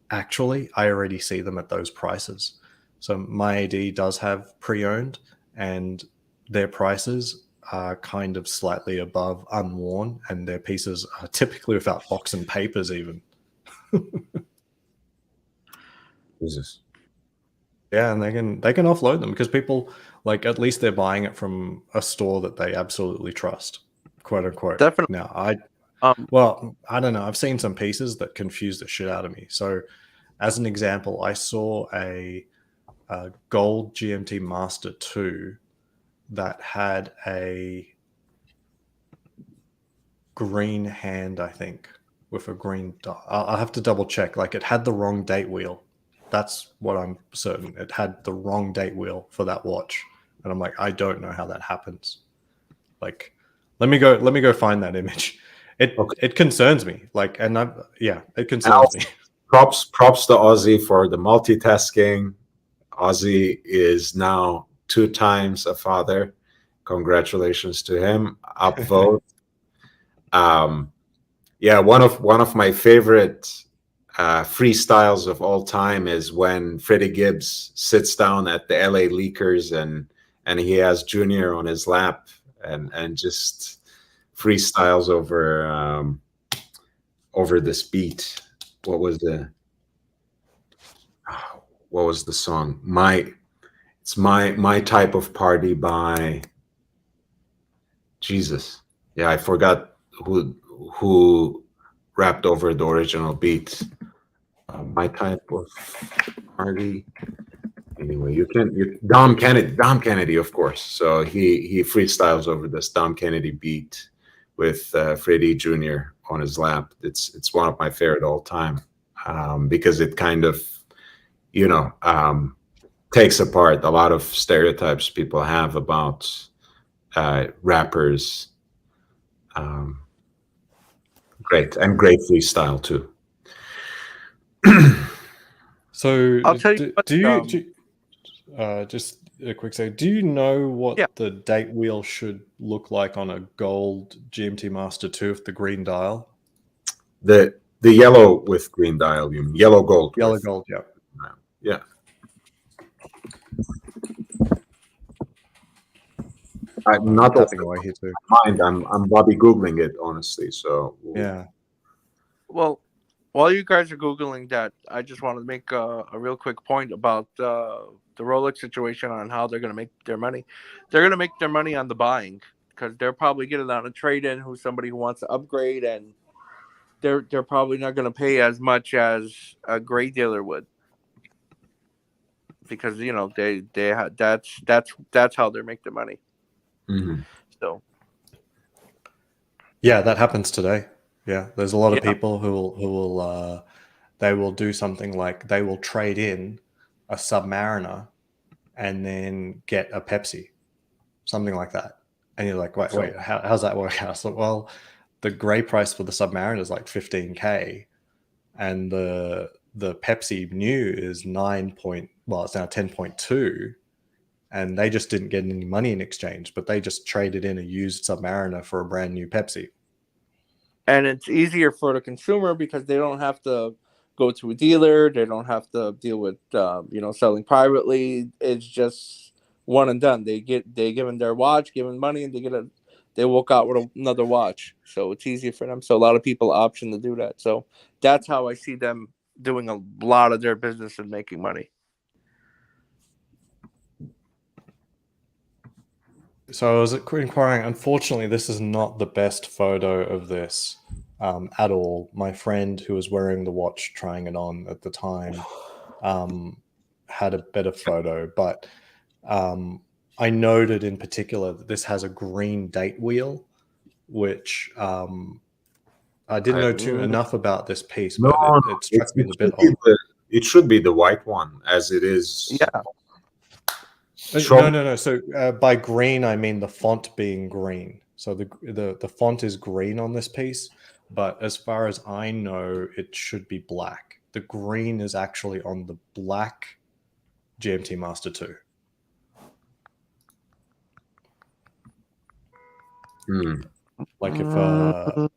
Speaker 2: actually I already see them at those prices. So my AD does have pre-owned, and their prices are kind of slightly above unworn, and their pieces are typically without box and papers even.
Speaker 1: Jesus.
Speaker 2: Yeah, and they can offload them because people, like, at least they're buying it from a store that they absolutely trust, quote unquote.
Speaker 3: Definitely.
Speaker 2: Now, well, I don't know. I've seen some pieces that confuse the shit out of me. So, as an example, I saw a gold GMT Master 2 that had a green hand, I think, with a green dial. I'll have to double check. Like, it had the wrong date wheel. That's what I'm certain. It had the wrong date wheel for that watch, and I'm like, I don't know how that happens. Like, let me go find that image. It concerns me. Like, and it concerns me.
Speaker 1: Props to Ozzy for the multitasking. Ozzy is now 2 times a father. Congratulations to him. Upvote. Yeah, one of my favorite freestyles of all time is when Freddie Gibbs sits down at the LA Leakers and he has Junior on his lap and just freestyles over this beat. What was the song? It's my type of party by Jesus. Yeah, I forgot who rapped over the original beat. My type of party. Anyway, Dom Kennedy, of course. So he freestyles over this Dom Kennedy beat with Freddie Jr. on his lap. It's one of my favorite all time because it kind of takes apart a lot of stereotypes people have about rappers. Great freestyle too.
Speaker 2: So
Speaker 3: I'll tell you what,
Speaker 2: just a quick say, do you know what
Speaker 3: Yeah.
Speaker 2: the date wheel should look like on a gold GMT Master 2 with the green dial?
Speaker 1: The yellow with green dial, you mean yellow gold?
Speaker 2: Yellow gold, yeah.
Speaker 1: Yeah. I'm not
Speaker 2: tapping away here too.
Speaker 1: Mind, I'm Bobby Googling it, honestly. So
Speaker 2: Yeah.
Speaker 3: Well, while you guys are Googling that, I just want to make a real quick point about the Rolex situation on how they're going to make their money. They're going to make their money on the buying because they're probably getting on a trade-in who's somebody who wants to upgrade, and they're probably not going to pay as much as a gray dealer would because that's how they make their money.
Speaker 1: Mm-hmm.
Speaker 3: So
Speaker 2: yeah, that happens today. Yeah, there's a lot of people who will they will do something like they will trade in a Submariner and then get a Pepsi, something like that. And you're like, wait, how's that work out? So, well, the gray price for the Submariner is like 15K, and the Pepsi new is it's now 10.2, and they just didn't get any money in exchange, but they just traded in a used Submariner for a brand new Pepsi.
Speaker 3: And it's easier for the consumer because they don't have to go to a dealer. They don't have to deal with selling privately. It's just one and done. They give them their watch, give them money, and they walk out with another watch. So it's easier for them. So a lot of people option to do that. So that's how I see them doing a lot of their business and making money.
Speaker 2: So I was inquiring. Unfortunately, this is not the best photo of this at all. My friend who was wearing the watch, trying it on at the time, had a better photo. But I noted in particular that this has a green date wheel, which I didn't know enough about this piece, but it struck me as a bit odd.
Speaker 1: It should be the white one, as it is.
Speaker 3: Yeah.
Speaker 2: No. So by green, I mean the font being green. So the font is green on this piece, but as far as I know, it should be black. The green is actually on the black GMT Master 2. Like if I'll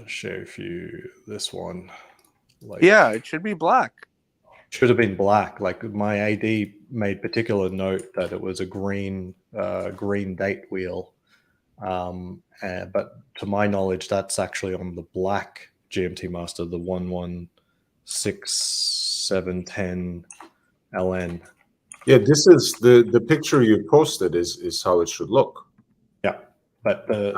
Speaker 2: show you this one.
Speaker 3: Yeah, it should be black.
Speaker 2: should have been black. Like my AD made particular note that it was a green date wheel. But to my knowledge, that's actually on the black GMT Master, the 116710 LN.
Speaker 1: Yeah, this is the picture you posted is how it should look.
Speaker 2: Yeah, but the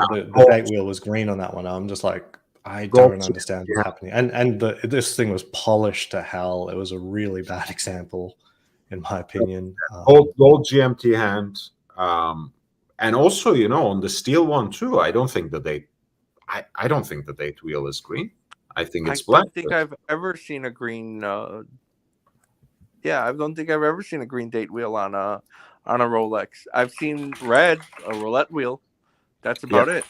Speaker 2: date wheel was green on that one. I'm just like, I don't understand what's happening. And this thing was polished to hell. It was a really bad example, in my opinion.
Speaker 1: Gold GMT hand, and also on the steel one too. I don't think the date wheel is green. I think it's black.
Speaker 3: I don't think I've ever seen a green. I don't think I've ever seen a green date wheel on a Rolex. I've seen red, a roulette wheel. That's about it.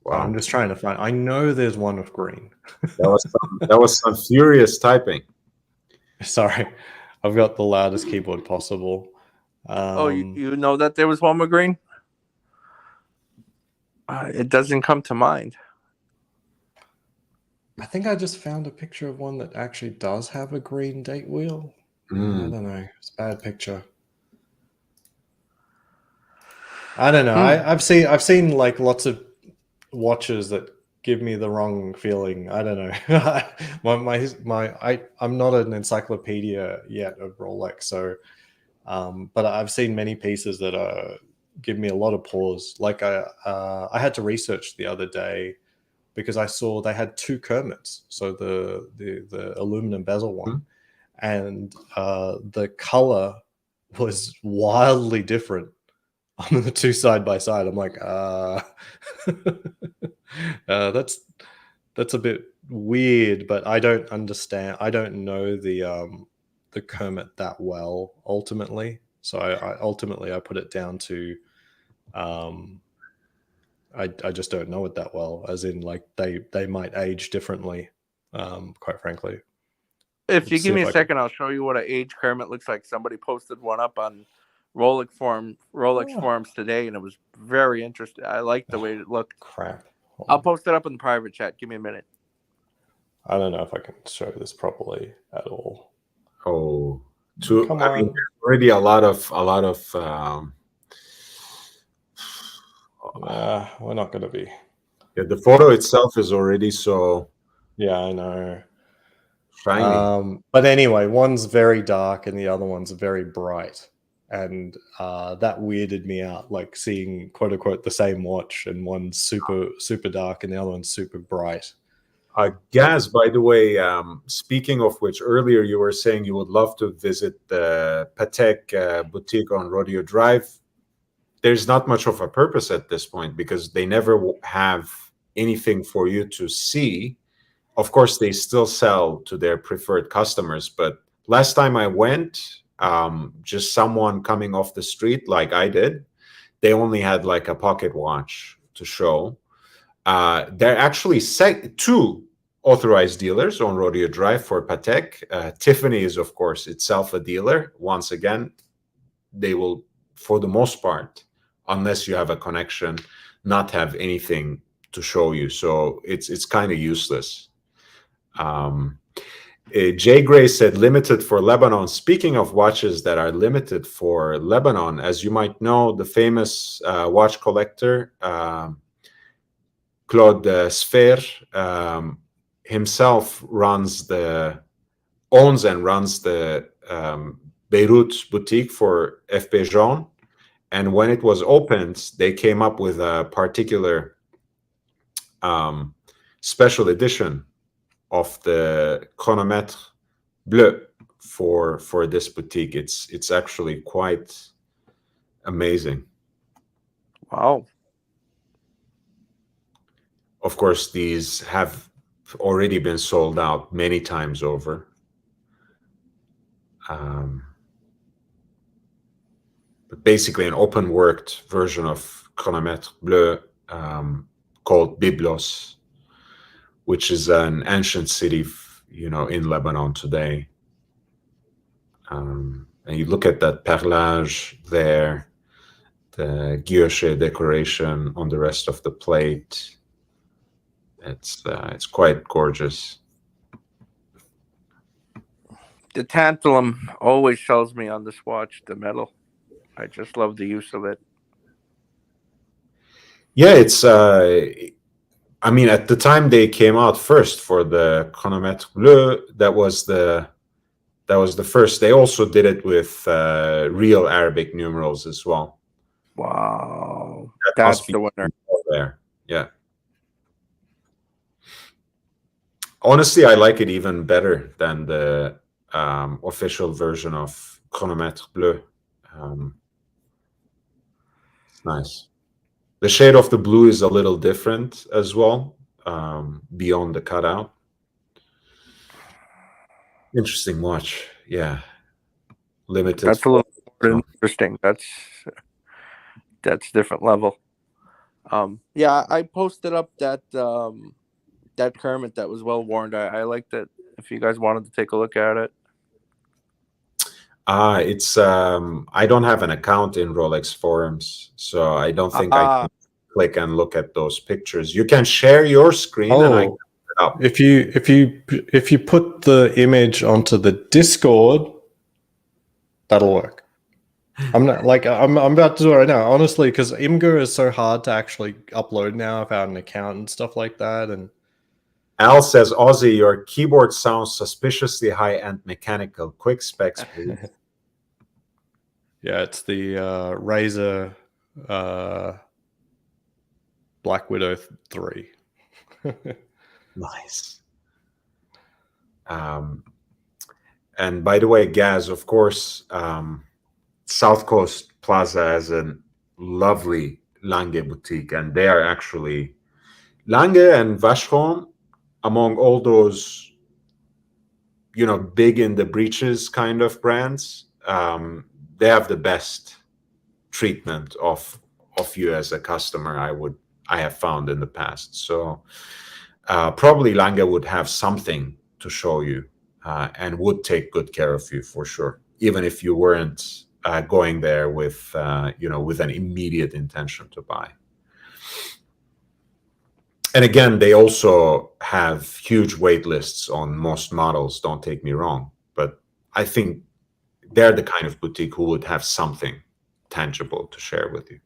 Speaker 1: Wow.
Speaker 2: I'm just trying to find. I know there's one with green.
Speaker 1: That was some furious typing.
Speaker 2: Sorry, I've got the loudest keyboard possible.
Speaker 3: You know that there was one with green? It doesn't come to mind.
Speaker 2: I think I just found a picture of one that actually does have a green date wheel. I don't know. It's a bad picture. I don't know. I've seen like lots of watches that give me the wrong feeling. I don't know. I'm not an encyclopedia yet of Rolex, so but I've seen many pieces that give me a lot of pause. Like I had to research the other day because I saw they had two Kermits, so the aluminum bezel one, and the color was wildly different on the two side by side. I'm like, that's a bit weird, but I don't understand. I don't know the Kermit that well ultimately. So I ultimately put it down to I just don't know it that well, as in like they might age differently, quite frankly.
Speaker 3: If you give me a second, I'll show you what an age Kermit looks like. Somebody posted one up on Rolex forums today, and it was very interesting. I liked the way it looked.
Speaker 2: Crap.
Speaker 3: I'll post it up in the private chat. Give me a minute.
Speaker 2: I don't know if I can show this properly at all.
Speaker 1: Oh,
Speaker 2: Come on.
Speaker 1: I mean, there's already a lot of
Speaker 2: we're not going to be.
Speaker 1: Yeah, the photo itself is already so.
Speaker 2: Yeah, I know.
Speaker 1: Shiny.
Speaker 2: But anyway, one's very dark and the other one's very bright, and that weirded me out. Like seeing quote unquote the same watch, and one's super dark and the other one's super bright.
Speaker 1: Gaz, by the way, speaking of which, earlier you were saying you would love to visit the Patek boutique on Rodeo Drive. There's not much of a purpose at this point because they never have anything for you to see. Of course, they still sell to their preferred customers. But last time I went, just someone coming off the street like I did, they only had like a pocket watch to show. There are actually two authorized dealers on Rodeo Drive for Patek. Tiffany is, of course, itself a dealer. Once again, they will, for the most part, unless you have a connection, not have anything to show you. So it's kind of useless. Jay Gray said limited for Lebanon. Speaking of watches that are limited for Lebanon, as you might know, the famous watch collector, Claude Sfer, himself owns and runs the Beirut boutique for FP Jean. And when it was opened, they came up with a particular special edition of the chronomètre bleu for this boutique. It's actually quite amazing.
Speaker 3: Wow.
Speaker 1: Of course, these have already been sold out many times over. But basically an open worked version of chronomètre bleu called Byblos, which is an ancient city, in Lebanon today. And you look at that perlage there, the guilloche decoration on the rest of the plate, It's quite gorgeous.
Speaker 3: The tantalum always sells me on this watch. The metal, I just love the use of it.
Speaker 1: Yeah, it's. I mean, at the time they came out first for the chronomètre bleu, that was the first. They also did it with real Arabic numerals as well.
Speaker 3: Wow,
Speaker 1: That
Speaker 3: that's
Speaker 1: must be
Speaker 3: the winner.
Speaker 1: there. Yeah. Honestly, I like it even better than the official version of chronomètre bleu. It's nice. The shade of the blue is a little different as well, beyond the cutout. Interesting watch. Yeah. Limited.
Speaker 3: That's a little more
Speaker 1: so-
Speaker 3: interesting. That's different level. Yeah, I posted up that that Kermit that was well worn. I liked it. If you guys wanted to take a look at it.
Speaker 1: It's I don't have an account in Rolex forums, so I don't think I can click and look at those pictures. You can share your screen and I can put it up.
Speaker 2: If you put the image onto the Discord, that'll work. I'm not like I'm about to do it right now, honestly, because Imgur is so hard to actually upload now without an account and stuff like that. And
Speaker 1: Al says, Aussie, your keyboard sounds suspiciously high-end mechanical. Quick specs, please.
Speaker 2: yeah, it's the Razer Black Widow 3.
Speaker 1: Nice. And by the way, Gaz, of course, South Coast Plaza has a lovely Lange boutique, and they are actually Lange and Vacheron, among all those, big in the breeches kind of brands, they have the best treatment of you as a customer. I have found in the past. So probably Lange would have something to show you and would take good care of you for sure, even if you weren't going there with with an immediate intention to buy. And again, they also have huge wait lists on most models, don't take me wrong, but I think they're the kind of boutique who would have something tangible to share with you.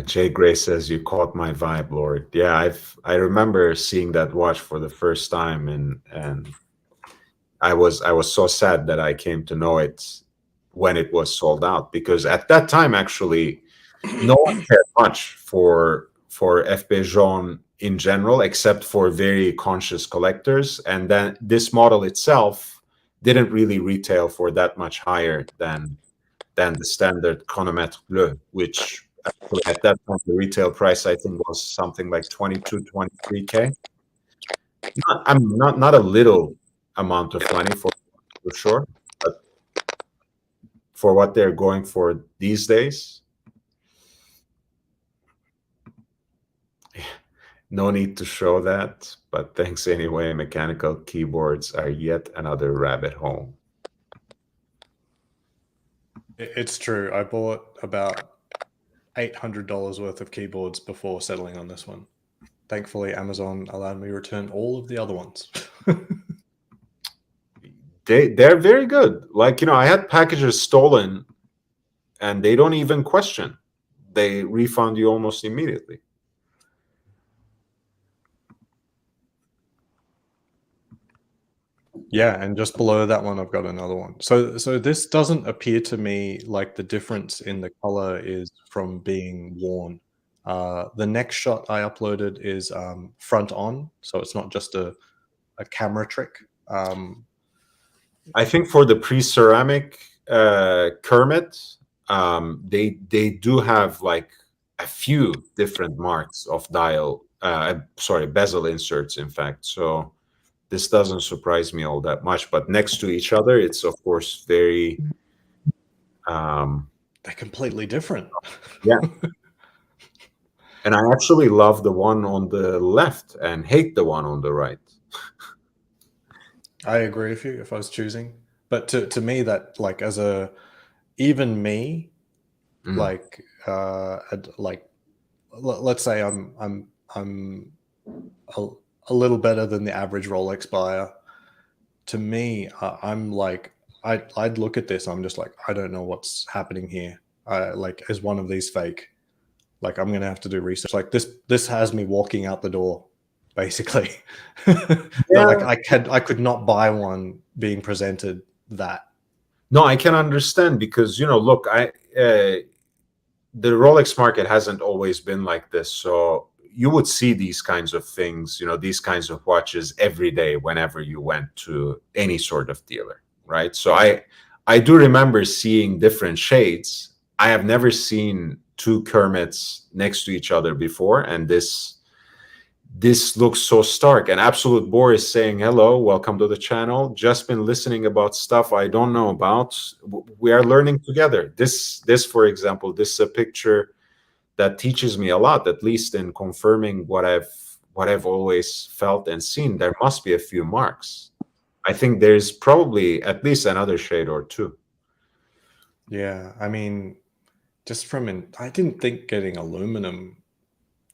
Speaker 1: Jay Gray says, you caught my vibe, Lord. Yeah, I remember seeing that watch for the first time, and I was so sad that I came to know it when it was sold out, because at that time, actually, no one cared much for FP Jaune in general, except for very conscious collectors. And then this model itself didn't really retail for that much higher than the standard chronomètre bleu, which actually at that time the retail price I think was something like 22, 23K. Not a little amount of money for sure, but for what they're going for these days, no need to show that, but thanks anyway. Mechanical keyboards are yet another rabbit hole.
Speaker 2: It's true. I bought about $800 worth of keyboards before settling on this one. Thankfully, Amazon allowed me to return all of the other ones.
Speaker 1: They're very good. Like, I had packages stolen and they don't even question. They refund you almost immediately.
Speaker 2: Yeah, and just below that one, I've got another one. So this doesn't appear to me like the difference in the color is from being worn. The next shot I uploaded is front on, so it's not just a camera trick.
Speaker 1: I think for the pre-ceramic Kermit, they do have like a few different marks of bezel inserts, in fact. So this doesn't surprise me all that much, but next to each other, it's of course very
Speaker 2: they're completely different.
Speaker 1: Yeah. And I actually love the one on the left and hate the one on the right.
Speaker 2: I agree with you if I was choosing, but to me that, like, even me, like let's say I'm a, a little better than the average Rolex buyer. To me, I'm like, I'd look at this. I'm just like, I don't know what's happening here. Like, is one of these fake? Like, I'm gonna have to do research. Like this has me walking out the door, basically.
Speaker 1: Yeah.
Speaker 2: Like I could not buy one being presented that.
Speaker 1: No, I can understand because look, the Rolex market hasn't always been like this. So you would see these kinds of things, these kinds of watches every day whenever you went to any sort of dealer, right? So I do remember seeing different shades. I have never seen two Kermits next to each other before, and this looks so stark. And Absolute Boar is saying, hello, welcome to the channel. Just been listening about stuff I don't know about. We are learning together. This, for example, this is a picture that teaches me a lot, at least in confirming what I've always felt and seen. There must be a few marks. I think there's probably at least another shade or two.
Speaker 2: Yeah, I mean, I didn't think getting aluminum,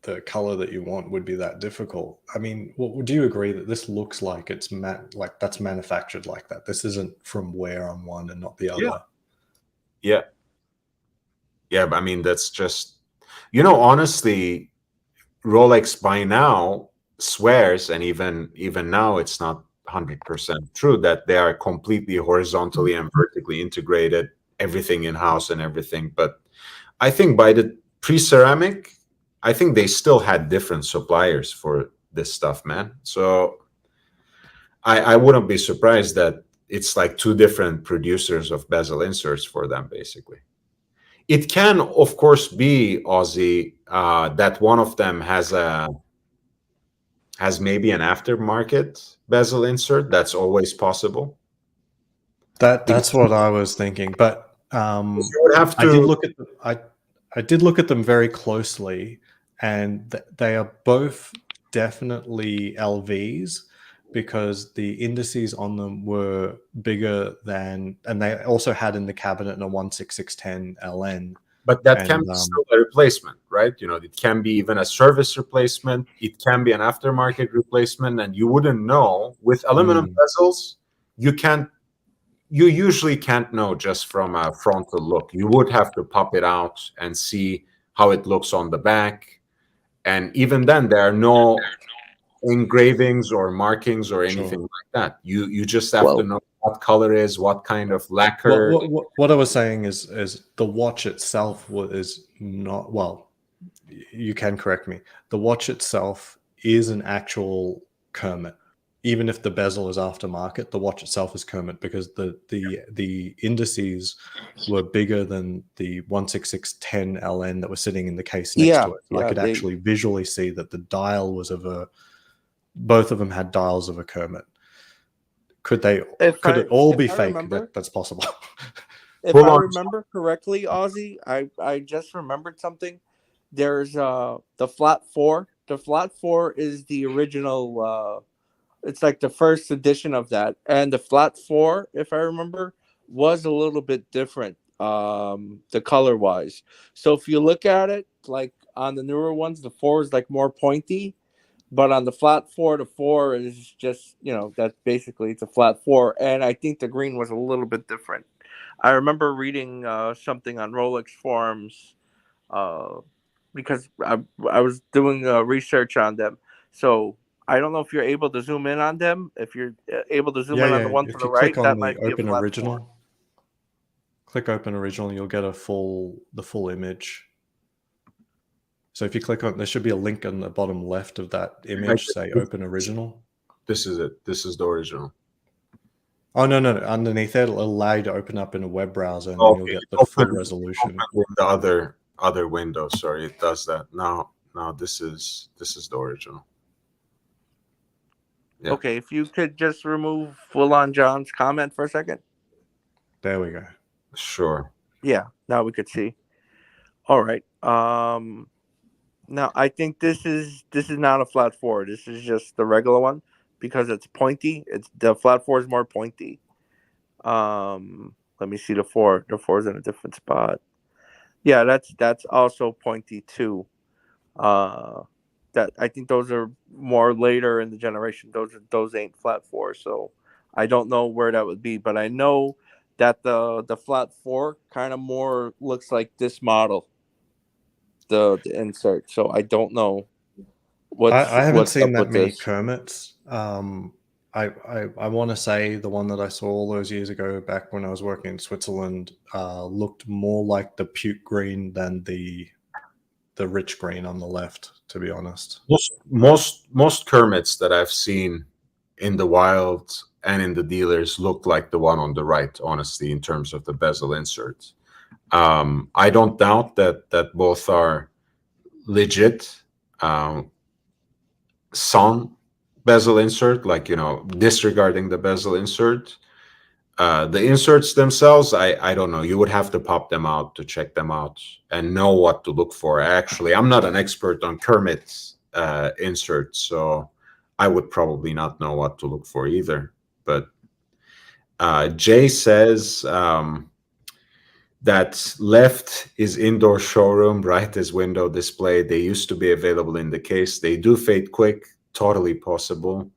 Speaker 2: the color that you want, would be that difficult. I mean, do you agree that this looks like it's like that's manufactured like that? This isn't from wear on one and not the other.
Speaker 1: Yeah, but I mean, that's just, honestly, Rolex by now swears, and even now it's not 100% true, that they are completely horizontally and vertically integrated, everything in-house and everything. But I think by the pre-ceramic, I think they still had different suppliers for this stuff, man. So I wouldn't be surprised that it's like two different producers of bezel inserts for them, basically. It can, of course, be, Ozzy, that one of them has maybe an aftermarket bezel insert. That's always possible.
Speaker 2: That's what I was thinking. But
Speaker 1: You would have
Speaker 2: I did
Speaker 1: to.
Speaker 2: look at I did look at them very closely, and they are both definitely LVs, because the indices on them were bigger than, and they also had in the cabinet a 16610 LN.
Speaker 1: But that
Speaker 2: And,
Speaker 1: can be still a replacement, right? It can be even a service replacement. It can be an aftermarket replacement, and you wouldn't know. With aluminum bezels, you usually can't know just from a frontal look. You would have to pop it out and see how it looks on the back. And even then, there are no engravings or markings or anything like that. You just have to know what color is, what kind of lacquer.
Speaker 2: What I was saying is the watch itself is not, well, you can correct me. The watch itself is an actual Kermit. Even if the bezel is aftermarket, the watch itself is Kermit, because the indices were bigger than the 16610 LN that was sitting in the case next to it. I could actually visually see that the dial was both of them had dials of a Kermit. Could it all be fake? That's possible.
Speaker 3: If I remember correctly, Ozzy, I just remembered something. There's the flat 4. The flat 4 is the original. It's like the first edition of that, and the flat 4, if I remember, was a little bit different, the color wise. So if you look at it, like on the newer ones, the 4 is like more pointy, but on the flat 4, the 4 is just, that's basically, it's a flat 4, and I think the green was a little bit different. I remember reading something on Rolex forums, because I was doing research on them. So I don't know if you're able to zoom in on them. If you're able to zoom in on the one to the right, that might be a flat
Speaker 2: original.
Speaker 3: 4.
Speaker 2: Click open original, you'll get the full image. So if you click on, there should be a link on the bottom left of that image, say open original.
Speaker 1: This is it. This is the original.
Speaker 2: Oh, no. Underneath it, it'll allow you to open up in a web browser, and then you'll get the full resolution.
Speaker 1: With the other window, sorry, it does that. No, this is the original.
Speaker 3: Yeah. Okay, if you could just remove Full On John's comment for a second.
Speaker 2: There we go.
Speaker 1: Sure.
Speaker 3: Yeah, now we could see. All right. Now I think this is not a flat 4. This is just the regular one, because it's pointy. The flat 4 is more pointy. Let me see the 4. The 4 is in a different spot. Yeah, that's also pointy too. That I think those are more later in the generation. Those ain't flat four, so I don't know where that would be, but I know that the flat four kind of more looks like this model, the insert. So I don't know
Speaker 2: I haven't
Speaker 3: what's
Speaker 2: seen
Speaker 3: up
Speaker 2: that
Speaker 3: with
Speaker 2: many
Speaker 3: this.
Speaker 2: Kermits. I want to say the one that I saw all those years ago, back when I was working in Switzerland, looked more like the puke green than the rich green on the left. To be honest,
Speaker 1: Most Kermits that I've seen in the wild and in the dealers look like the one on the right, honestly, in terms of the bezel inserts. I don't doubt that both are legit. Some bezel insert, like, disregarding the bezel insert. The inserts themselves, I don't know. You would have to pop them out to check them out and know what to look for. Actually, I'm not an expert on Kermit's inserts, so I would probably not know what to look for either. But Jay says that left is indoor showroom, right is window display. They used to be available in the case. They do fade quick, totally possible.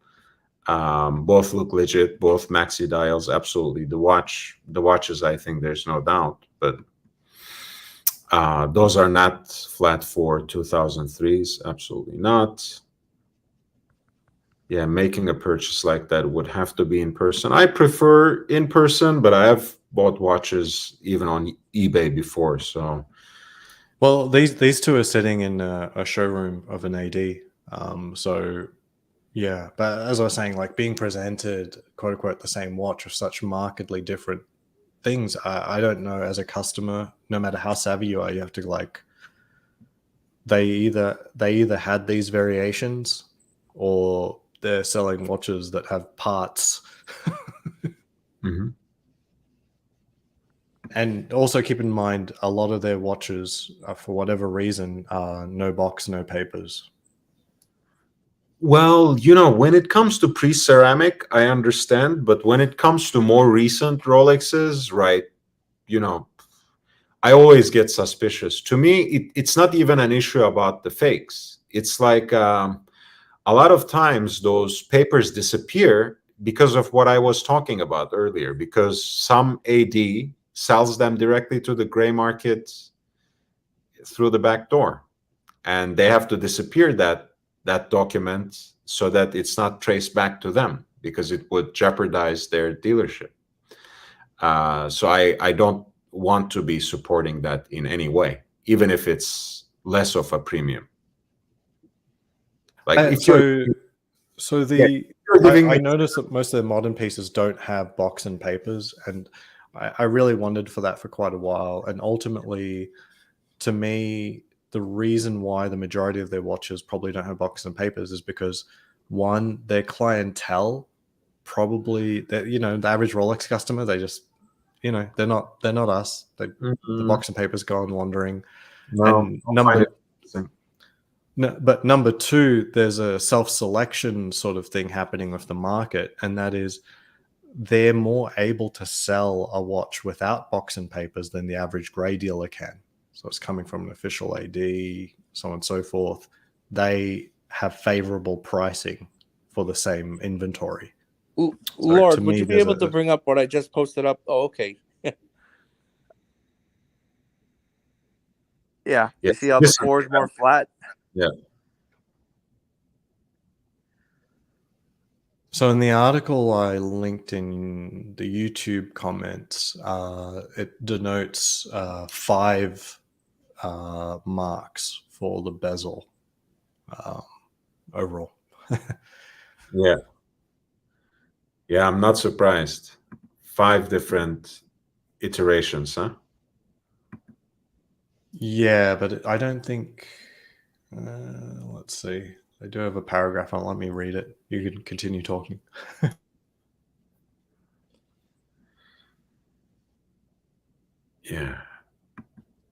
Speaker 1: Both look legit, both maxi dials, absolutely. The watches, I think there's no doubt, but those are not flat 4 2003s, absolutely not. Yeah, making a purchase like that would have to be in person. I prefer in person, but I have bought watches even on eBay before, so.
Speaker 2: well, these two are sitting in a showroom of an AD, so. Yeah, but as I was saying, like being presented, quote unquote, the same watch with such markedly different things, I don't know. As a customer, no matter how savvy you are, you have to like. They either had these variations, or they're selling watches that have parts.
Speaker 1: Mhm.
Speaker 2: And also keep in mind, a lot of their watches, for whatever reason, are no box, no papers.
Speaker 1: Well, when it comes to pre-ceramic, I understand, but when it comes to more recent Rolexes, right, I always get suspicious. To me, it's not even an issue about the fakes. It's like a lot of times those papers disappear because of what I was talking about earlier, because some AD sells them directly to the gray market through the back door, and they have to disappear that document so that it's not traced back to them, because it would jeopardize their dealership. So I don't want to be supporting that in any way, even if it's less of a premium. Like if you're giving
Speaker 2: I
Speaker 1: me,
Speaker 2: noticed that most of the modern pieces don't have box and papers, and I really wondered for that for quite a while. And ultimately, to me, the reason why the majority of their watches probably don't have box and papers is because, one, their clientele probably, that the average Rolex customer, they just they're not us. The box and papers go on wandering.
Speaker 1: no,
Speaker 2: And
Speaker 1: I'll find it interesting.
Speaker 2: but number two, there's a self-selection sort of thing happening with the market, and that is they're more able to sell a watch without box and papers than the average gray dealer can. So it's coming from an official AD, so on and so forth. They have favorable pricing for the same inventory. So
Speaker 3: Lord,
Speaker 2: to
Speaker 3: would
Speaker 2: me,
Speaker 3: you be
Speaker 2: there's
Speaker 3: able to bring up what I just posted up? Oh, okay. Yeah. You see how the four is more flat?
Speaker 1: Yeah.
Speaker 2: So in the article I linked in the YouTube comments, it denotes 5 marks for the bezel overall.
Speaker 1: Yeah. Yeah, I'm not surprised. 5 different iterations, huh?
Speaker 2: Yeah, but I don't think. Let's see. They do have a paragraph on. Let me read it. You can continue talking.
Speaker 1: Yeah.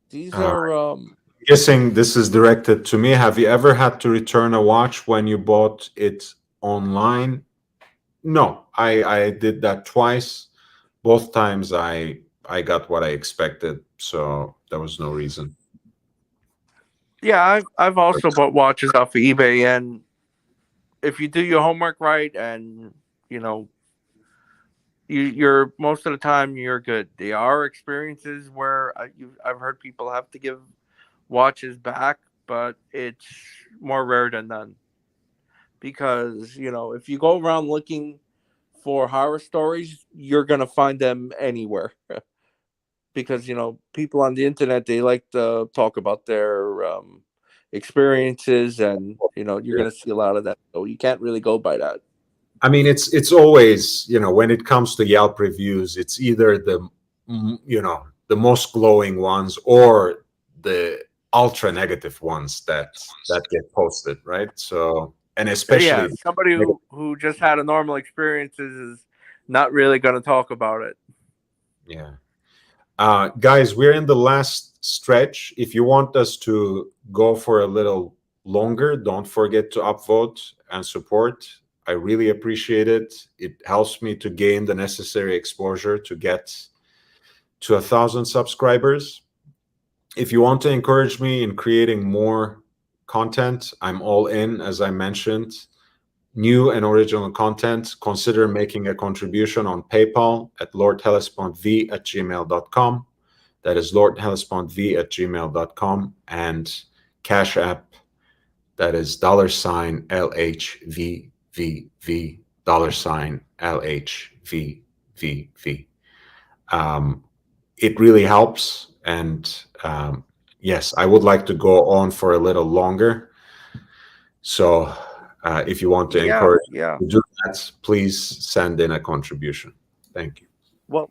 Speaker 3: These are
Speaker 1: I'm guessing this is directed to me. Have you ever had to return a watch when you bought it online? No, I did that twice. Both times I got what I expected, so there was no reason.
Speaker 3: Yeah, I've also bought watches off of eBay, and if you do your homework right, and you know, you're most of the time you're good. There are experiences where I've heard people have to give watches back, but it's more rare than none. Because if you go around looking for horror stories, you're gonna find them anywhere. Because people on the internet, they like to talk about their experiences, and you're gonna see a lot of that. So you can't really go by that.
Speaker 1: I mean, it's always, when it comes to Yelp reviews, it's either the most glowing ones or the ultra negative ones that get posted, right? So, and
Speaker 3: Yeah,
Speaker 1: especially,
Speaker 3: somebody who just had a normal experiences is not really gonna talk about it.
Speaker 1: yeah. Guys, we're in the last stretch. If you want us to go for a little longer, don't forget to upvote and support. I really appreciate it. It helps me to gain the necessary exposure to get to 1,000 subscribers. If you want to encourage me in creating more content, I'm all in, as I mentioned. New and original content, consider making a contribution on PayPal at lordhellespontv@gmail.com. That is lordhellespontv@gmail.com, and Cash App, that is $LHVVV, $LHVVV. It really helps. And yes, I would like to go on for a little longer. So if you want to encourage
Speaker 3: Yeah.
Speaker 1: to do that, please send in a contribution. Thank you.
Speaker 3: Well,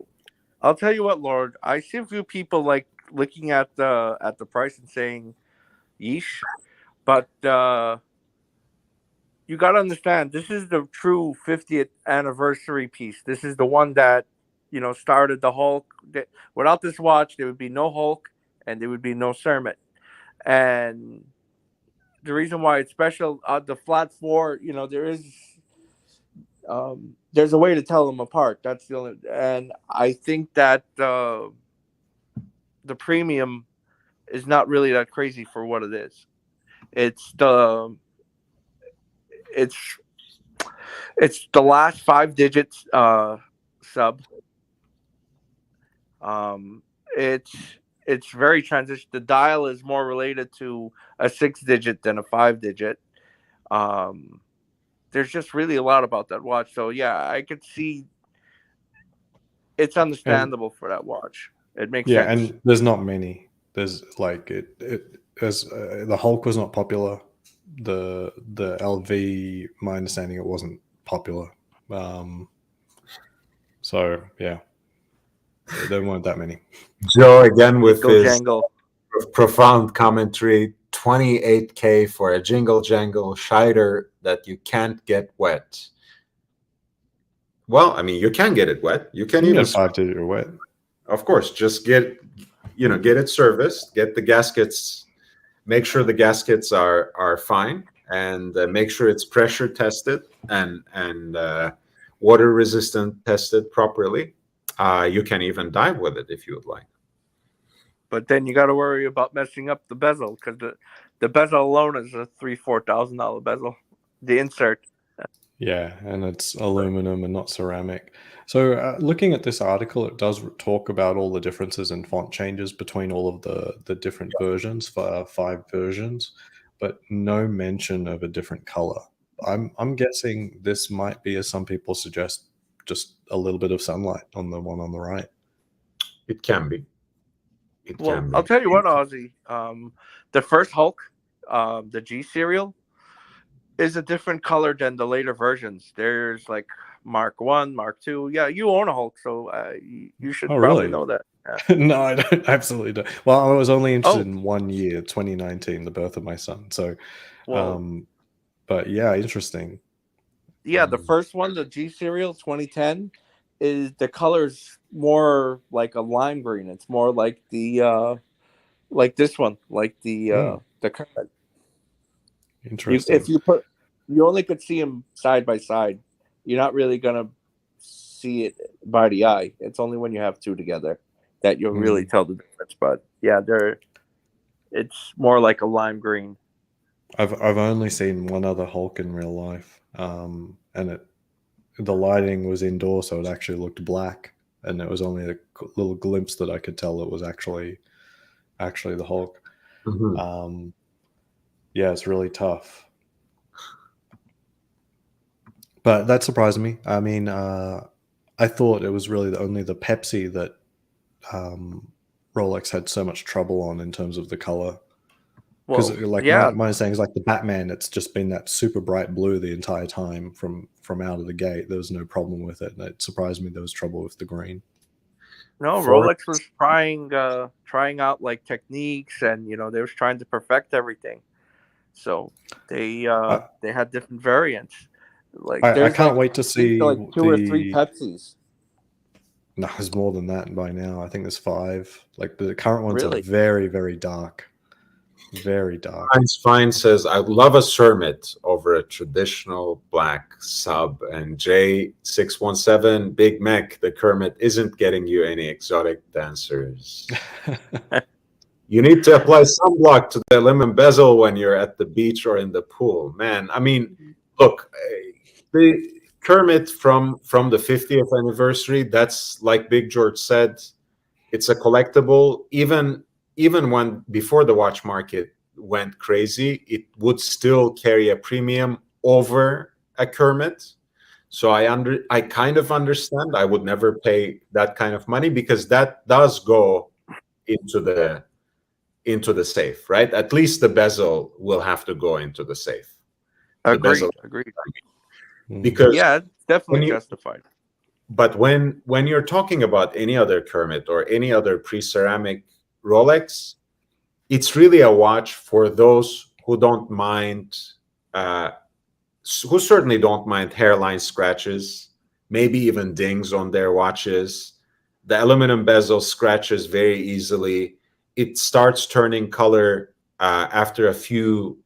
Speaker 3: I'll tell you what, Lord. I see a few people like looking at the price and saying, "Yeesh," but you got to understand, this is the true 50th anniversary piece. This is the one that started the Hulk. Without this watch, there would be no Hulk and there would be no Sermon. And the reason why it's special, the flat four, there's a way to tell them apart. That's the only, and I think that the premium is not really that crazy for what it is. It's it's it's the last 5 digits sub. It's very transition. The dial is more related to a 6 digit than a 5 digit. There's just really a lot about that watch. So yeah, I could see it's understandable for that watch. It makes sense.
Speaker 2: And there's not many. There's like the Hulk was not popular. The LV, my understanding, it wasn't popular. So yeah, there weren't that many.
Speaker 1: Joe again with
Speaker 3: Jingle
Speaker 1: his
Speaker 3: jangle.
Speaker 1: profound commentary. 28K for a jingle jangle Scheider that you can't get wet. Well, I mean, you can get it wet. You can even
Speaker 2: get 5-digit wet.
Speaker 1: Of course, just get it serviced, get the gaskets, make sure the gaskets are fine, and make sure it's pressure tested and water resistant tested properly. You can even dive with it if you would like.
Speaker 3: But then you got to worry about messing up the bezel, because the bezel alone is a $3,000-$4,000 bezel. The insert.
Speaker 2: Yeah, and it's aluminum and not ceramic. So looking at this article, it does talk about all the differences in font changes between all of the different versions, 5 versions, but no mention of a different color. I'm guessing this might be, as some people suggest, just a little bit of sunlight on the one on the right.
Speaker 1: It can be.
Speaker 3: I'll tell you what, Ozzy. The first Hulk, the G serial, is a different color than the later versions. There's like Mark 1, Mark 2. Yeah, you own a Hulk, so you should probably know that. Yeah.
Speaker 2: No, I don't. Absolutely don't. Well, I was only interested in 1 year, 2019, the birth of my son. So, but yeah, interesting.
Speaker 3: Yeah, the first one, the G serial 2010, is the color's more like a lime green. It's more like the like this one, like the current.
Speaker 2: Interesting.
Speaker 3: If you only could see them side by side, you're not really gonna see it by the eye. It's only when you have two together that you'll really tell the difference. But yeah, It's more like a lime green.
Speaker 2: I've only seen one other Hulk in real life, and the lighting was indoor, so it actually looked black, and it was only a little glimpse that I could tell it was actually the Hulk.
Speaker 1: Mhm.
Speaker 2: Yeah, it's really tough. But that surprised me. I mean, I thought it was really only the Pepsi that Rolex had so much trouble on in terms of the color. Because
Speaker 3: Well,
Speaker 2: like
Speaker 3: yeah,
Speaker 2: my saying is like the Batman, it's just been that super bright blue the entire time from out of the gate. There was no problem with it. And it surprised me there was trouble with the green.
Speaker 3: no,
Speaker 1: For
Speaker 3: Rolex was trying out like techniques, and they was trying to perfect everything. So they had different variants. Like
Speaker 2: I
Speaker 3: there's
Speaker 2: can't
Speaker 3: like
Speaker 2: wait to
Speaker 3: I think
Speaker 2: see
Speaker 3: like 2 or 3
Speaker 2: the.
Speaker 3: Pepsis.
Speaker 2: No, there's more than that by now. I think there's 5. Like the current ones are
Speaker 3: Really?
Speaker 2: very, very dark. Very dark.
Speaker 1: Heinz Fine says, I love a Cermet over a traditional black sub. And J617, Big Mac, the Kermit isn't getting you any exotic dancers. You need to apply sunblock to the aluminum bezel when you're at the beach or in the pool. Man, I mean, look, the Kermit from the 50th anniversary, that's like Big George said, it's a collectible. Even when before the watch market went crazy, it would still carry a premium over a Kermit. So I kind of understand. I would never pay that kind of money because that does go into the safe, right? At least the bezel will have to go into the safe. The bezel,
Speaker 3: Agreed.
Speaker 1: because
Speaker 3: Yeah, it's
Speaker 1: when
Speaker 3: definitely
Speaker 1: you
Speaker 3: justified.
Speaker 1: but when you're talking about any other Kermit or any other pre-ceramic Rolex, it's really a watch for those who don't mind, who certainly don't mind hairline scratches, maybe even dings on their watches. The aluminum bezel scratches very easily. It starts turning color after a few,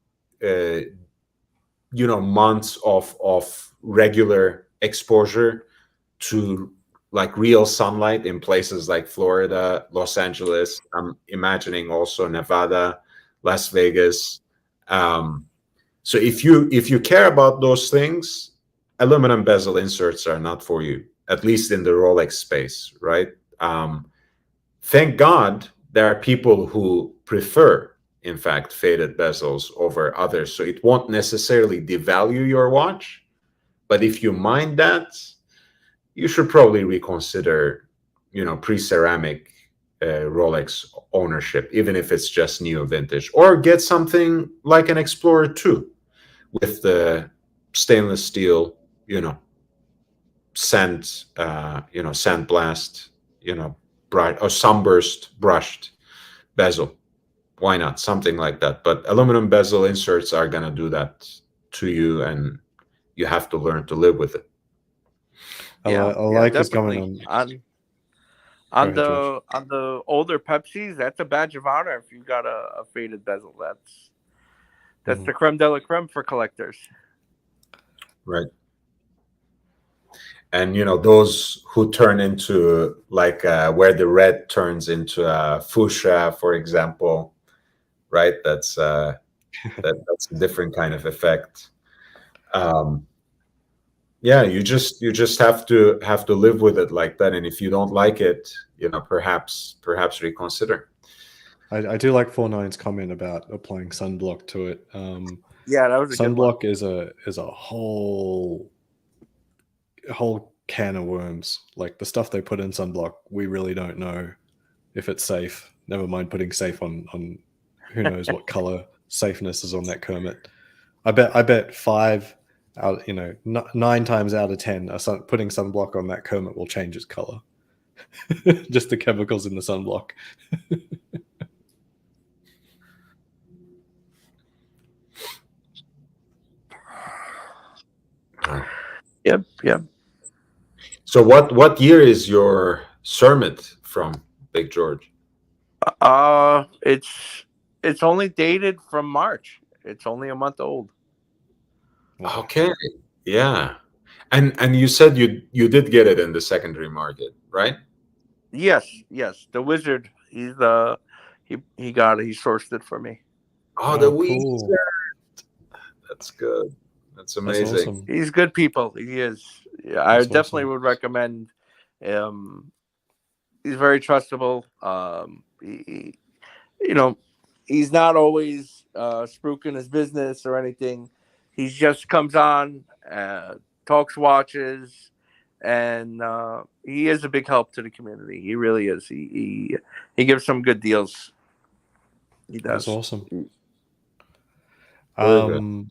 Speaker 1: months of regular exposure to like real sunlight in places like Florida, Los Angeles. I'm imagining also Nevada, Las Vegas. So if you care about those things, aluminum bezel inserts are not for you, at least in the Rolex space, right? Thank God there are people who prefer, in fact, faded bezels over others. So it won't necessarily devalue your watch, but if you mind that, you should probably reconsider, pre-ceramic Rolex ownership, even if it's just new vintage, or get something like an Explorer 2 with the stainless steel, sandblast, bright or sunburst brushed bezel. Why not? Something like that. But aluminum bezel inserts are going to do that to you, and you have to learn to live with it.
Speaker 2: I
Speaker 3: Yeah,
Speaker 2: like his
Speaker 3: definitely.
Speaker 2: comment on.
Speaker 3: On
Speaker 2: Go ahead, George.
Speaker 3: the older Pepsis, that's a badge of honor if you got a faded bezel. That's the creme de la creme for collectors.
Speaker 1: Right. And those who turn into like where the red turns into a fuchsia, for example, right? That's that's a different kind of effect. Yeah, you just have to live with it like that. And if you don't like it, perhaps reconsider.
Speaker 2: I do like 49's comment about applying sunblock to it.
Speaker 3: Yeah, that was a good one.
Speaker 2: Sunblock is a whole can of worms. Like the stuff they put in sunblock, we really don't know if it's safe. Never mind putting safe on who knows what color safeness is on that Kermit. I bet 5 out, 9 times out of 10, putting sunblock on that Kermit will change its color. Just the chemicals in the sunblock.
Speaker 3: Yep.
Speaker 1: So what year is your Cermet from, Big George?
Speaker 3: It's only dated from March. It's only a month old.
Speaker 1: Okay. Yeah. And you said you did get it in the secondary market, right?
Speaker 3: Yes. The Wizard. he got it. He sourced it for me.
Speaker 1: Oh, the
Speaker 2: cool.
Speaker 1: Weezer. That's good. That's
Speaker 2: That's
Speaker 1: amazing.
Speaker 2: awesome.
Speaker 3: He's good people. He is. Yeah, I
Speaker 2: That's
Speaker 3: definitely
Speaker 2: awesome.
Speaker 3: would recommend. He's very trustable. You know, he's not always spruiking his business or anything. He just comes on, talks watches, and he is a big help to the community. He really is. He gives some good deals. He does.
Speaker 2: That's awesome.
Speaker 1: Very good.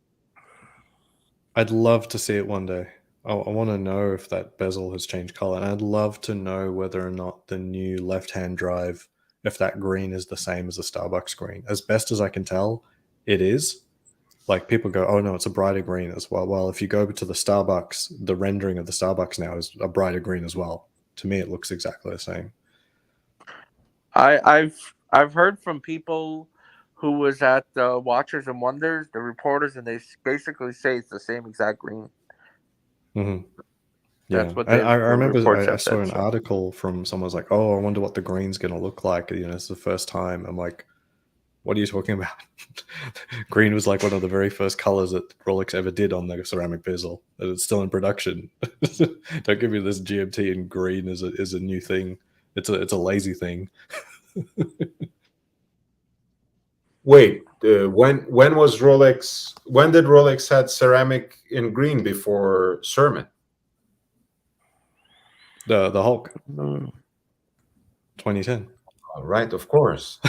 Speaker 2: I'd love to see it one day. I want to know if that bezel has changed color, and I'd love to know whether or not the new left-hand drive, if that green is the same as the Starbucks green. As best as I can tell, it is. Like, people go, oh no, it's a brighter green as well. Well, if you go to the Starbucks, the rendering of the Starbucks now is a brighter green as well. To me, it looks exactly the same.
Speaker 3: I've heard from people who was at Watchers and Wonders, the reporters, and they basically say it's the same exact green.
Speaker 2: Mm-hmm.
Speaker 3: That's
Speaker 2: Yeah,
Speaker 3: what
Speaker 2: I
Speaker 3: the
Speaker 2: remember
Speaker 3: reports
Speaker 2: I
Speaker 3: have
Speaker 2: saw
Speaker 3: said,
Speaker 2: an
Speaker 3: so.
Speaker 2: article from someone was like, oh, I wonder what the green's going to look like. You know, it's the first time. I'm like, what are you talking about? Green was like one of the very first colors that Rolex ever did on the ceramic bezel, and it's still in production. Don't give me this GMT and green is a new thing. It's a lazy thing.
Speaker 1: Wait, when was Rolex? When did Rolex had ceramic in green before Sermon?
Speaker 2: The Hulk,
Speaker 3: Mm.
Speaker 2: 2010.
Speaker 1: All right, of course.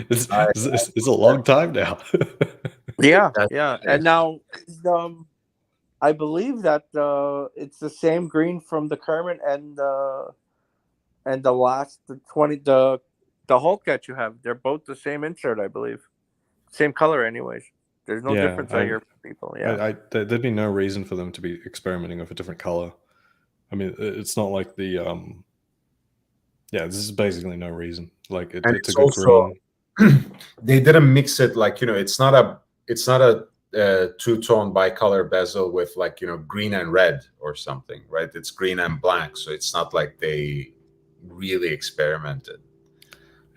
Speaker 2: It's a long time now.
Speaker 3: Yeah,
Speaker 1: That's
Speaker 3: yeah.
Speaker 1: nice.
Speaker 3: And now, I believe that it's the same green from the Kermit and the last the Hulk that you have. They're both the same insert, I believe. Same color, anyways. There's no
Speaker 2: Yeah,
Speaker 3: difference. I hear from people. Yeah.
Speaker 2: there'd be no reason for them to be experimenting with a different color. I mean, it's not like the yeah, this is basically no reason. Like
Speaker 1: And
Speaker 2: it's a
Speaker 1: it's
Speaker 2: good
Speaker 1: also
Speaker 2: green.
Speaker 1: they didn't mix it like, it's not a two-tone bicolor bezel with, like, green and red or something, right? It's green and black, so it's not like they really experimented.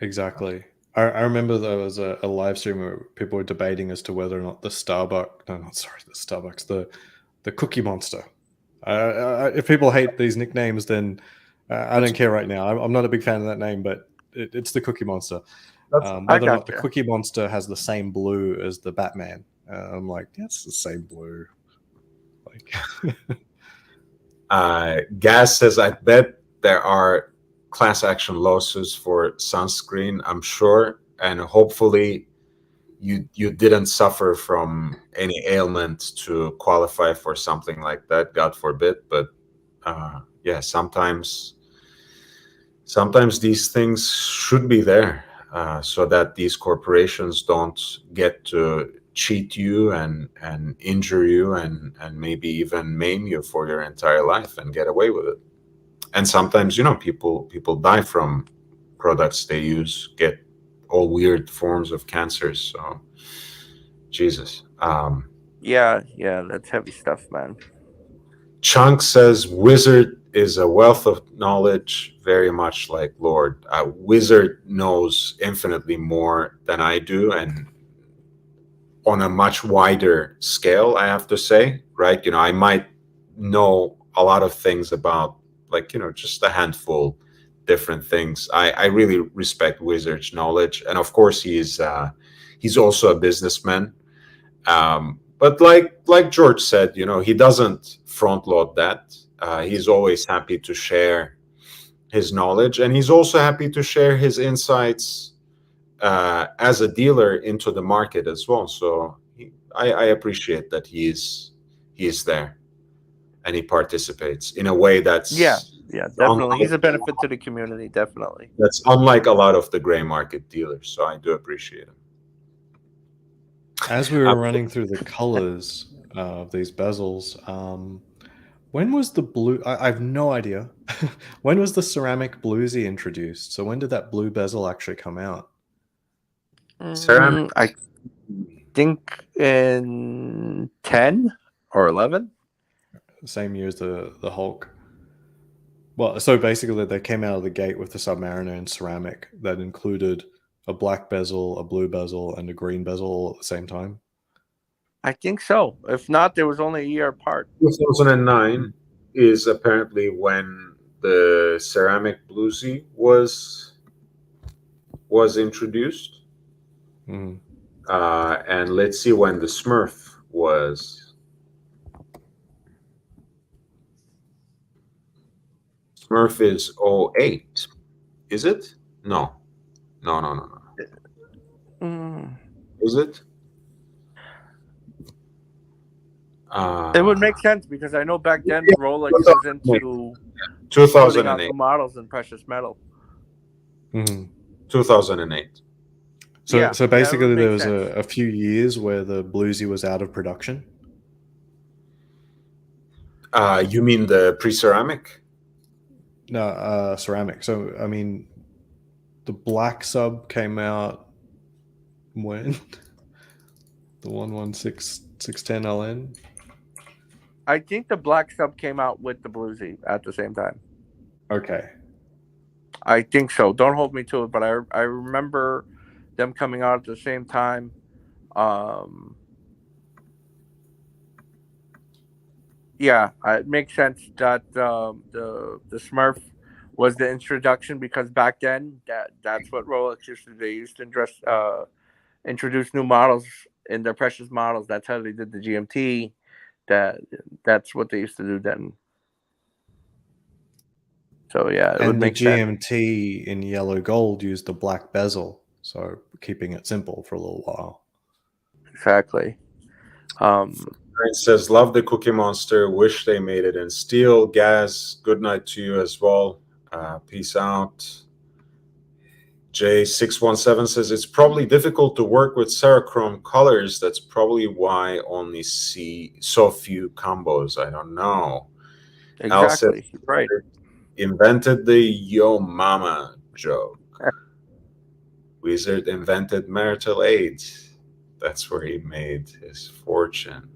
Speaker 2: Exactly. I remember there was a live stream where people were debating as to whether or not the Starbucks, the Cookie Monster. If people hate these nicknames, then I don't care right now. I'm not a big fan of that name, but it's the Cookie Monster. Whether or not the
Speaker 3: gotcha.
Speaker 2: Cookie Monster has the same blue as the Batman. I'm like, that's the same blue. Like,
Speaker 1: Gas says, I bet there are class action lawsuits for sunscreen, I'm sure, and hopefully you didn't suffer from any ailment to qualify for something like that, God forbid. But yeah, sometimes these things should be there so that these corporations don't get to cheat you and injure you and maybe even maim you for your entire life and get away with it. And sometimes, people die from products they use, get all weird forms of cancers. So, Jesus.
Speaker 3: Yeah, that's heavy stuff, man.
Speaker 1: Chunk says, Wizard is a wealth of knowledge, very much like Lord. Wizard knows infinitely more than I do, and on a much wider scale, I have to say, right? I might know a lot of things about, like, just a handful different things. I really respect Wizard's knowledge, and of course he's also a businessman. But like George said, he doesn't front load that. He's always happy to share his knowledge, and he's also happy to share his insights as a dealer into the market as well. So I appreciate that he is there and he participates in a way that's
Speaker 3: Yeah, definitely. He's a
Speaker 1: unlike,
Speaker 3: benefit to the community, definitely.
Speaker 1: a lot of the gray market dealers. So I do appreciate him.
Speaker 2: as we were running through the colors of these bezels, when was the blue? I have no idea. When was the ceramic bluesy introduced? So when did that blue bezel actually come out?
Speaker 1: Ceramic.
Speaker 3: I think in 10 or 11.
Speaker 2: Same year as the Hulk. Well, so basically, they came out of the gate with the Submariner in ceramic that included a black bezel, a blue bezel, and a green bezel all at the same time.
Speaker 3: I think so. If not, there was only a year apart.
Speaker 1: 2009 is apparently when the ceramic bluesy was introduced.
Speaker 2: Mm.
Speaker 1: And let's see when the Smurf was. Smurf is 08. Is it? No. No.
Speaker 3: Mm.
Speaker 1: Is it?
Speaker 3: It would make sense because I know back then
Speaker 1: Yeah,
Speaker 3: Rolex was into putting out
Speaker 1: 2008.
Speaker 3: the models in precious metal.
Speaker 2: Mm.
Speaker 1: 2008.
Speaker 2: So,
Speaker 3: Yeah,
Speaker 2: so
Speaker 3: that
Speaker 2: basically,
Speaker 3: would
Speaker 2: there
Speaker 3: make
Speaker 2: was
Speaker 3: sense.
Speaker 2: a few years where the bluesy was out of production.
Speaker 1: You mean the pre-ceramic?
Speaker 2: No, ceramic. So, I mean, the black sub came out when the 116610 LN.
Speaker 3: I think the black sub came out with the bluesy at the same time.
Speaker 2: Okay.
Speaker 3: I think so. Don't hold me to it, but I remember them coming out at the same time. Yeah, it makes sense that the Smurf was the introduction because back then that's what Rolex used to do. They used to introduce new models in their precious models. That's how they did the GMT. That's what they used to do then. So yeah, it would
Speaker 2: And the
Speaker 3: make sense.
Speaker 2: GMT in yellow gold used the black bezel, so keeping it simple for a little while.
Speaker 3: Exactly.
Speaker 1: It says, love the Cookie Monster. Wish they made it in steel. Gaz, good night to you as well. Peace out. J617 says, it's probably difficult to work with Cerachrome colors. That's probably why only see so few combos. I don't know. Al said,
Speaker 3: Exactly. Right.
Speaker 1: invented the yo mama joke. Wizard invented marital aid. That's where he made his fortune.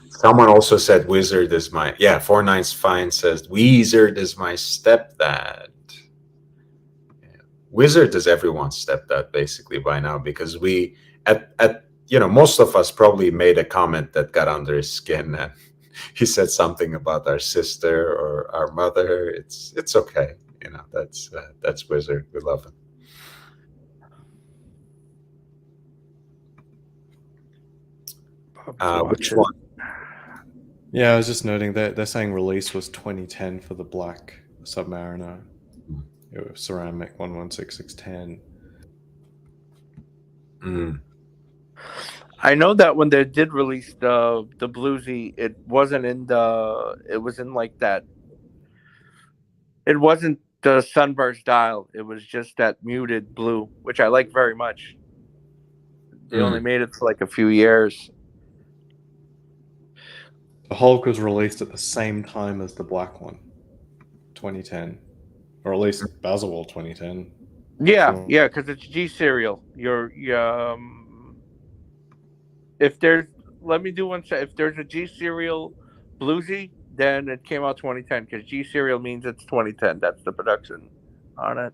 Speaker 1: Someone also said Wizard is my 49's fine says Wizard is my stepdad. Yeah. Wizard is everyone's stepdad basically by now because we at most of us probably made a comment that got under his skin and he said something about our sister or our mother. It's okay. That's Wizard. We love him. Which one?
Speaker 2: Yeah, I was just noting that they're saying release was 2010 for the black Submariner. It was ceramic 116610.
Speaker 3: I know that when they did release the bluesy, it was in like that. It wasn't the sunburst dial. It was just that muted blue, which I like very much. They only made it for like a few years.
Speaker 2: The Hulk was released at the same time as the black one, 2010, or at least Baselworld 2010.
Speaker 3: Yeah,
Speaker 2: Sure.
Speaker 3: yeah, because it's G serial. If there's let me do one set. If there's a G serial bluesy, then it came out 2010 because G serial means it's 2010. That's the production on it.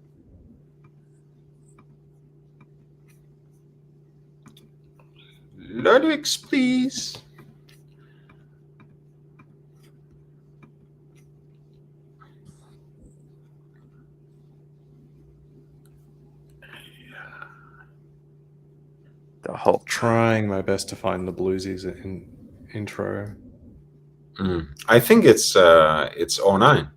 Speaker 1: Ludwig's, please.
Speaker 3: The Hulk.
Speaker 2: Trying my best to find the bluesies in intro.
Speaker 1: I think it's 09.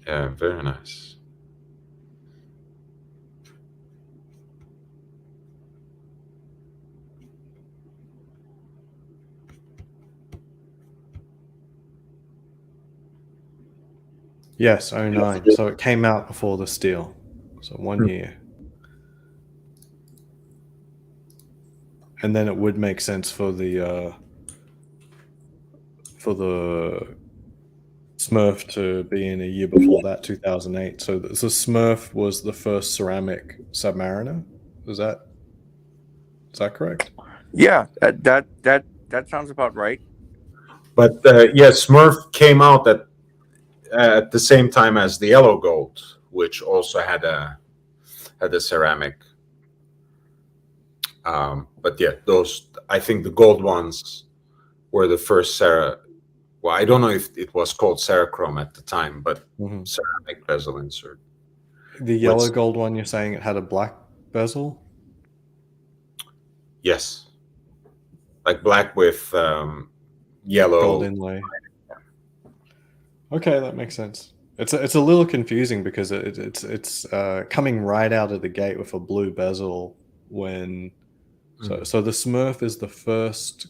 Speaker 1: Yeah, very nice.
Speaker 2: Yes, 09. So it came out before the steel. So 1 year. and then it would make sense for the Smurf to be in a year before that, 2008. So the Smurf was the first ceramic submariner. Is that correct?
Speaker 3: Yeah, that sounds about right.
Speaker 1: But Smurf came out at the same time as the yellow gold, which also had a ceramic. But yeah, those, I think the gold ones were the first well, I don't know if it was called Cerachrome at the time, but ceramic bezel insert.
Speaker 2: The yellow gold one, you're saying it had a black bezel?
Speaker 1: Yes, like black with yellow
Speaker 2: gold inlay. Okay, that makes sense. It's a little confusing because it's coming right out of the gate with a blue bezel when so the Smurf is the first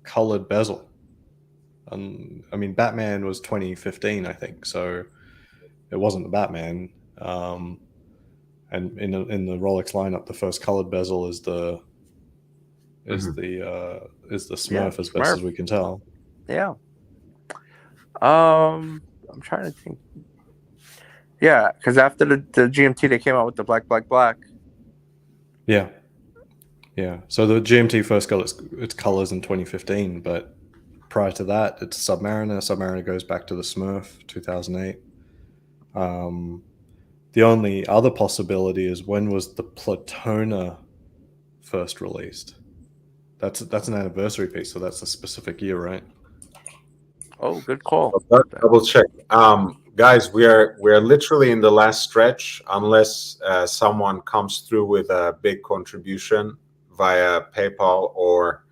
Speaker 2: colored bezel. I mean, Batman was 2015, I think, so it wasn't the Batman. And in the Rolex lineup, the first colored bezel is the Smurf, as best as we can tell.
Speaker 3: Yeah. I'm trying to think. Yeah, because after the GMT, they came out with the black.
Speaker 2: Yeah. So the GMT first got its colors in 2015, but prior to that, it's Submariner. Submariner goes back to the Smurf, 2008. The only other possibility is, when was the Platona first released? That's an anniversary piece, so that's a specific year, right?
Speaker 3: Oh, good call.
Speaker 1: Double check. Guys, we are literally in the last stretch, unless someone comes through with a big contribution via PayPal or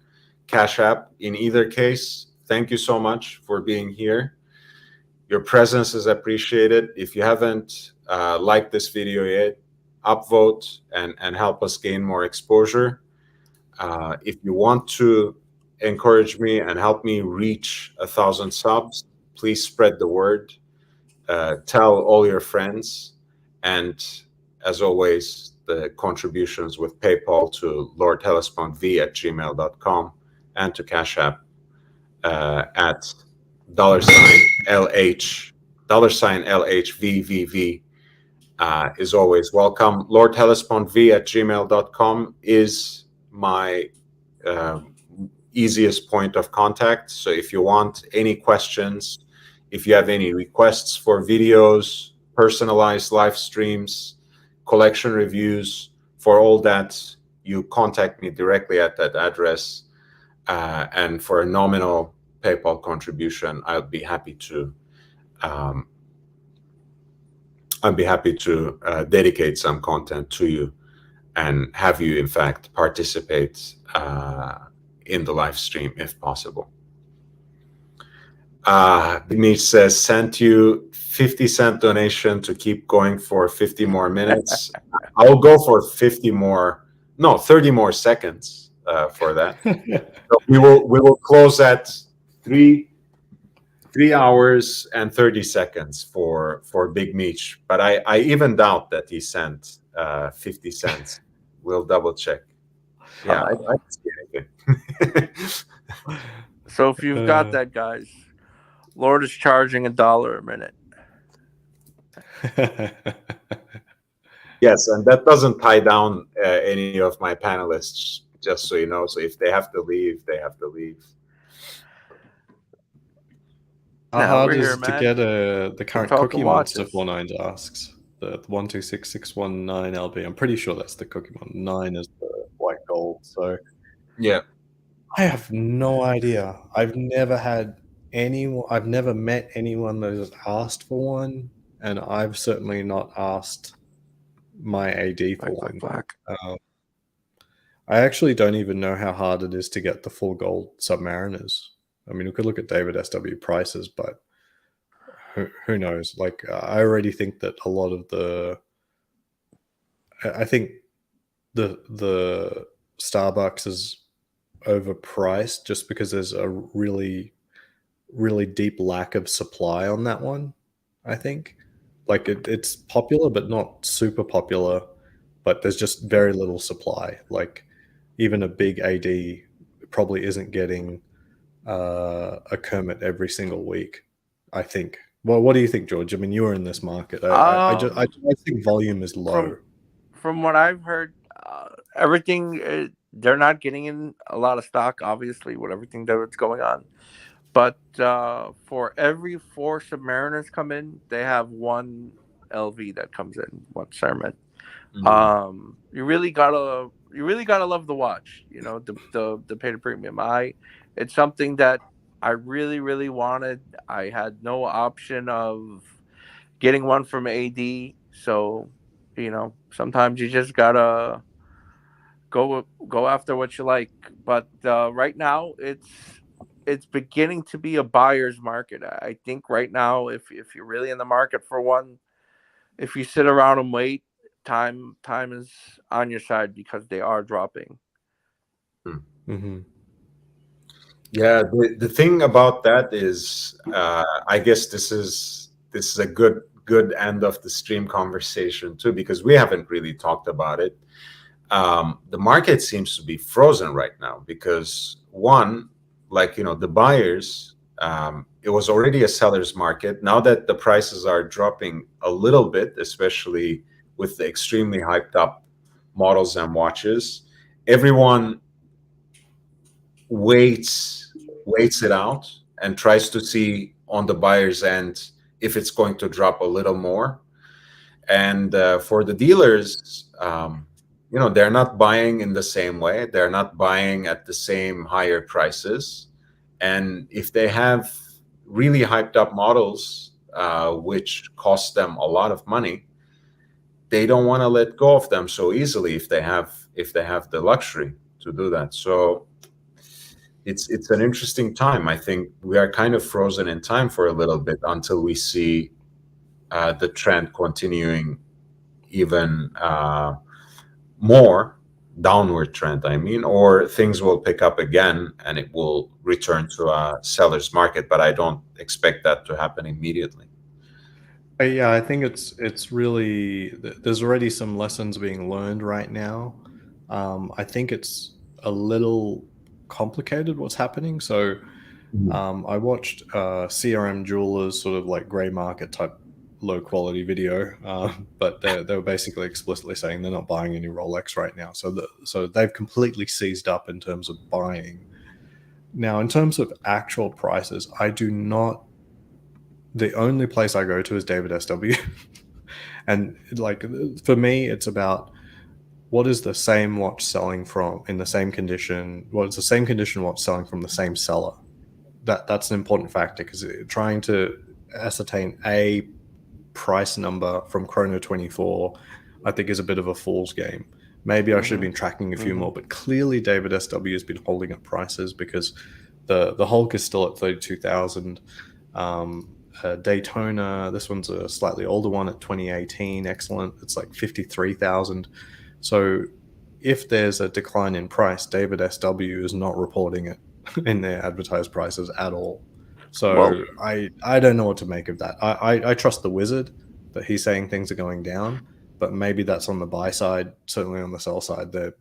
Speaker 1: Cash App. In either case, thank you so much for being here. Your presence is appreciated. If you haven't liked this video yet, upvote and help us gain more exposure. If you want to encourage me and help me reach 1,000 subs, please spread the word. Tell all your friends. And as always, the contributions with PayPal to lordhellespontv@gmail.com and to Cash App at $LHVVV is always welcome. lordhellespontv@gmail.com is my easiest point of contact. So if you want any questions, if you have any requests for videos, personalized live streams, collection reviews, for all that, you contact me directly at that address. And for a nominal PayPal contribution, I'd be happy to dedicate some content to you and have you, in fact, participate in the live stream if possible. Mitch says, sent you 50-cent donation to keep going for 50 more minutes. I'll go for 30 more seconds for that. So we will close at 3 hours and 30 seconds for Big Meech, but I even doubt that he sent 50 cents. We'll double check. Yeah, I don't see anything.
Speaker 3: So if you've got that, guys, Lord is charging $1 a minute.
Speaker 1: Yes, and that doesn't tie down any of my panelists, just so you know. So if they have to leave, they have to leave.
Speaker 2: How hard is it to get the current Cookie Monster 49 asks? The 126619 LB. I'm pretty sure that's the Cookie Monster. 9 is the white gold. So
Speaker 1: yeah,
Speaker 2: I have no idea. I've never met anyone that has asked for one, and I've certainly not asked my AD for one. I actually don't even know how hard it is to get the full gold Submariners. I mean, we could look at David SW prices, but who knows? Like, I already think that a lot of I think the Starbucks is overpriced just because there's a really, really deep lack of supply on that one. I think, like, it's popular, but not super popular. But there's just very little supply. Like, even a big AD probably isn't getting a Kermit every single week, I think. Well, what do you think, George? I mean, you were in this market. I think volume is low.
Speaker 3: From what I've heard, everything they're not getting in a lot of stock, obviously, with everything that's going on. But for every 4 Submariners come in, they have 1 LV that comes in, 1 Sermon. You really gotta love the watch. You know, the pay to premium. It's something that I really wanted. I had no option of getting one from AD, so you know sometimes you just gotta go after what you like. But right now it's beginning to be a buyer's market. I think right now, if you're really in the market for one, if you sit around and wait, time is on your side because they are dropping.
Speaker 2: Mm-hmm.
Speaker 1: Yeah, the thing about that is, I guess this is a good end of the stream conversation too, because we haven't really talked about it. The market seems to be frozen right now because one, like the buyers, it was already a seller's market. Now that the prices are dropping a little bit, especially with the extremely hyped up models and watches, everyone waits it out and tries to see on the buyer's end if it's going to drop a little more. And for the dealers, they're not buying in the same way. They're not buying at the same higher prices. And if they have really hyped up models, which cost them a lot of money, they don't want to let go of them so easily if they have the luxury to do that. So it's an interesting time. I think we are kind of frozen in time for a little bit until we see the trend continuing even more downward trend, I mean, or things will pick up again and it will return to a seller's market. But I don't expect that to happen immediately.
Speaker 2: Yeah, I think it's really, there's already some lessons being learned right now. I think it's a little complicated what's happening. So I watched CRM Jewelers sort of like gray market type low quality video, but they were basically explicitly saying they're not buying any Rolex right now. So they've completely seized up in terms of buying. Now, in terms of actual prices, I do not. The only place I go to is David SW. And like for me, it's about what is the same watch selling from in the same condition, what is the same condition watch selling from the same seller. That's an important factor, because trying to ascertain a price number from Chrono 24, I think, is a bit of a fool's game. Maybe I should have been tracking a few more, but clearly David SW has been holding up prices because the Hulk is still at 32,000. Daytona, this one's a slightly older one at 2018, excellent, it's like 53,000. So if there's a decline in price, David SW is not reporting it in their advertised prices at all. So I don't know what to make of that. I trust the wizard that he's saying things are going down, but maybe that's on the buy side. Certainly on the sell side, they're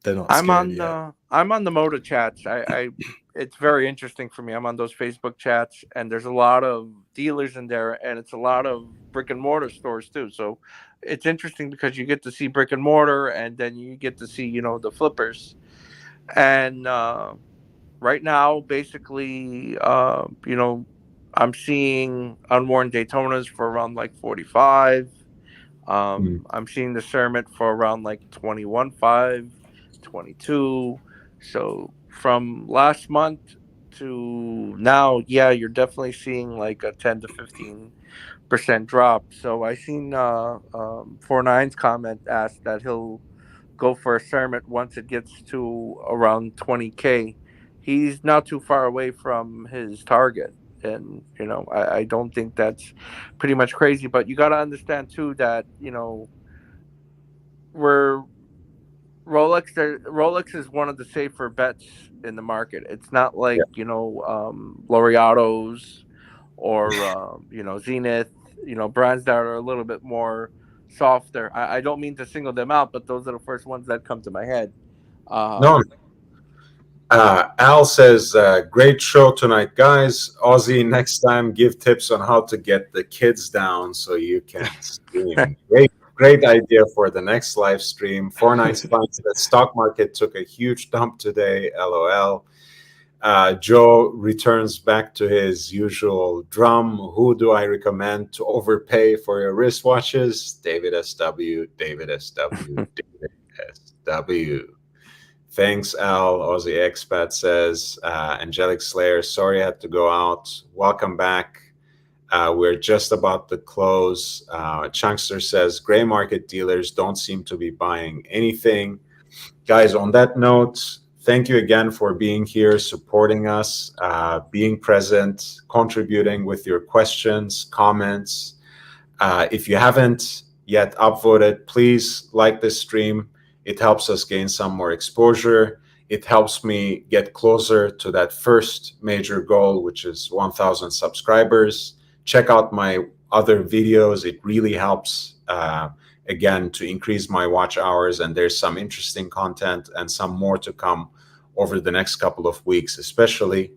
Speaker 2: not scared yet.
Speaker 3: I'm on the Moda chats. It's very interesting for me. I'm on those Facebook chats, and there's a lot of dealers in there, and it's a lot of brick and mortar stores too. So it's interesting because you get to see brick and mortar, and then you get to see the flippers. And right now, basically, I'm seeing unworn Daytonas for around like 45. I'm seeing the Cermet for around like 21.5, 22. So from last month to now, yeah, you're definitely seeing like a 10 to 15% drop. So I seen 49's comment asked that he'll go for a Cermet once it gets to around 20K. He's not too far away from his target. And, I don't think that's pretty much crazy. But you got to understand, too, that, we're Rolex is one of the safer bets in the market. It's not like, Laureatos or, Zenith, brands that are a little bit more softer. I don't mean to single them out, but those are the first ones that come to my head.
Speaker 1: No. Al says, great show tonight, guys. Ozzy, next time give tips on how to get the kids down so you can stream. Great idea for the next live stream. 495 finds the stock market took a huge dump today. LOL. Joe returns back to his usual drum. Who do I recommend to overpay for your wristwatches? David SW, David SW, David SW. Thanks, Al. Aussie Expat says, Angelic Slayer, sorry I had to go out. Welcome back. We're just about to close. Chunkster says, gray market dealers don't seem to be buying anything. Guys, on that note, thank you again for being here, supporting us, being present, contributing with your questions, comments. If you haven't yet upvoted, please like this stream. It helps us gain some more exposure. It helps me get closer to that first major goal, which is 1,000 subscribers. Check out my other videos. It really helps, again, to increase my watch hours. And there's some interesting content and some more to come over the next couple of weeks, especially.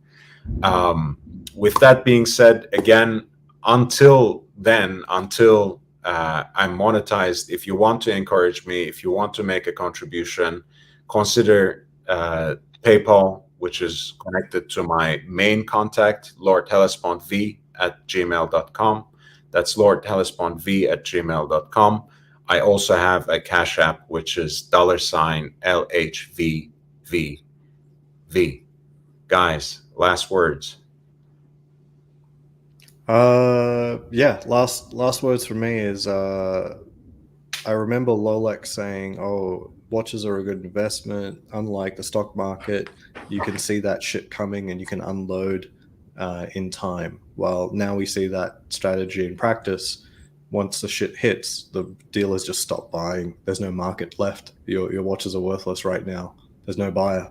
Speaker 1: With that being said, again, until then, until I'm monetized, if you want to encourage me, if you want to make a contribution, consider PayPal, which is connected to my main contact, lordhellespontv@gmail.com. That's lordhellespontv@gmail.com. I also have a Cash App, which is $LHVVV. Guys, last words.
Speaker 2: Yeah, last words from me is I remember Rolex saying, oh, watches are a good investment. Unlike the stock market, you can see that shit coming and you can unload in time. Well, now we see that strategy in practice. Once the shit hits, the dealers just stop buying. There's no market left. Your watches are worthless right now. There's no buyer.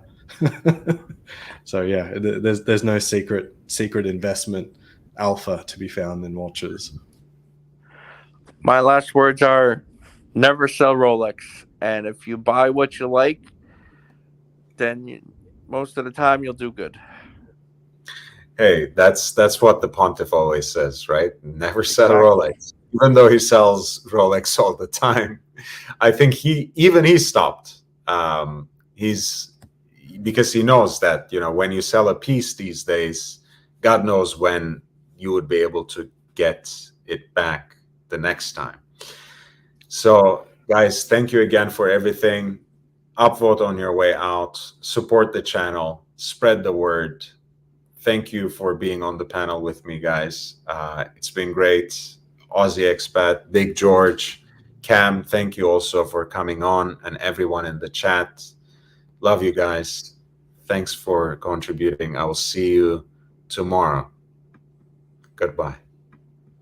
Speaker 2: So yeah, there's no secret investment alpha to be found in watches.
Speaker 3: My last words are never sell Rolex. And if you buy what you like, then most of the time you'll do good.
Speaker 1: Hey, that's what the pontiff always says, right? Never sell
Speaker 3: Exactly.
Speaker 1: Rolex. Even though he sells Rolex all the time, I think he stopped. He's because he knows that, you know, when you sell a piece these days, God knows when you would be able to get it back the next time. So, guys, thank you again for everything. Upvote on your way out. Support the channel. Spread the word. Thank you for being on the panel with me, guys. It's been great. Aussie Expat, Big George, Cam, thank you also for coming on, and everyone in the chat. Love you guys. Thanks for contributing. I will see you tomorrow. Goodbye.